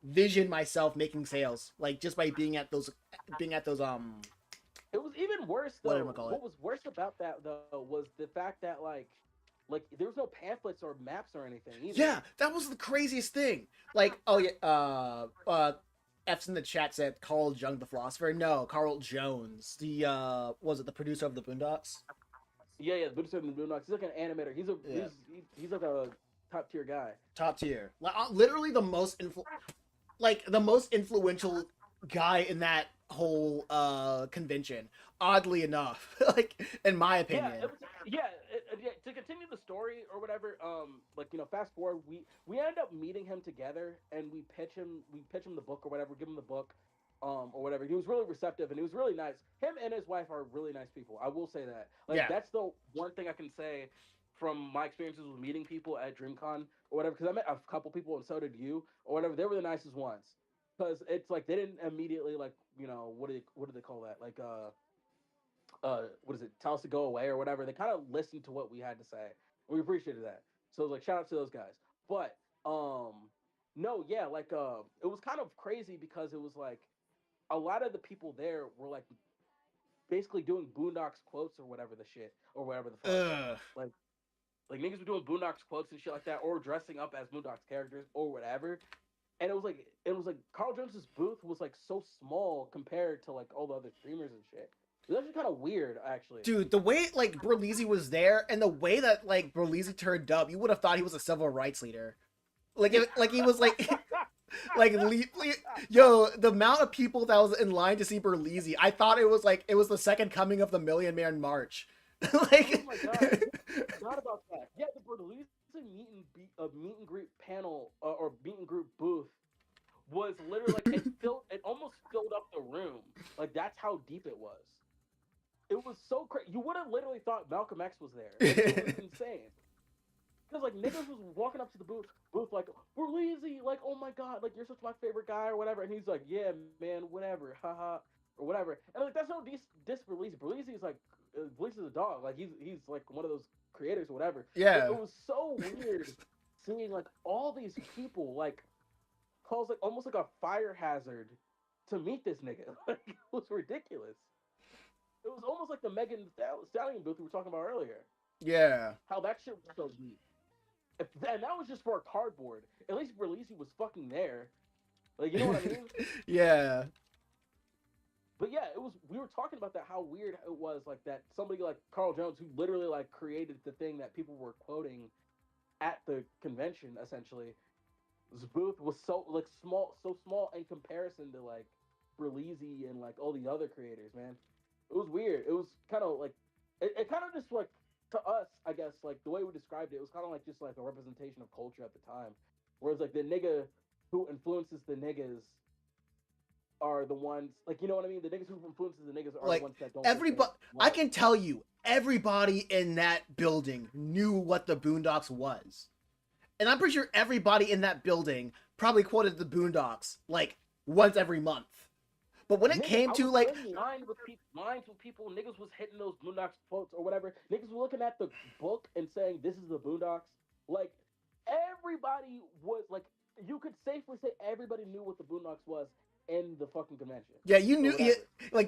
vision myself making sales like just by being at those It was even worse what though. am I call it? What was worse about that though was the fact that like there was no pamphlets or maps or anything either. Yeah, that was the craziest thing. Like, oh yeah, F's in the chat said Carl Jung the philosopher. No, Carl Jones, the was it the producer of the Boondocks? Yeah, the producer of the Boondocks. He's like an animator. Yeah. He's like a top tier guy. Top tier. Literally the most influential guy in that whole convention. Oddly enough, like in my opinion. Yeah, yeah, to continue the story or whatever, like fast forward, we end up meeting him together, and we pitch him the book or whatever, give him the book, or whatever. He was really receptive, and he was really nice. Him and his wife are really nice people. I will say that. Like, Yeah. that's the one thing I can say from my experiences with meeting people at DreamCon or whatever. Because I met a couple people, and so did you or whatever. They were the nicest ones. Because it's like they didn't immediately like what do they call that, like what is it, tell us to go away or whatever. They kind of listened to what we had to say. We appreciated that. So like shout out to those guys. But no, yeah, like it was kind of crazy because it was like a lot of the people there were like basically doing Boondocks quotes or whatever the shit or whatever the fuck. Ugh. Like niggas were doing Boondocks quotes and shit like that, or dressing up as Boondocks characters or whatever. And it was like Carl Jones's booth was like so small compared to like all the other streamers and shit. It was actually kind of weird, actually. Dude, the way like Berlizzi was there and the way that like Berlizzi turned up, you would have thought he was a civil rights leader. Like he was like like yo, the amount of people that was in line to see Berlizzi, I thought it was the second coming of the Million Man March. Oh my god, not about that. Yeah, the Berlizzi meet and greet panel or meet and greet booth was literally like it almost filled up the room. Like that's how deep it was. It was so crazy. You would have literally thought Malcolm X was there. Like, it was insane. Because like niggas was walking up to the booth like, we're lazy, like, oh my god, like you're such my favorite guy or whatever, and he's like, yeah man, whatever, haha, or whatever. And like that's no diss Berlizzi. Berlizzi is like Berlizzi's a dog. Like he's like one of those creators or whatever. Yeah. It was so weird seeing like all these people like cause like almost like a fire hazard to meet this nigga. Like it was ridiculous. It was almost like the Megan Stallion booth we were talking about earlier. Yeah. How that shit was so deep. And that was just for a cardboard. At least Berlizzi was fucking there. Like, you know what I mean? Yeah. But yeah, it was. We were talking about that. How weird it was, like that somebody like Carl Jones, who literally like created the thing that people were quoting at the convention. Essentially, his booth was so like so small in comparison to like Berlizzi and like all the other creators. Man, it was weird. It was kind of like it kind of just like to us, I guess, like the way we described it, it was kind of like just like a representation of culture at the time. Whereas like the nigga who influences the niggas are the ones, like, you know what I mean? The niggas who influences the niggas are Like, the ones that don't. everybody, I can tell you, everybody in that building knew what the Boondocks was. And I'm pretty sure everybody in that building probably quoted the Boondocks like once every month. But when it came to like lines with people, niggas was hitting those Boondocks quotes or whatever. Niggas were looking at the book and saying, "This is the Boondocks." Like everybody was like, you could safely say everybody knew what the Boondocks was in the fucking convention. Yeah, you knew,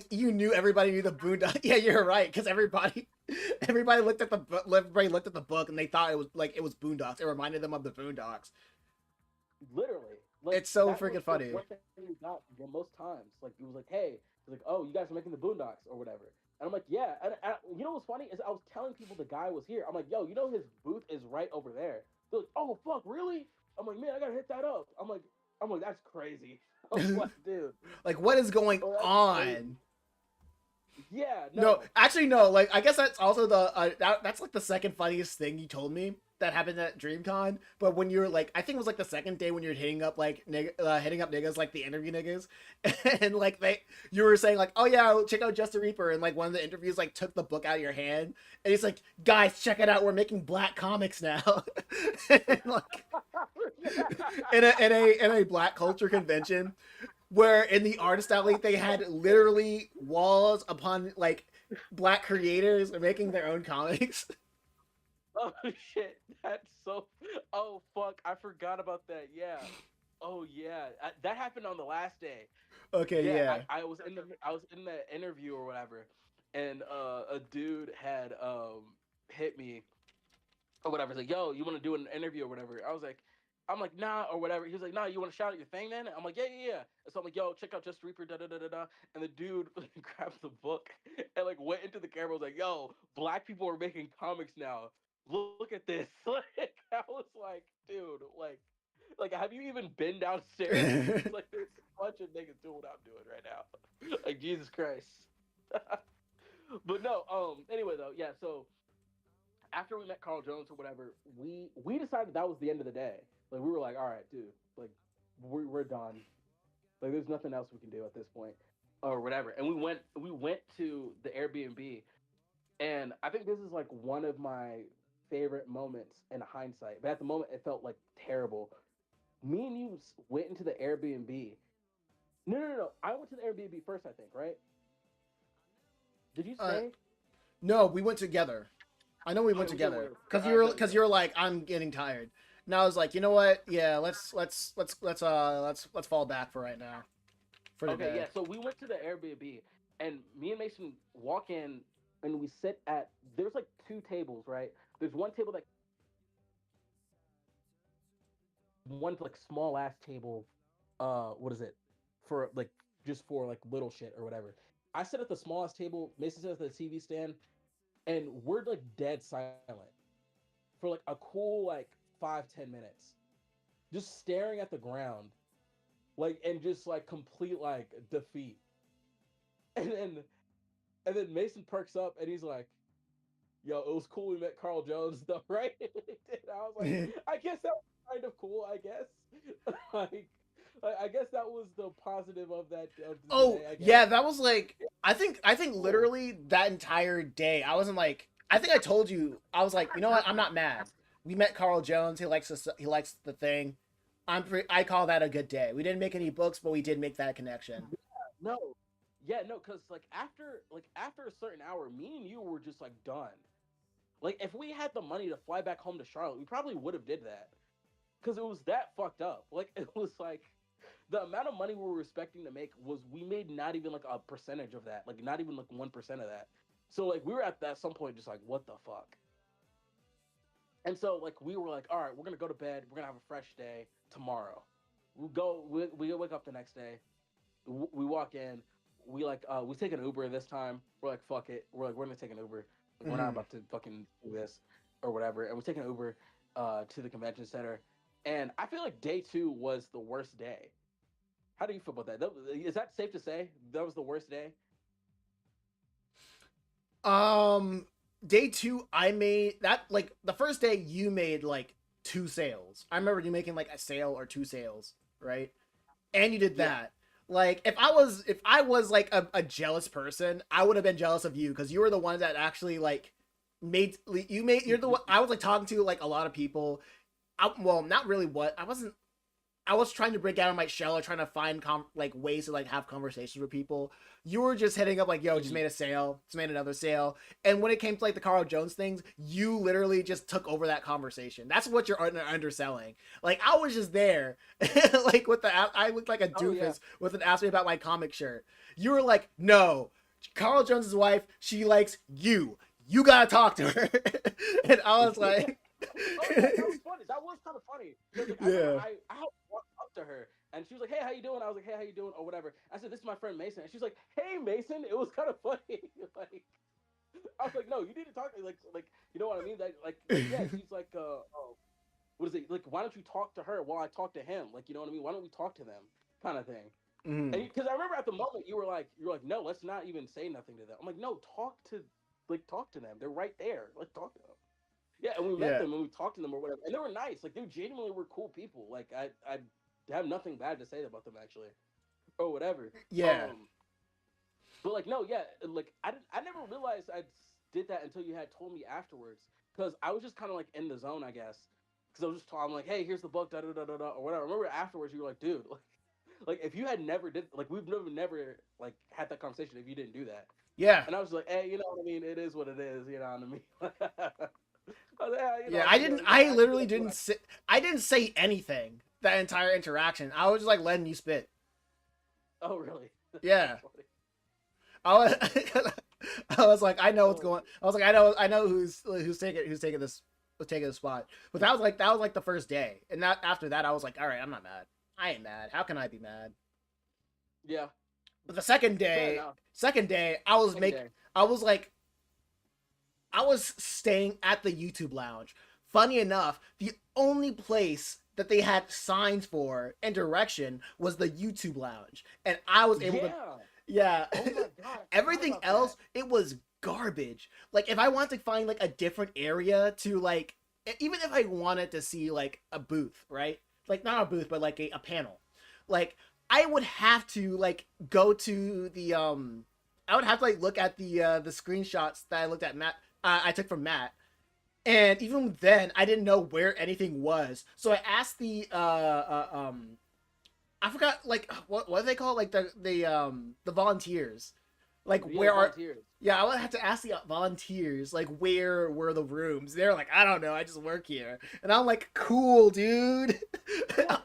you knew everybody knew the Boondocks. Yeah, you're right, because everybody looked at the book and they thought it was Boondocks. It reminded them of the Boondocks. Literally. Like, it's so freaking funny. One thing we got most times, like it was like, hey, it's like, oh, you guys are making the Boondocks or whatever, and I'm like, yeah, and you know what's funny is I was telling people the guy was here. I'm like, yo, you know his booth is right over there. They're like, oh fuck, really? I'm like, man, I gotta hit that up. I'm like, that's crazy. I'm like, dude, like what is going on? Crazy. Yeah, no, actually, no. Like, I guess that's also that's like the second funniest thing you told me that happened at DreamCon. But when you're like, I think it was like the second day when you're hitting up niggas, like the interview niggas, and like you were saying like, oh yeah, check out Just the Reaper, and like one of the interviews like took the book out of your hand, and he's like, guys, check it out, we're making black comics now, and, like in a black culture convention. Where in the artist alley they had literally walls upon like black creators making their own comics. Oh shit, that's so. Oh fuck, I forgot about that. Yeah. Oh yeah, that happened on the last day. Okay, yeah. I was in the interview or whatever, and a dude had hit me or whatever. He's like, yo, you want to do an interview or whatever? I'm like, nah, or whatever. He was like, nah, you want to shout out your thing then? I'm like, yeah. And so I'm like, yo, check out Just Reaper, da da da da da. And the dude grabbed the book and like went into the camera. Was like, yo, black people are making comics now. Look at this. Like, I was like, dude, like, have you even been downstairs? Like, there's a bunch of niggas doing what I'm doing right now. Like, Jesus Christ. But no, anyway though, yeah. So after we met Carl Jones or whatever, we decided that was the end of the day. Like we were like, all right, dude, like we're done. Like there's nothing else we can do at this point, or whatever. And we went to the Airbnb, and I think this is like one of my favorite moments in hindsight. But at the moment, it felt like terrible. Me and you went into the Airbnb. No, no, no, no. I went to the Airbnb first, I think, right? Did you Uh, stay? no, we went together. I know we Oh, went okay, together whatever. because Alright, good, because good. you were like, I'm getting tired. And I was like, you know what? Yeah, let's fall back for right now for Okay, today. yeah. So we went to the Airbnb, and me and Mason walk in, and we sit at. There's like two tables, right? There's one table that one like small ass table. What is it? For like just for like little shit or whatever. I sit at the smallest table. Mason sits at the TV stand, and we're like dead silent for like a cool like 5-10 minutes, just staring at the ground, like and just like complete like defeat. And then Mason perks up and he's like, "Yo, it was cool we met Carl Jones, though, right?" And I was like, "I guess that was kind of cool. I guess, I guess that was the positive of that of the Oh day. I guess." yeah, that was like I think Cool. literally that entire day I wasn't like I think I told you I was like, you know what? I'm not mad. We met Carl Jones. He likes us. He likes the thing. I call that a good day. We didn't make any books, but we did make that connection. No, yeah, no, because like after a certain hour, me and you were just like done. Like if we had the money to fly back home to Charlotte, we probably would have did that because it was that fucked up. Like it was like the amount of money we were expecting to make was we made not even like a percentage of that, like not even like 1% of that. So like we were at that some point just like what the fuck. And so like we were like, all right, we're gonna go to bed. We're gonna have a fresh day tomorrow. We wake up the next day. We walk in. We take an Uber this time. We're like fuck it. We're gonna take an Uber. Like, we're not Mhm. about to fucking do this or whatever. And we take an Uber to the convention center. And I feel like day two was the worst day. How do you feel about that? Is that safe to say that was the worst day? Um, day two, I made that like the first day you made like two sales. I remember you making like a sale or two sales, right? And you did Yeah. that. Like if I was like a jealous person, I would have been jealous of you because you were the one that actually like you're the one I was like talking to like a lot of people. Well, not really what I wasn't I was trying to break out of my shell or trying to find like ways to like have conversations with people. You were just hitting up like, yo, just Mhm. made a sale, just made another sale. And when it came to like the Carl Jones things, you literally just took over that conversation. That's what you're underselling. Like I was just there, like with the I looked like a Oh yeah. doofus with an ask me about my comic shirt. You were like, no, Carl Jones's wife, she likes you. You gotta talk to her. And I was like, Oh yeah, that was funny. That was kind of funny because like I remember yeah. I walked up to her and she was like, "Hey, how you doing?" I was like, "Hey, how you doing?" or whatever. I said, "This is my friend Mason," and she's like, "Hey, Mason." It was kind of funny. Like I was like, "No, you need to talk to me." Like you know what I mean? Like yeah. She's like, oh, what is it? Like why don't you talk to her while I talk to him? Like you know what I mean? Why don't we talk to them? Kind of thing. And Mhm. because I remember at the moment you were like, no, let's not even say nothing to them. I'm like, no, talk to them. They're right there. Like talk to them. Yeah, and we met Yeah. them and we talked to them or whatever, and they were nice. Like they genuinely were cool people. Like I have nothing bad to say about them actually, or whatever. Yeah. Um, but like no, yeah, like I never realized I did that until you had told me afterwards, because I was just kind of like in the zone, I guess. Because I was just talking, I'm like, hey, here's the book, da da da da da, or whatever. I remember afterwards you were like, dude, like if you had never did, like we've never like had that conversation if you didn't do that. Yeah. And I was like, hey, you know what I mean? It is what it is, you know what I mean? I was like, yeah, Yeah, I didn't. yeah, I I do literally that too. didn't say. I didn't say anything that entire interaction. I was just like letting you spit. Oh, really? That's Yeah, funny. I was. I was like, I know what's Oh, going. I was like, I know who's taking this, who's taking this spot. But that was like the first day, and that after that, I was like, all right, I'm not mad. I ain't mad. How can I be mad? yeah, But the fair enough. second day, Second day. I was like, I was staying at the YouTube lounge. Funny enough, the only place that they had signs for and direction was the YouTube lounge. And I was able to, Yeah. yeah. Oh my god, I forgot Everything about else, that. it was garbage. Like if I want to find like a different area to like, even if I wanted to see like a booth, right? Like not a booth, but like a panel. Like I would have to like go to the I would have to like look at the screenshots that I looked at Matt I took from Matt. And even then I didn't know where anything was. So I asked the I forgot like what do they call it? Like the volunteers. Like Yeah, where are volunteers. yeah, I would have to ask the volunteers like where were the rooms. They're like, I don't know, I just work here. And I'm like, cool, dude.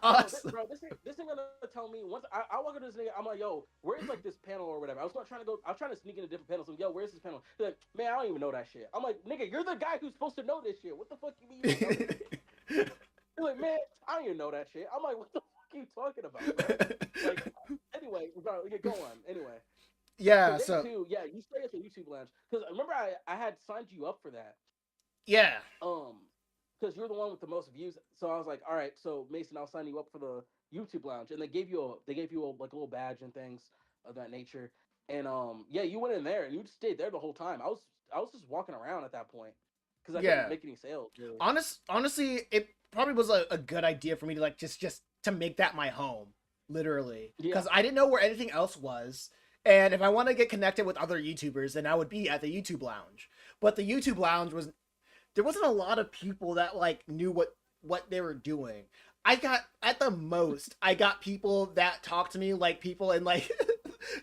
Awesome. This thing gonna tell me once I walk into this nigga, I'm like, yo, where's like this panel or whatever? I was trying to sneak in a different panel. So yo, where's this panel? They're like, man, I don't even know that shit. I'm like, nigga, you're the guy who's supposed to know this shit. What the fuck you mean? You don't know this shit? They're like, man, I don't even know that shit. I'm like, what the fuck are you talking about, bro? Like, anyway, go on. Anyway. Yeah, So so too, yeah, you stay at the YouTube lounge because remember I had signed you up for that. yeah. Because you're the one with the most views. So I was like, all right, so Mason, I'll sign you up for the YouTube lounge, and they gave you like a little badge and things of that nature. And yeah, you went in there and you just stayed there the whole time. I was just walking around at that point because I Yeah. couldn't make any sales. Really. Honestly, it probably was a good idea for me to like just to make that my home, literally, Yeah. because I didn't know where anything else was. And if I want to get connected with other YouTubers, then I would be at the YouTube lounge. But the YouTube lounge there wasn't a lot of people that like knew what they were doing. I got at the most I got people that talked to me like people in like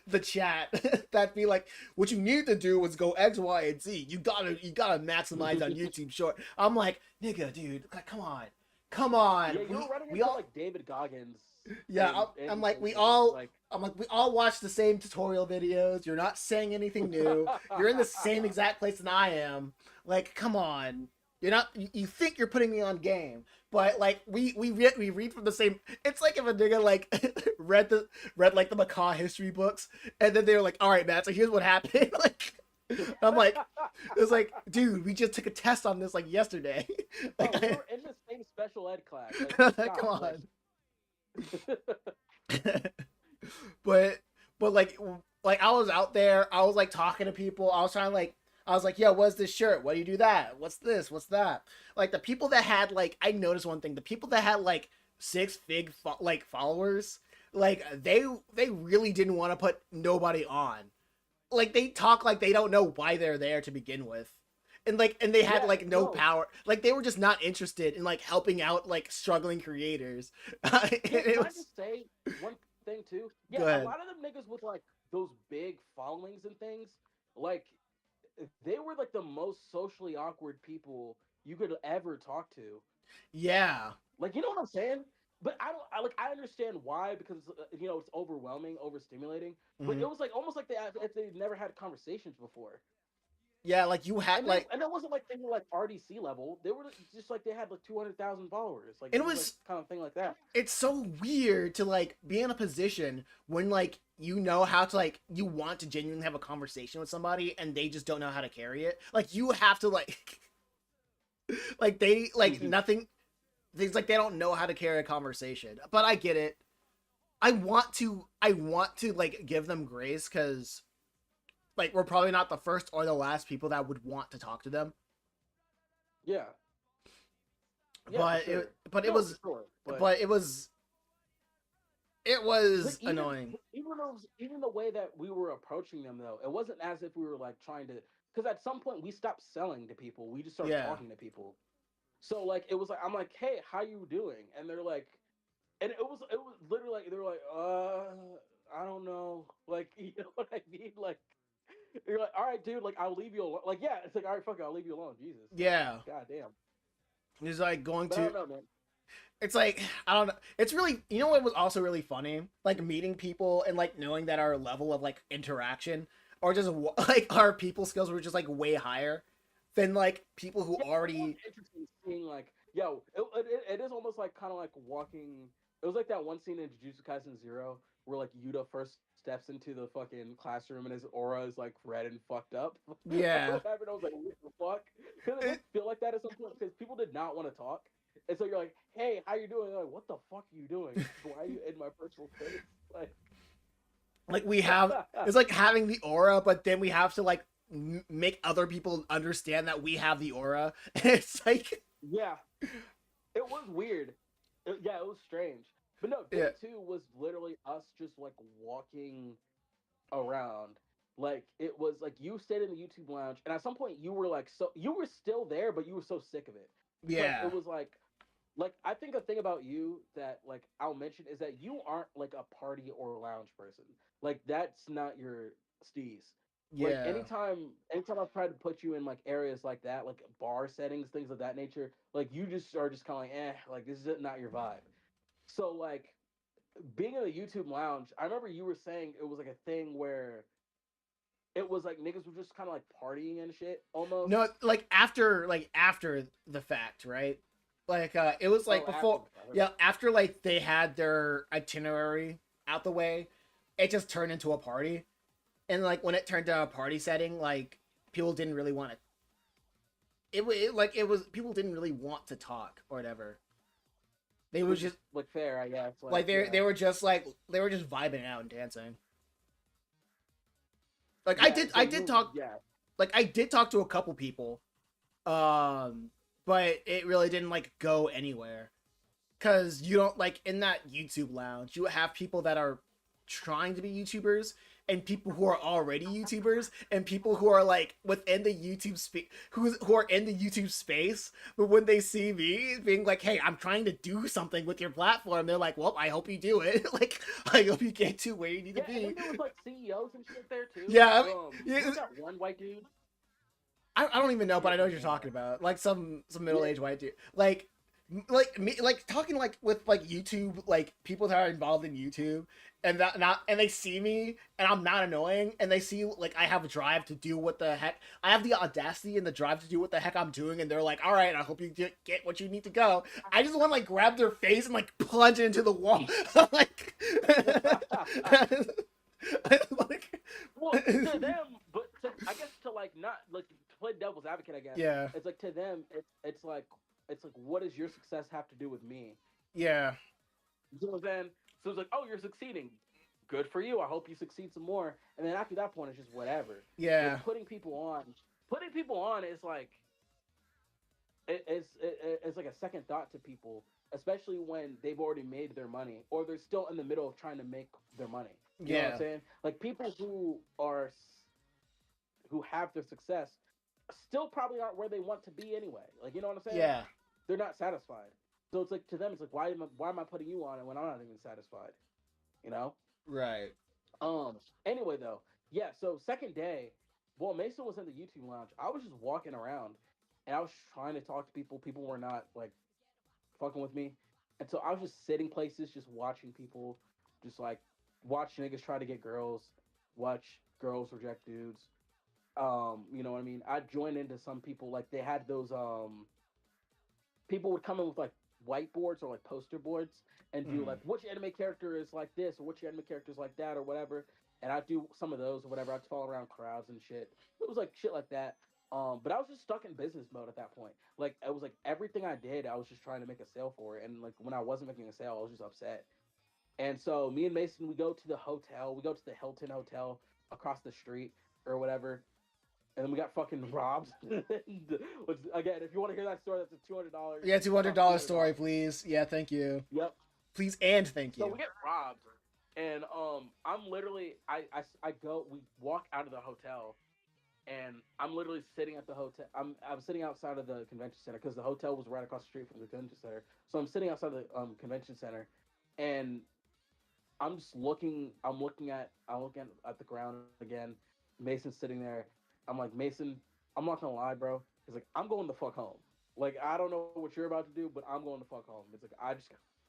the chat that be like, what you need to do is go X, Y, and Z. You gotta maximize on YouTube Short. I'm like, nigga, dude, like, come on. Yeah, you were running we into all like David Goggins. yeah, I'm like, we all watch the same tutorial videos. You're not saying anything new. You're in the same exact place that I am. Like, come on. You're not. You think you're putting me on game, but like we read from the same. It's like if a nigga like read like the Macaw history books, and then they were like, all right, Matt. So here's what happened. Like, I'm like, it's like, dude, we just took a test on this like yesterday. Bro, Like, we were in the same special ed class. Like, stop, come like. on. but like I was out there, I was like talking to people, I was trying to like I was like, yo, what's this shirt? Why do you do that? What's this? What's that? Like the people that had like I noticed one thing, the people that had like like followers, like they really didn't want to put nobody on. Like they talk like they don't know why they're there to begin with. And they had Yeah, like no no. power. Like they were just not interested in like helping out like struggling creators. Can I just say one thing too? Yeah, Go ahead. a lot of them niggas with like those big followings and things, like they were like the most socially awkward people you could ever talk to. Yeah. Like, you know what I'm saying? But I understand why because it's overwhelming, overstimulating. But Mhm. it was like almost like if they never had conversations before. Yeah, like you had like And it wasn't like they were like RDC level. They were just like they had like 200,000 followers. Like It it was was- like, kind of thing like that. it's so weird to like be in a position when like you know how to like you want to genuinely have a conversation with somebody and they just don't know how to carry it. Like you have to like like they like Mhm. nothing things like they don't know how to carry a conversation. But I get it. I want to like give them grace cuz like we're probably not the first or the last people that would want to talk to them. Yeah. But for sure. it No, was for sure, but it was But annoying. even the way that we were approaching them though, it wasn't as if we were like trying to. Because at some point we stopped selling to people. We just started Yeah. talking to people. So like it was like I'm like, hey, how you doing? And they're like, and it was literally like they were like, I don't know, like you know what I mean, like. You're like, all right, dude. Like, I'll leave you alone. Like, yeah, it's like, all right, fuck it, I'll leave you alone. Jesus. Yeah. God damn. He's like going But to I don't know, man. it's like I don't know. It's really you know what was also really funny? Like meeting people and like knowing that our level of like interaction or just like our people skills were just like way higher than like people who Yeah, already it was interesting seeing like, yo, it is almost like kind of like walking. It was like that one scene in Jujutsu Kaisen 0 where like Yuta first steps into the fucking classroom and his aura is like red and fucked up. Yeah. Whatever. And I was like, what the fuck? Because it didn't feel like that at some point because people did not want to talk. And so you're like, hey, how you doing? They're like, what the fuck are you doing? Why are you in my personal space? Like we have it's like having the aura but then we have to like make other people understand that we have the aura. It's like, Yeah, it was weird. Yeah, it was strange. But no, yeah, day two was literally us just like walking around. Like it was like you stayed in the YouTube lounge, and at some point you were like, so you were still there, but you were so sick of it because yeah, it was like I think a thing about you that like I'll mention is that you aren't like a party or lounge person. Like that's not your steez. Like yeah, anytime I've tried to put you in like areas like that, like bar settings, things of that nature, like you just are just kind of like, like this is not your vibe. So like being in the YouTube lounge, I remember you were saying it was like a thing where it was like niggas were just kind of like partying and shit almost. no, like after the fact, right? Like it was like Oh, after before, the fact. yeah, Okay. after like they had their itinerary out the way, it just turned into a party. And like when it turned to a party setting, like people didn't really want to. Like it was people didn't really want to talk or whatever. They was Which is just like fair, I guess. Like like yeah, they were just like they were just vibing out and dancing. Like yeah. So I did you talk yeah. like I did talk to a couple people, but it really didn't like go anywhere because you don't like in that YouTube lounge you have people that are trying to be YouTubers and people who are already YouTubers and people who are like within the YouTube space who are in the YouTube space, but when they see me being like, "Hey, I'm trying to do something with your platform," they're like, "Well, I hope you do it. Like, I hope you get to where you need to Yeah, and then be." there was like CEOs and shit there too. Yeah, Who yeah, was that one white dude? I don't even I know, but forget I know his what you're name talking though. about. Like some middle Yeah, aged white dude. Like me like talking like with like YouTube like people that are involved in YouTube and that not and they see me and I'm not annoying and they see like I have a drive to do what the heck I have the audacity and the drive to do what the heck I'm doing and they're like, all right, I hope you get what you need to go. I just want to like grab their face and like plunge it into the wall. Like, like well, to them, but I guess to like not like to play devil's advocate, I guess yeah, it's like to them, it's like what does your success have to do with me? yeah, So then, so it's like, oh, you're succeeding. Good for you. I hope you succeed some more. And then after that point, it's just whatever. yeah, Like putting people on is like it's like a second thought to people, especially when they've already made their money or they're still in the middle of trying to make their money. You know what I'm yeah, saying? Like people who have their success still probably aren't where they want to be anyway. Like you know what I'm saying? yeah. They're not satisfied. So it's like to them, it's like why am I putting you on it when I'm not even satisfied? You know? Right. Um. Anyway, though, yeah. So second day, while Mason was in the YouTube lounge, I was just walking around, and I was trying to talk to people. People were not like fucking with me, and so I was just sitting places, just watching people, just like watch niggas try to get girls, watch girls reject dudes. You know what I mean? I joined into some people like they had those people would come in with like whiteboards or like poster boards and do Mm. like which anime character is like this or which anime character is like that or whatever. And I'd do some of those or whatever. I'd follow around crowds and shit. It was like shit like that. But I was just stuck in business mode at that point. Like it was like everything I did, I was just trying to make a sale for it. And like when I wasn't making a sale, I was just upset. And so me and Mason, we go to the hotel. We go to the Hilton Hotel across the street or whatever, and then we got fucking robbed. Which, again, if you want to hear that story, that's a $200. Yeah, It costs $200 story, $200. please. Yeah, thank you. Yep. Please and thank So you. we get robbed, and I'm literally I go we walk out of the hotel, and I'm literally sitting at the hotel. I'm sitting outside of the convention center because the hotel was right across the street from the convention center. So I'm sitting outside the convention center, and I'm just looking. I'm looking at the ground again. Mason's sitting there. I'm like Mason. I'm not gonna lie, bro. He's like, I'm going the fuck home. Like I don't know what you're about to do, but I'm going the fuck home. It's like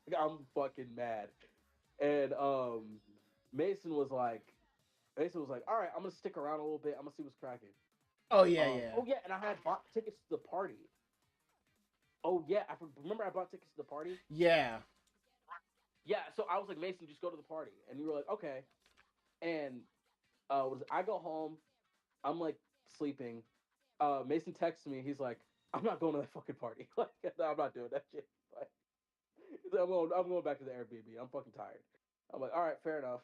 like, I'm fucking mad. And Mason was like, all right, I'm gonna stick around a little bit. I'm gonna see what's cracking. Oh yeah, yeah. Oh yeah, and I had bought tickets to the party. Oh yeah, remember I bought tickets to the party. Yeah. Yeah, so I was like, Mason, just go to the party, and you were like, okay. And I go home, I'm like sleeping. Mason texts me, he's like, I'm not going to that fucking party. Like, no, I'm not doing that shit. Like, I'm going back to the Airbnb. I'm fucking tired. I'm like, all right, fair enough.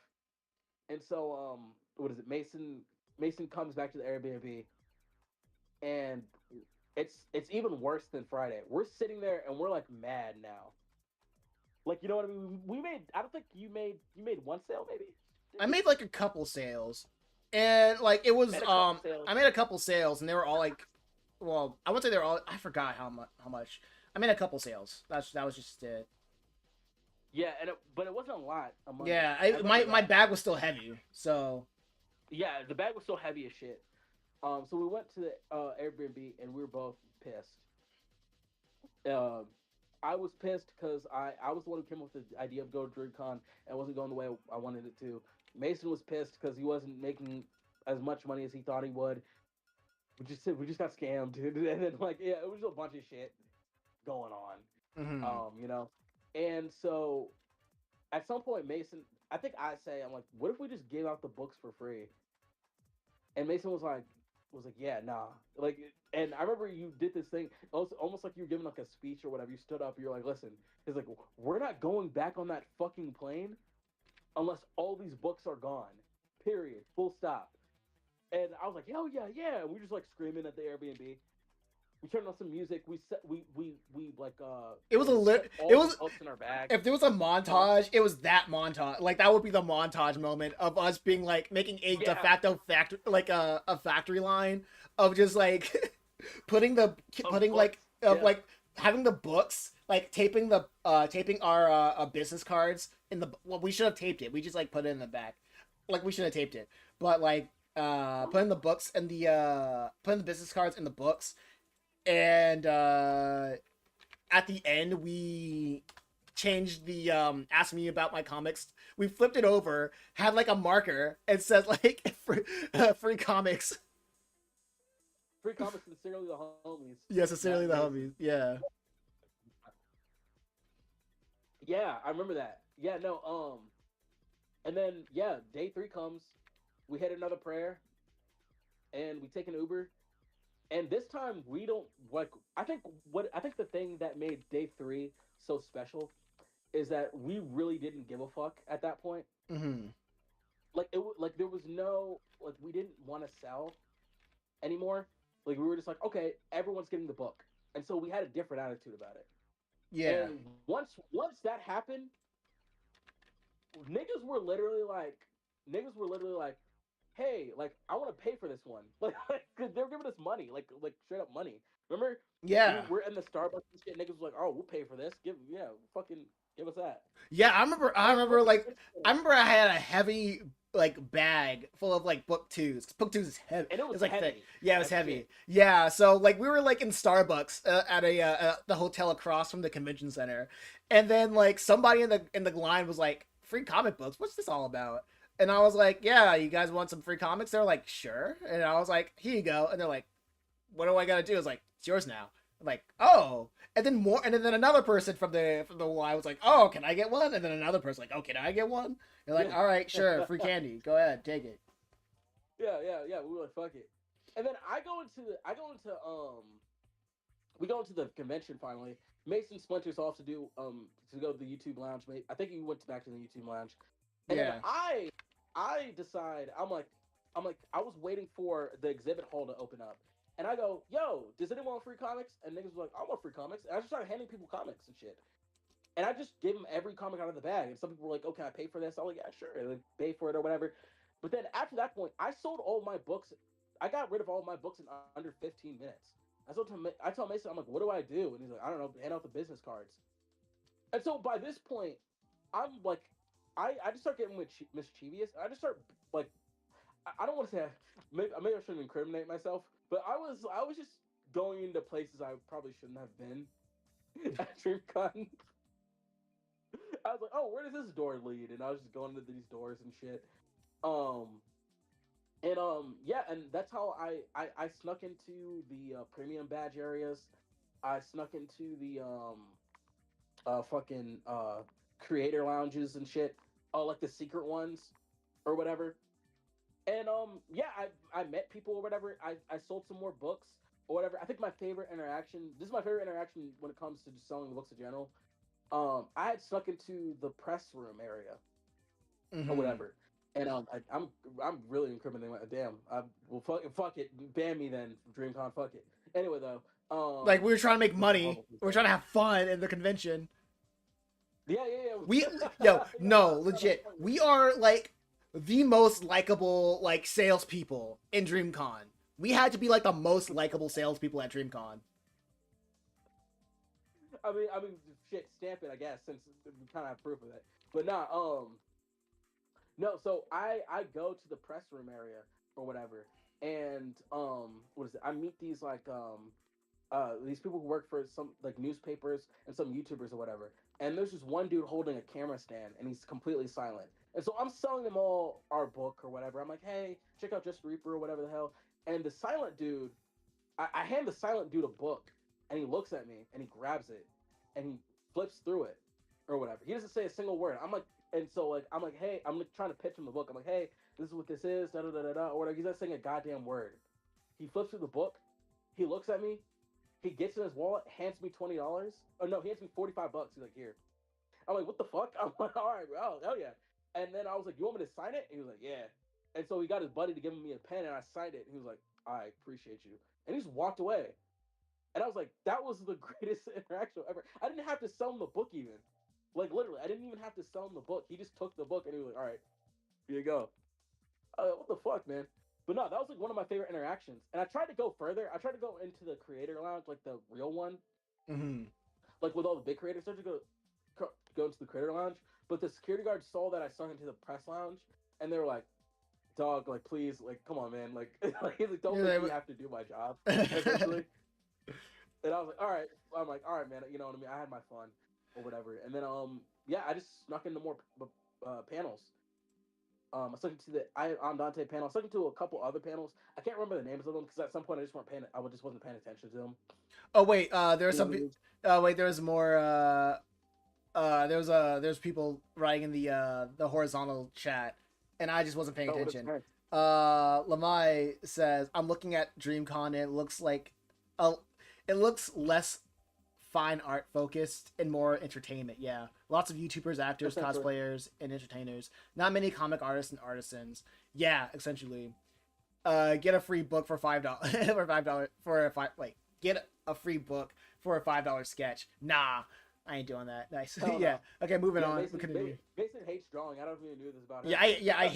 And so what is it? Mason. Mason comes back to the Airbnb, and it's even worse than Friday. We're sitting there and we're like mad now. Like, you know what I mean? We made. I don't think you made one sale, maybe. Did I you? made like a couple sales, and like it was Made a couple sales. I made a couple sales, and they were all like, well, I wouldn't say they're all. I forgot how much. I made a couple sales. That was just it. Yeah, but it wasn't a lot of money. Yeah, I remember my that. bag was still heavy, so Yeah, the bag was so heavy as shit. So we went to the Airbnb and we were both pissed. Um, I was pissed because I was the one who came up with the idea of going to DreamCon and it wasn't going the way I wanted it to. Mason was pissed because he wasn't making as much money as he thought he would. We just got scammed, dude. And then like yeah, it was a bunch of shit going on. mhm. You know, and so at some point Mason, I think I say I'm like, what if we just gave out the books for free? And Mason was like, yeah, nah. Like, and I remember you did this thing, almost like you were giving like a speech or whatever. You stood up, you're like, listen, he's like, we're not going back on that fucking plane unless all these books are gone. Period. Full stop. And I was like, oh yeah, yeah. And we just like screaming at the Airbnb. We turned on some music. We set we like It was a set it all the was books in our bag. if there was a Huh? montage, it was that montage. Like that would be the montage moment of us being like making a de Yeah, facto factory, like a factory line of just like putting the of putting books. like of Yeah. like having the books like taping our business cards in the well we should have taped it. We just like put it in the back. Like we should have taped it. But like putting the books and the putting the business cards in the books and at the end we changed the ask me about my comics. We flipped it over, had like a marker, and said like free comics. Free comics sincerely the homies. Yeah, Matt sincerely and the Mason. homies. Yeah. Yeah, I remember that. Yeah, no, and then yeah, day three comes, we hit another prayer, and we take an Uber, and this time we don't like. I think the thing that made day three so special is that we really didn't give a fuck at that point. Hmm. Like like there was no like we didn't want to sell anymore. Like we were just like, okay, everyone's getting the book, and so we had a different attitude about it. Yeah. And once that happened, niggas were literally like, niggas were literally like, hey, like I want to pay for this one, like cause they're giving us money, like straight up money. Remember, Yeah. we're in the Starbucks and shit. Niggas were like, oh, we'll pay for this. Fucking give us that. Yeah. I remember. I I was remember. fucking Like. I remember. I had a heavy like bag full of like book twos. Book twos is heavy. and it was It's like thick. heavy Yeah, it was as heavy. shit. Yeah. So like we were like in Starbucks at a the hotel across from the convention center, and then like somebody in the line was like, "Free comic books. What's this all about?" And I was like, "Yeah, you guys want some free comics?" They're like, "Sure." And I was like, "Here you go." And they're like, "What do I gotta do?" I was like, "It's yours now." I'm like, "Oh." And then more, and then another person from the line was like, "Oh, can I get one?" And then another person like, "Oh, can I get one?" You're like, "All right, sure, free candy. Go ahead, take it." Yeah. We were like, fuck it. And then we go into the convention finally. Mason splinters off to go to the YouTube lounge. I think he went back to the YouTube lounge, and then Yeah. I decide I'm like I was waiting for the exhibit hall to open up, and I go, yo, does anyone want free comics? And niggas were like, I want free comics. And I just started handing people comics and shit. And I just gave them every comic out of the bag. And some people were like, "Oh, can I pay for this?" I was like, "Yeah, sure." And like, pay for it or whatever. But then after that point, I sold all my books. I got rid of all my books in under 15 minutes. I told Mason, I'm like, "What do I do?" And he's like, "I don't know, hand out the business cards." And so by this point, I'm like, I just start getting mischievous. I just start like, I don't want to say maybe I shouldn't incriminate myself, but I was just going into places I probably shouldn't have been at DreamCon. I was like, oh, where does this door lead? And I was just going into these doors and shit. Um, yeah, and that's how I snuck into the premium badge areas. I snuck into the fucking creator lounges and shit. Oh, like the secret ones or whatever. And yeah, I met people or whatever. I sold some more books or whatever. I think my favorite interaction. This is my favorite interaction when it comes to just selling the books in general. I had snuck into the press room area or Hmm. whatever. And I'm really incriminating. Damn, well fuck it, ban me then, DreamCon. Fuck it. Anyway though, Like we were trying to make this is money. horrible. We are trying to have fun in the convention. Yeah. Yo, Yeah, no, that's kind of legit. funny. We are like the most likable like salespeople in DreamCon. We had to be like the most likable salespeople at DreamCon. I mean, shit, stamp it, I guess, since we kind of have proof of it. But nah, no. So I go to the press room area or whatever, and what is it? I meet these people who work for some like newspapers and some YouTubers or whatever. And there's just one dude holding a camera stand, and he's completely silent. And so I'm selling them all our book or whatever. I'm like, hey, check out Just Reaper or whatever the hell. And the silent dude, I hand the silent dude a book, and he looks at me and he grabs it, and he flips through it or whatever. He doesn't say a single word. I'm like, and so like I'm like, hey, I'm like trying to pitch him the book. I'm like, hey, this is what this is, da da da da da, or whatever. He's not saying a goddamn word. He flips through the book. He looks at me. He gets in his wallet, hands me $20. Oh no, he hands me $45. He's like, here. I'm like, what the fuck? I'm like, all right, bro, hell yeah. And then I was like, you want me to sign it? And he was like, yeah. And so he got his buddy to give me a pen, and I signed it. And he was like, I appreciate you. And he just walked away. And I was like, that was the greatest interaction ever. I didn't have to sell him the book even. Like literally, I didn't even have to sell him the book. He just took the book and he was like, all right, here you go. What the fuck, man? But no, that was like one of my favorite interactions. And I tried to go further. I tried to go into the creator lounge, like the real one, Mm-hmm. like with all the big creators. I tried to go into the creator lounge, but the security guard saw that I snuck into the press lounge, and they were like, "Dog, like please, like come on, man, like, like he's like, don't Yeah, make me have to do my job." Essentially, and I was like, "All right," I'm like, "All right, man, you know what I mean? I had my fun or whatever." And then yeah, I just snuck into more panels. I stuck into I'm Dante panel. I stuck into a couple other panels. I can't remember the names of them because at some point I just wasn't paying attention to them. Oh wait, there's You know some. what I mean? Wait, there's more. There's people writing in the horizontal chat, and I just wasn't paying Oh, what is attention. next? Lamai says, "I'm looking at DreamCon. And it looks like, it looks less fine art focused and more entertainment. Yeah, lots of YouTubers, actors, Essentially. cosplayers, and entertainers. Not many comic artists and artisans. Yeah, essentially. Get a free book for $5 for $5 for a five. Wait, get a free book for a $5 sketch. Nah, I ain't doing that. Nice. Hell Yeah. no. Okay, moving Yeah, on. Mason hates drawing. I don't even knew this about him. Yeah, I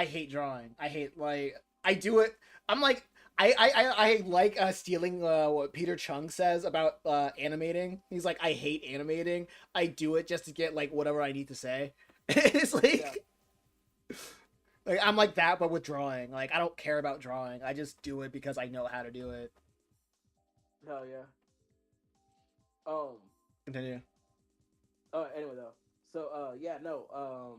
hate drawing. I hate like I do it. I'm like I like stealing what Peter Chung says about animating. He's like I hate animating. I do it just to get like whatever I need to say. It's like like I'm like that but with drawing. Like I don't care about drawing. I just do it because I know how to do it. Hell yeah. Um. Continue. Anyway though, so yeah, no.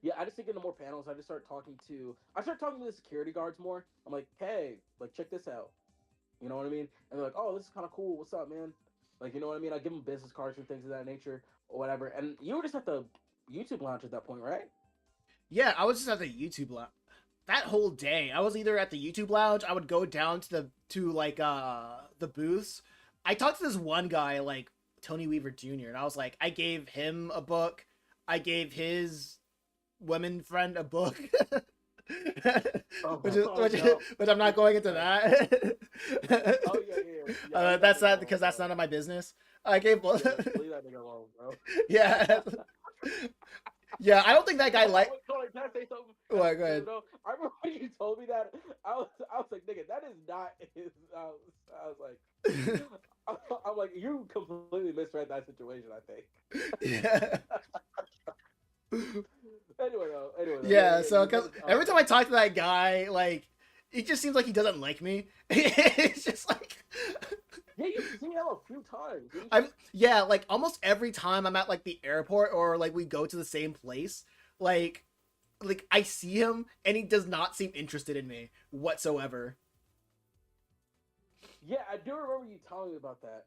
Yeah, I just think into more panels. I start talking to the security guards more. I'm like, hey, like check this out. You know what I mean? And they're like, oh, this is kind of cool. What's up, man? Like, you know what I mean? I give them business cards and things of that nature or whatever. And you were just at the YouTube lounge at that point, right? Yeah, I was just at the YouTube lounge that whole day. I was either at the YouTube lounge. I would go down to the booths. I talked to this one guy like Tony Weaver Jr. and I was like, I gave him a book. I gave his women friend a book. Oh, Which I'm not going into that. Oh yeah. That's not because that's none of my business. I gave both. Yeah, leave that nigga alone, bro. Yeah. Yeah, I don't think that guy like. Tony, can I say something? What? Go ahead. I remember when you told me that. I was like, nigga, that is not his. I was like, I'm like, you completely misread that situation. I think. Yeah. Anyway, though. Yeah. So every time I talk to that guy, like, it just seems like he doesn't like me. It's just like. Yeah, you've seen him a few times. Yeah, like almost every time I'm at like the airport or like we go to the same place, like I see him and he does not seem interested in me whatsoever. Yeah, I do remember you telling me about that.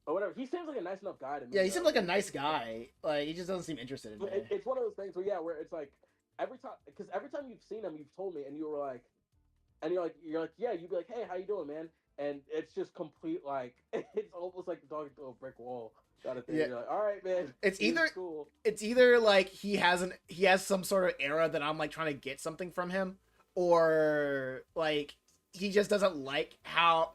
Or whatever. He seems like a nice enough guy to me. Yeah, he seems like a nice guy. Like he just doesn't seem interested in me. It's one of those things where it's like every time you've seen him, you've told me, and you were like, and you're like, yeah, you'd be like, hey, how you doing, man? And it's just complete like it's almost like talking to a brick wall. Kind of thing. Yeah. You're like, all right, man. It's this is either cool. it's either like he has some sort of era that I'm like trying to get something from him, or like he just doesn't like how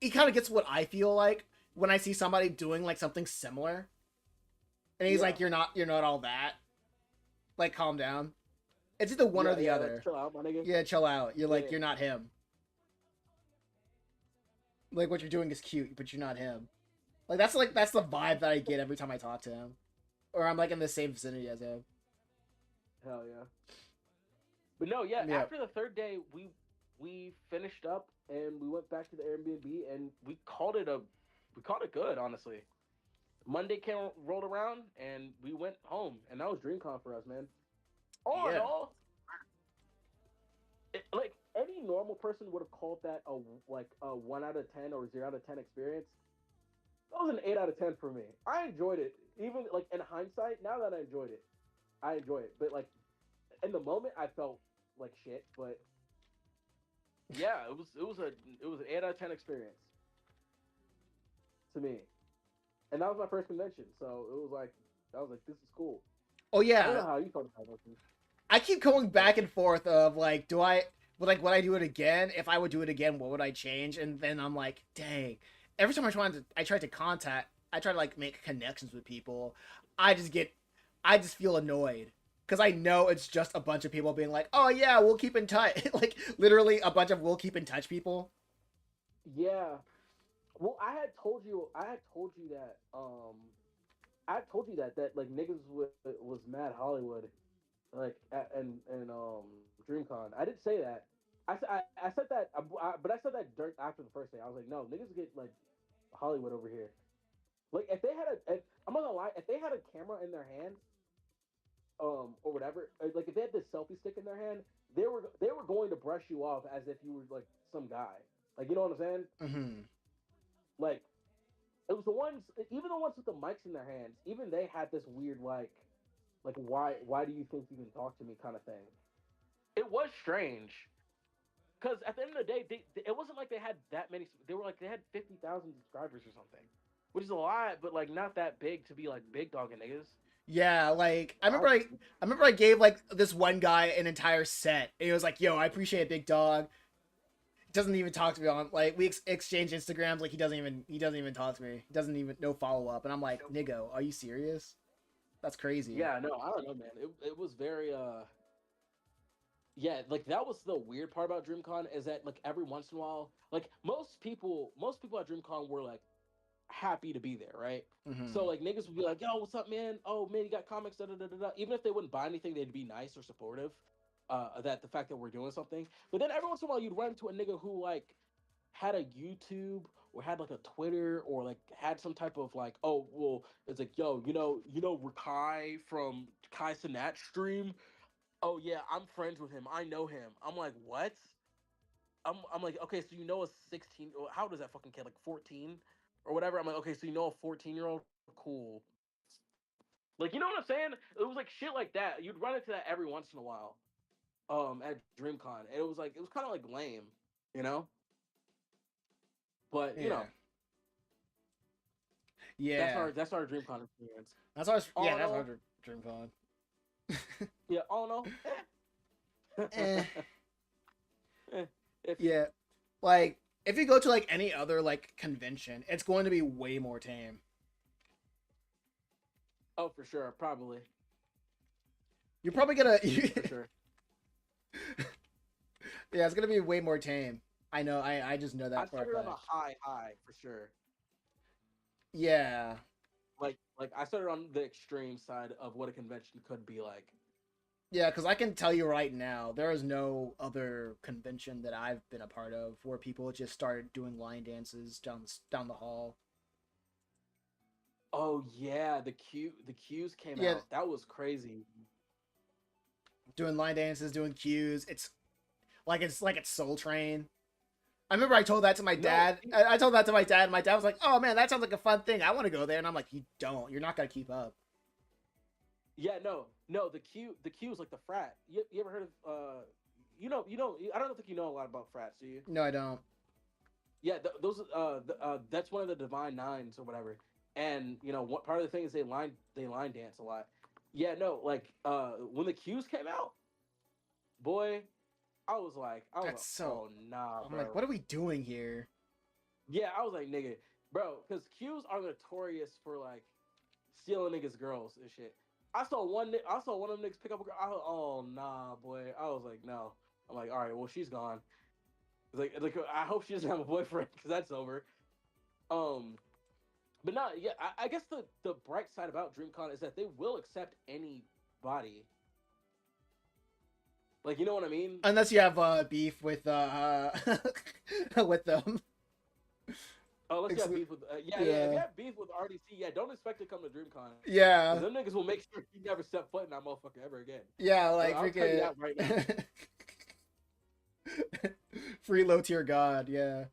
he kind of gets what I feel like when I see somebody doing like something similar, and he's Yeah. like, you're not all that. Like, calm down. It's either one or the Like, other. chill out, my nigga. Yeah, chill out. You're like, Yeah. you're not him. Like, what you're doing is cute, but you're not him. Like that's the vibe that I get every time I talk to him, or I'm like in the same vicinity as him. Hell yeah. But no, yeah. Yeah. After the third day, we finished up and we went back to the Airbnb and we called it good, honestly. Monday rolled around and we went home, and that was DreamCon for us, man. All in Yeah. all, like any normal person would have called that a 1 out of 10 or 0 out of 10 experience. That was an 8 out of 10 for me. I enjoyed it, even like in hindsight. Now that I enjoy it. But like in the moment, I felt like shit. But yeah, it was an 8 out of 10 experience to me, and that was my first convention. So it was like I was like, this is cool. Oh I don't know yeah. how you felt about it. I keep going back and forth of like, would I do it again? If I would do it again, what would I change? And then I'm like, dang. Every time I try to like make connections with people, I just feel annoyed because I know it's just a bunch of people being like, oh yeah, we'll keep in touch. Like literally a bunch of we'll keep in touch people. Yeah. Well, I had told you that like niggas was mad Hollywood like and DreamCon. I didn't say that. I said that, but I said that after the first day. I was like, no, niggas get like Hollywood over here. Like if they had I'm not gonna lie, if they had a camera in their hand, or whatever, like if they had this selfie stick in their hand, they were going to brush you off as if you were like some guy. Like you know what I'm saying? Mm-hmm. Like it was even the ones with the mics in their hands, even they had this weird like why do you think you can talk to me kind of thing. It was strange because at the end of the day, it wasn't like they had that many. They had 50,000 subscribers or something, which is a lot, but like not that big to be like big dogging niggas. Yeah, like I remember I gave like this one guy an entire set. And he was like, "Yo, I appreciate Big Dog." Doesn't even talk to me on like we exchange Instagrams. Like he doesn't even talk to me. He doesn't even no follow up. And I'm like, "Nigga, are you serious? That's crazy." Yeah, no, I don't know, man. It was very yeah, like that was the weird part about DreamCon is that like every once in a while, like most people at DreamCon were like happy to be there, right? Mm-hmm. So like niggas would be like, "Yo, what's up, man? Oh man, you got comics." Da, da, da, da, da. Even if they wouldn't buy anything, they'd be nice or supportive. That the fact that we're doing something. But then every once in a while, you'd run into a nigga who like had a YouTube or had like a Twitter or like had some type of like, oh well, it's like, yo, Rakai from Kai Cenat stream. Oh yeah, I'm friends with him. I know him. I'm like, what? I'm like, okay, so you know a 16, how does that fucking kid, like 14 or whatever? I'm like, okay, so you know a 14-year-old? Cool. Like, you know what I'm saying? It was like shit like that. You'd run into that every once in a while at DreamCon. And it was kind of like lame, you know? But, you know, yeah, that's our DreamCon experience. that's our All in that's all- our DreamCon. Yeah, all in all, Eh. If Yeah, like if you go to like any other like convention, it's going to be way more tame. Oh, for sure, probably. You're probably gonna For sure. yeah, it's gonna be way more tame. I know. I just know that I for a started on a fact. high for sure. Yeah, Like I started on the extreme side of what a convention could be like. yeah, because I can tell you right now, there is no other convention that I've been a part of where people just started doing line dances down the hall. Oh yeah, the cues came Yeah. out. That was crazy. Doing line dances, doing cues. It's like it's Soul Train. I remember I told that to my No, dad. I told that to my dad, and my dad was like, "Oh man, that sounds like a fun thing. I want to go there." And I'm like, "You don't. You're not gonna keep up." Yeah, no, the cue is like the frat. You ever heard of I don't think you know a lot about frats, do you? No, I don't. Yeah, those that's one of the Divine Nines or whatever. and what part of the thing is they line dance a lot. Yeah, no, like when the cues came out, boy, I was like, That's so. oh nah, I'm like, bro. what are we doing here? Yeah, I was like, nigga, bro, because cues are notorious for like stealing niggas' girls and shit. I saw one of them niggas pick up a girl. Oh nah, boy. I was like, no. I'm like, all right, well she's gone. Like I hope she doesn't have a boyfriend because that's over. Um, but no, yeah, I guess the bright side about DreamCon is that they will accept anybody. Like, you know what I mean? Unless you have beef with with them. Unless you have beef with, yeah. If you Yeah. have beef with RDC, yeah, don't expect to come to DreamCon Yeah. because them niggas will make sure you never step foot in that motherfucker ever again. Yeah, like I'll tell you freaking that right now. free low tier god, yeah.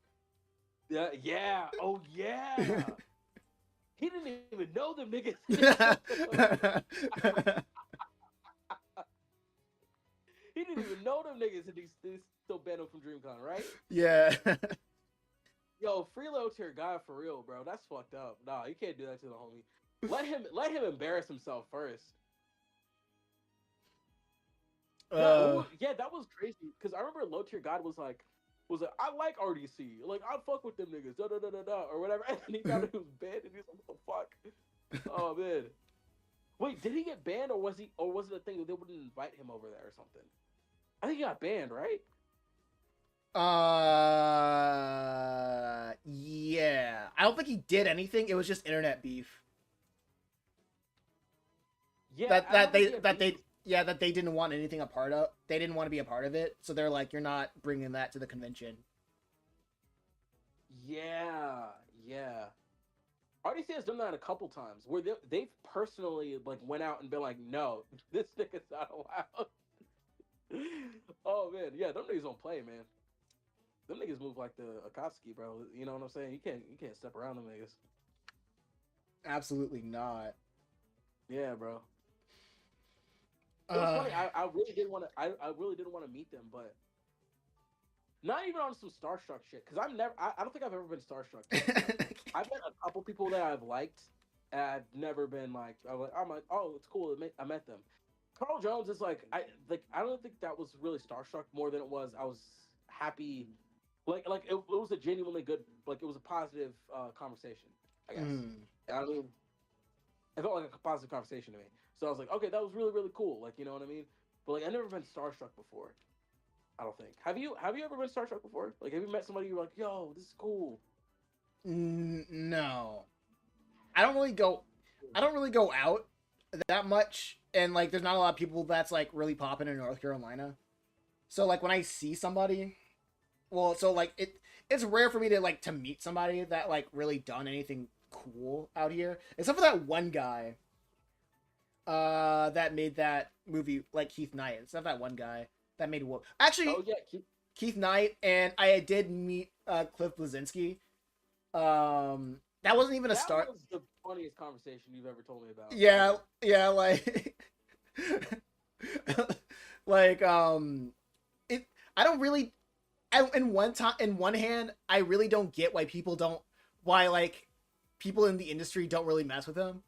Yeah, yeah, oh yeah. He didn't even know them niggas. He didn't even know them niggas, and they still banned him from DreamCon, right? Yeah. Yo, freeload to your guy for real, bro. That's fucked up. Nah, you can't do that to the homie. Let him embarrass himself first. Yeah, that was crazy. Cause I remember Low Tier God was like, I like RDC. Like, I fuck with them niggas, da da da da da, or whatever. And he thought he was banned, and he's like, what the fuck? Oh man. Wait, did he get banned, or was it a thing that they wouldn't invite him over there or something? I think he got banned, right? Yeah. I don't think he did anything. It was just internet beef. Yeah, That they didn't want anything a part of. They didn't want to be a part of it. So they're like, you're not bringing that to the convention. Yeah, yeah. RDC has done that a couple times where they've personally like went out and been like, no, this nigga's not allowed. Oh man, yeah, them niggas don't play, man. Them niggas move like the Akatsuki, bro. You know what I'm saying? You can't step around them niggas. Absolutely not. Yeah, bro. It was funny. I really didn't want to. I really didn't want to meet them, but not even on some starstruck shit. Because I'm never. I don't think I've ever been starstruck. I've met a couple people that I've liked, and I've never been like. I'm like, oh, it's cool. I met them. Carl Jones is like. I don't think that was really starstruck more than it was. I was happy. Like it was a genuinely good. Like it was a positive conversation. I guess. I mean, it felt like a positive conversation to me. So I was like, okay, that was really, really cool. Like, you know what I mean? But like, I've never been starstruck before. I don't think. Have you ever been starstruck before? Like, have you met somebody you're like, yo, this is cool? No. I don't really go out that much, and like, there's not a lot of people that's like really popping in North Carolina. So like, when I see somebody, well, so like it's rare for me to like to meet somebody that like really done anything cool out here, except for that one guy that made that movie, like Keith Knight. It's not that one guy that made what actually. Oh yeah, Keith Knight, and I did meet Cliff Blazinski. That wasn't even a start. That was the funniest conversation you've ever told me about. Yeah, yeah, like like it. I don't really. In one hand, I really don't get why like people in the industry don't really mess with him.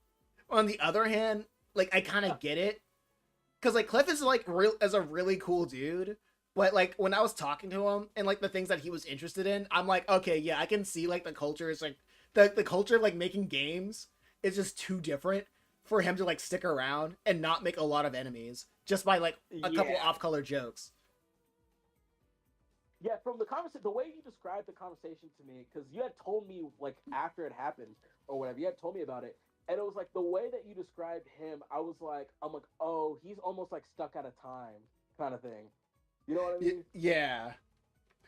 On the other hand, like I kind of get it, because like Cliff is like a really cool dude, but like when I was talking to him and like the things that he was interested in, I'm like, okay, yeah, I can see like the culture is like the culture of like making games is just too different for him to like stick around and not make a lot of enemies just by like a couple off-color jokes. Yeah, from the way you described the conversation to me, because you had told me like after it happened or whatever, you had told me about it, and it was like the way that you described him, I'm like, oh, he's almost like stuck at a time kind of thing. You know what I mean? Yeah.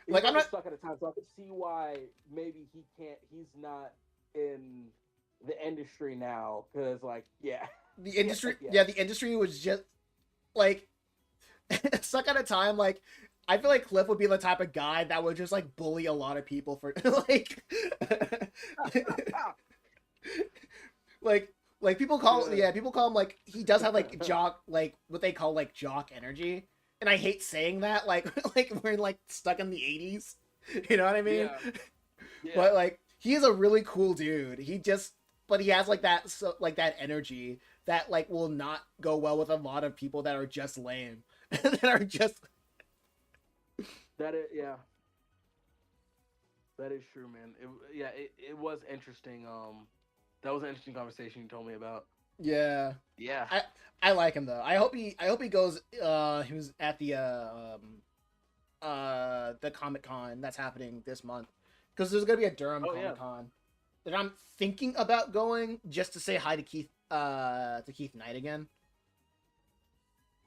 He's like I'm not stuck at a time, so I can see why maybe he's not in the industry now, because like the industry the industry was just like stuck at a time. Like I feel like Cliff would be the type of guy that would just like bully a lot of people for like like people call him like, he does have like jock, like what they call like jock energy, and I hate saying that, like like we're like stuck in the 80s, you know what I mean? Yeah. But like he is a really cool dude. He just but he has like that like that energy that like will not go well with a lot of people that are just lame that are just yeah, that is true, man. It was interesting. That was an interesting conversation you told me about. yeah. Yeah. I I like him though. I hope he goes. He was at the Comic Con that's happening this month because there's gonna be a Durham Oh yeah. Comic Con that I'm thinking about going just to say hi to Keith Knight again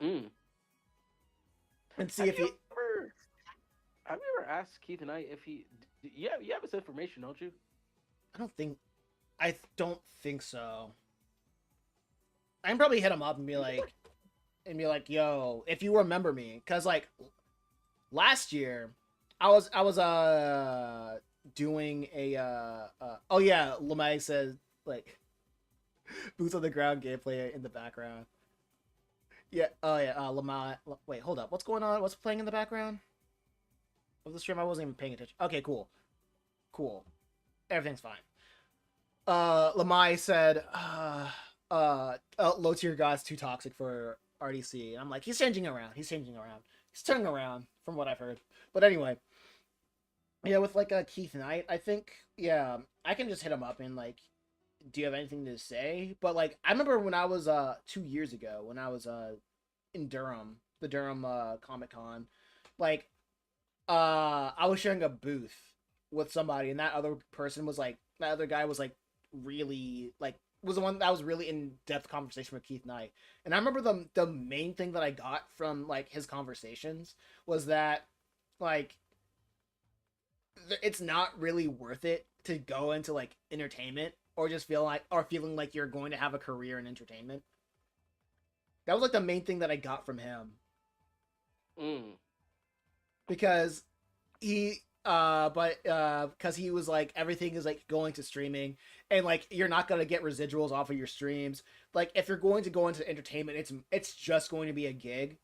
Mm. and see Have if you he. ever have you ever asked Keith Knight if he? You have his information, don't you? I don't think so. I can probably hit him up and be like, yo, if you remember me, because like last year, I was doing a oh yeah, Lemay says like boots on the ground gameplay in the background. Yeah, oh yeah, Lemay. Wait, hold up, what's going on? What's playing in the background of the stream? I wasn't even paying attention. Okay, cool, everything's fine. Lemay said, low tier god's too toxic for RDC. And I'm like, he's changing around. He's turning around from what I've heard. But anyway, yeah, with like Keith Knight, I think yeah, I can just hit him up and like, do you have anything to say? But like, I remember when I was 2 years ago when I was in Durham, the Durham Comic Con, like I was sharing a booth with somebody, and that other guy was like really like was the one that was really in depth conversation with Keith Knight. And I remember the main thing that I got from like his conversations was that like it's not really worth it to go into like entertainment or just feeling like you're going to have a career in entertainment. That was like the main thing that I got from him Mm. because because he was like everything is like going to streaming and like you're not going to get residuals off of your streams. Like if you're going to go into entertainment, it's just going to be a gig.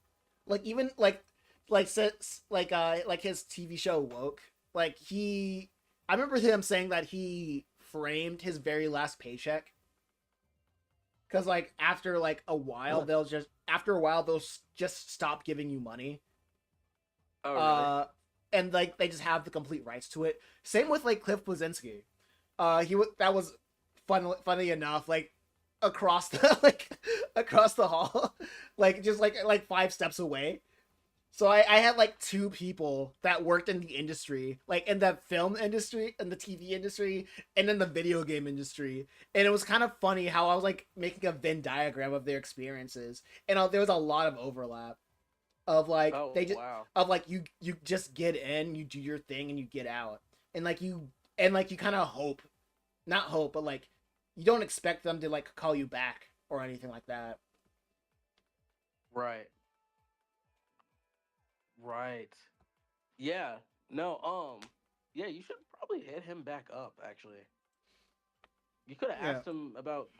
Like even like like his TV show Woke, like he I remember him saying that he framed his very last paycheck cuz like after a while they'll just stop giving you money. Oh really? And like they just have the complete rights to it. Same with like Cliff Blazinski. That was funny enough. Like across the across the hall, like just like 5 steps away. So I had like two people that worked in the industry, like in the film industry, and the TV industry, and in the video game industry. And it was kind of funny how I was like making a Venn diagram of their experiences, and there was a lot of overlap of like Oh they just wow. of like you just get in, you do your thing, and you get out, and you kind of hope, not hope, but like you don't expect them to like call you back or anything like that. Right. Right. Yeah. No. Yeah. You should probably hit him back up. Actually, you could have Yeah. asked him about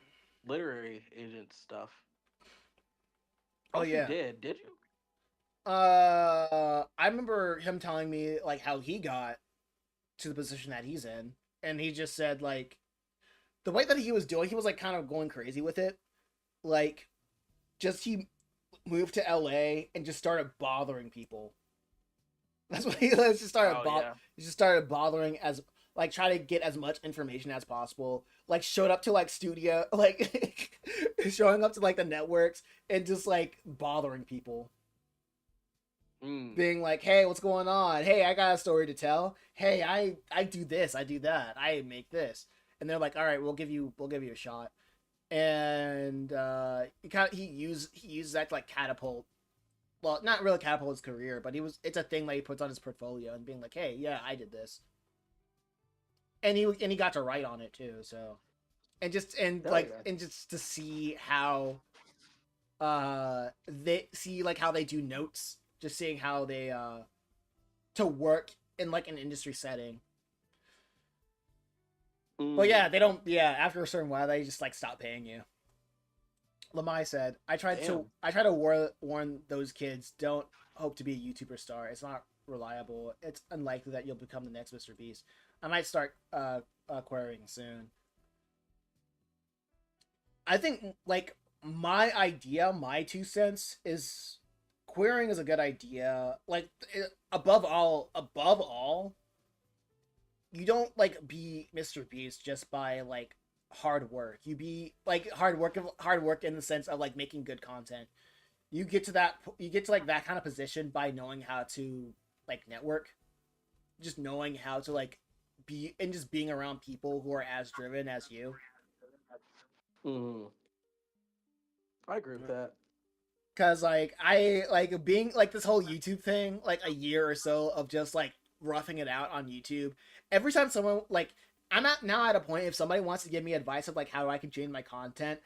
literary agent stuff. Oh Oh, you yeah. did? Did you? I remember him telling me like how he got to the position that he's in, and he just said like the way that he was doing, he was like kind of going crazy with it, like just he moved to LA and just started bothering people. That's what he just started. Oh yeah. He just started bothering as like try to get as much information as possible. Like showed up to like studio, like showing up to like the networks and just like bothering people, Mm. being like, "Hey, what's going on? Hey, I got a story to tell. Hey, I do this, I do that, I make this." And they're like, "All right, we'll give you a shot." And he used that to like catapult, well, not really catapult his career, but it's a thing that he puts on his portfolio and being like, hey, yeah, I did this, and he got to write on it too. So Hell yeah. and just to see how they see like how they do notes, just seeing how they to work in like an industry setting. But Mm. yeah, they don't. Yeah, after a certain while, they just like stop paying you. Lamai said, Damn. I try to warn those kids, don't hope to be a YouTuber star. It's not reliable. It's unlikely that you'll become the next Mr. Beast. I might start querying soon. I think like my 2 cents is querying is a good idea. Like above all, you don't like be Mr. Beast just by like hard work. You be like hard work in the sense of like making good content. You get to like that kind of position by knowing how to like network, just knowing how to like be and just being around people who are as driven as you. Mm, I agree with that. Cause like I like being like this whole YouTube thing, like a year or so of just like roughing it out on YouTube. Every time someone like I'm at now at a point if somebody wants to give me advice of like how I can change my content,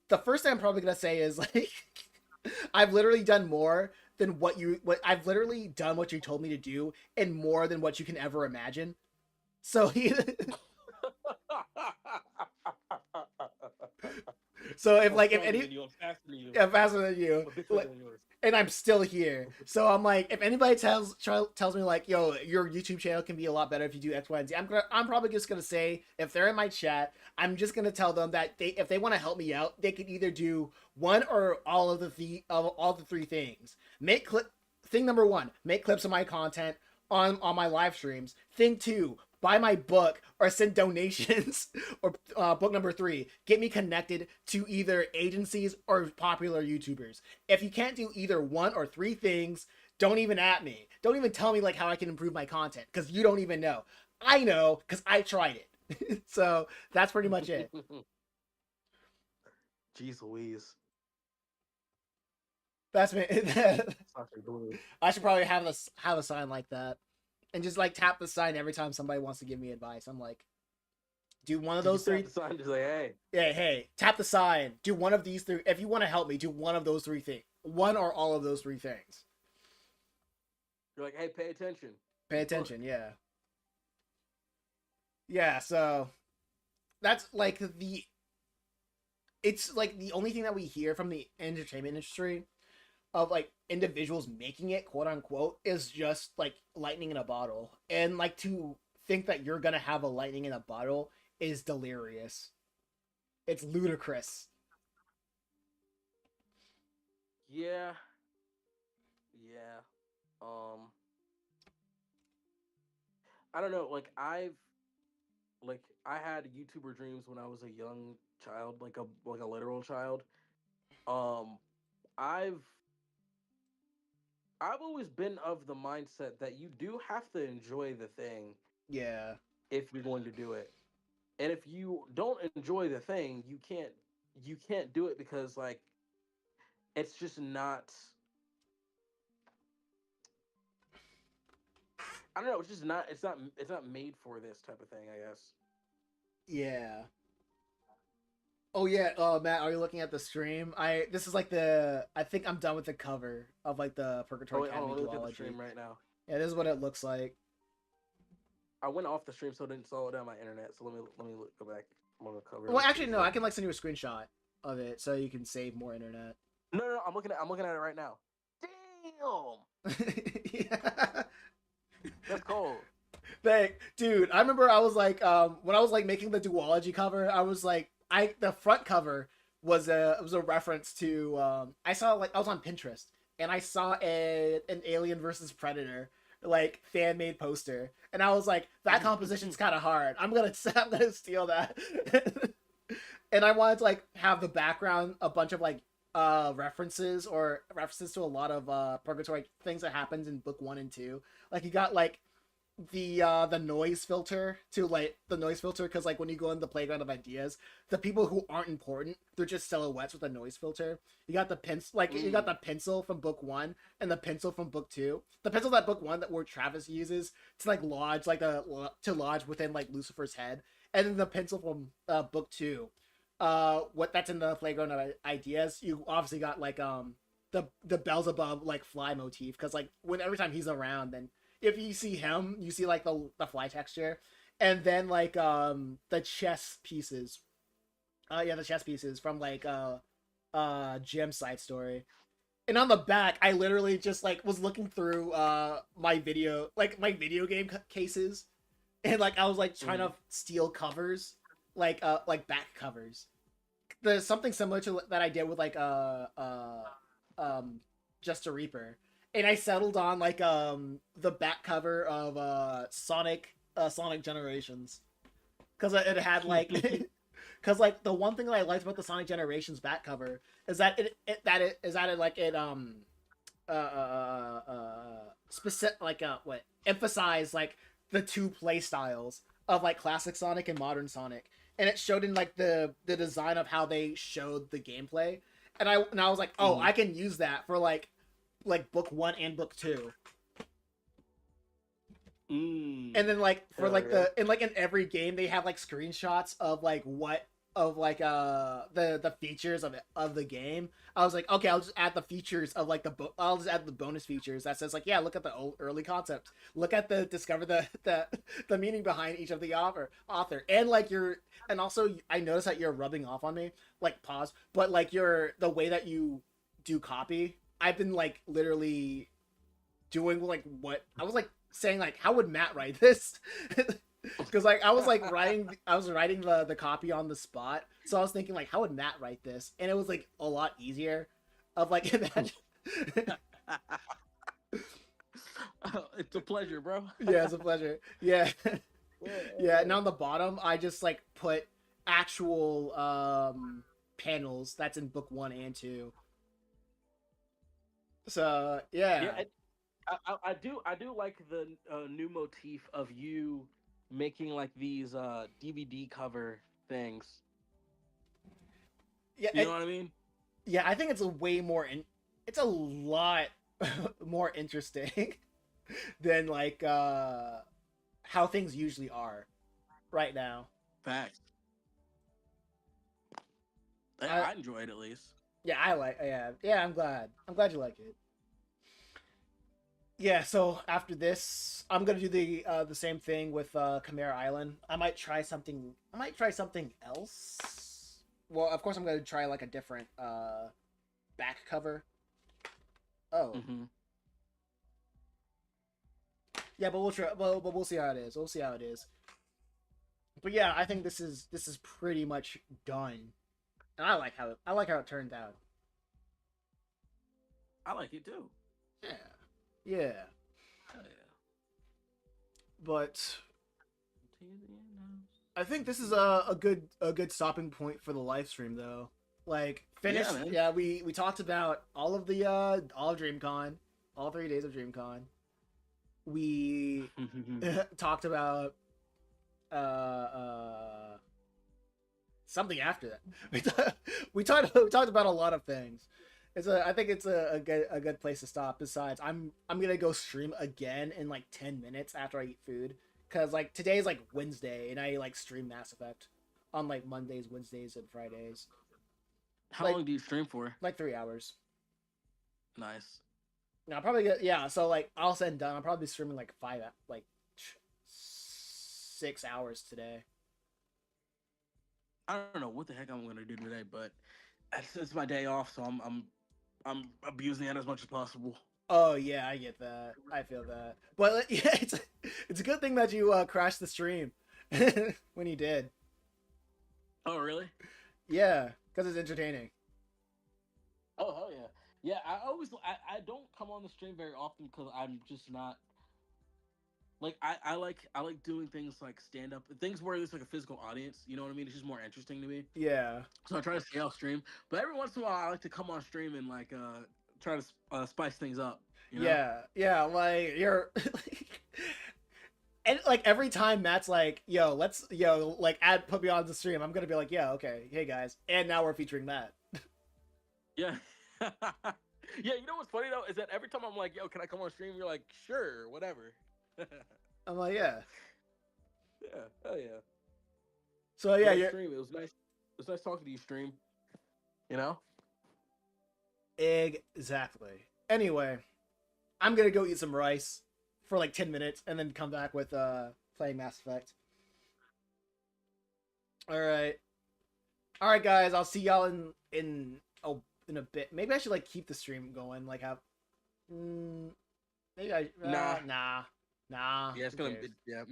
the first thing I'm probably gonna say is like I've literally done more than what I've literally done what you told me to do and more than what you can ever imagine. So he so if I'm like if stronger any than you. I'm faster than you. yeah, faster than you. I'm bigger than yours. And I'm still here. So I'm like, if anybody tells me like, yo, your YouTube channel can be a lot better if you do X, Y, and Z, I'm probably just gonna say if they're in my chat, I'm just gonna tell them that if they want to help me out, they can either do one or all the three things. Thing number one, make clips of my content on my live streams. Thing two, buy my book or send donations. Or book number three, get me connected to either agencies or popular YouTubers. If you can't do either one or three things, don't even at me. Don't even tell me like how I can improve my content because you don't even know. I know because I tried it. So that's pretty much it. Jeez Louise. That's me. Sasha Blue. I should probably have a sign like that and just like tap the sign every time somebody wants to give me advice. I'm like, do one of those three. The sign just like, hey. Yeah, hey, tap the sign. Do one of these three. If you want to help me, do one of those three things. One or all of those three things. You're like, hey, pay attention. Pay attention, yeah. Yeah, so that's like it's like the only thing that we hear from the entertainment industry of like individuals making it, quote unquote, is just like lightning in a bottle. And like to think that you're gonna have a lightning in a bottle is delirious. It's ludicrous. Yeah. Yeah. Um I don't know, I had YouTuber dreams when I was a young child, like a literal child. Um I've I've always been of the mindset that you do have to enjoy the thing Yeah. if you're going to do it. And if you don't enjoy the thing, you can't do it because like it's just not I don't know, it's just not it's not made for this type of thing, I guess. Yeah. Oh yeah, Matt, are you looking at the stream? This is like I think I'm done with the cover of like the Oh Purgatory wait, hold on, Academy let me look at the duology. stream right now. Yeah, this is what it looks like. I went off the stream so it didn't slow down my internet. So let me go back. I'm on the cover. Well, actually, no, I can like send you a screenshot of it so you can save more internet. No, I'm looking at it right now. Damn, Yeah. that's cold. Dude, I remember I was like, when I was like making the duology cover, I was like, the front cover was a reference to I saw like I was on Pinterest and I saw an Alien versus Predator like fan made poster and I was like that composition's kind of hard. I'm gonna steal that. And I wanted to like have the background a bunch of like references to a lot of purgatory things that happens in book 1 and 2. Like you got like the noise filter to like the noise filter because like when you go in the playground of ideas, the people who aren't important, they're just silhouettes with a noise filter. You got the pencil, like you got the pencil from book 1 and the pencil from book 2. The pencil that book 1 that where Travis uses to like lodge to lodge within like Lucifer's head, and then the pencil from book 2, what that's in the playground of ideas. You obviously got like the Beelzebub like fly motif because like when every time he's around, then if you see him, you see like the fly texture, and then like the chess pieces. Yeah, the chess pieces from like Jim's side story. And on the back, I literally just like was looking through my video game cases, and like I was like trying to steal covers, like back covers, there's something similar to that I did with like Just a Reaper, and I settled on like the back cover of Sonic Generations, because it had like because like the one thing that I liked about the Sonic Generations back cover is that specific like what emphasize like the two play styles of like classic Sonic and modern Sonic, and it showed in like the design of how they showed the gameplay, and I was like, oh, I can use that for like book 1 and book 2. And then like for like in every game they have like screenshots of like what of like the features of the game. I was like, okay, I'll just add the features of like I'll just add the bonus features that says like, yeah, look at the early concepts, look at the discover the meaning behind each of the author, and like and also I noticed that you're rubbing off on me, like pause, but like the way that you do copy, I've been like literally doing like what I was like saying like, how would Matt write this? Because like I was writing the copy on the spot, so I was thinking like, how would Matt write this? And it was like a lot easier of like imagine. It's a pleasure, bro. Yeah, it's a pleasure. Yeah. Yeah, and on the bottom I just like put actual panels that's in book 1 and 2. So yeah. I do like the new motif of you making like these DVD cover things. Yeah, you know what I mean? Yeah, I think it's it's a lot more interesting than like how things usually are right now. Facts. I enjoy it at least. Yeah, I'm glad you like it. Yeah, so after this, I'm gonna do the same thing with Chimera Island. I might try something else. Well, of course, I'm gonna try like a different back cover. Oh. Mm-hmm. Yeah, but we'll try. But we'll see how it is. We'll see how it is. But yeah, I think this is pretty much done, and I like how it turned out. I like it too. Yeah. Yeah. Hell yeah. But I think this is a good stopping point for the live stream though. Like finish. Yeah, we talked about all of DreamCon, all 3 days of DreamCon. We talked about something after that. We talked about a lot of things. I think it's a good place to stop. Besides, I'm gonna go stream again in like 10 minutes after I eat food, cause like today's like Wednesday and I like stream Mass Effect on like Mondays, Wednesdays, and Fridays. How long do you stream for? Like 3 hours. Nice. No, I'll probably so like all said and done, I'll probably be streaming like 6 hours today. I don't know what the heck I'm gonna do today, but it's my day off, so I'm abusing it as much as possible. Oh yeah, I get that. I feel that. But yeah, it's a good thing that you crashed the stream when you did. Oh really? Yeah, because it's entertaining. Oh hell yeah, yeah. I don't come on the stream very often because I'm just not. Like I like doing things like stand up, things where there's like a physical audience. You know what I mean? It's just more interesting to me. Yeah. So I try to stay off stream, but every once in a while I like to come on stream and like try to spice things up. You know? Yeah. Like you're, and like every time Matt's like, "Yo, like put me on the stream," I'm gonna be like, "Yeah, okay, hey guys," and now we're featuring Matt. Yeah. Yeah. You know what's funny though is that every time I'm like, "Yo, can I come on stream?" You're like, "Sure, whatever." I'm like, yeah. Yeah, hell yeah. So yeah, Stream. It was nice. It was nice talking to you, stream. You know? Exactly. Anyway, I'm gonna go eat some rice for like 10 minutes and then come back with playing Mass Effect. Alright, guys, I'll see y'all in a bit. Maybe I should like keep the stream going, like have maybe I nah. Nah. Yeah, it's who gonna cares? be, yeah,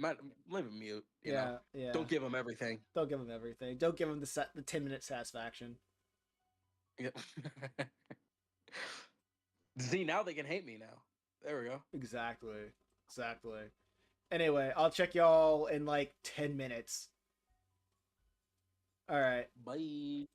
leave him mute. You know, Yeah, yeah. don't give him everything. Don't give him everything. Don't give him the 10-minute satisfaction. Yeah. See, now they can hate me now. There we go. Exactly. Exactly. Anyway, I'll check y'all in like 10 minutes. All right. Bye.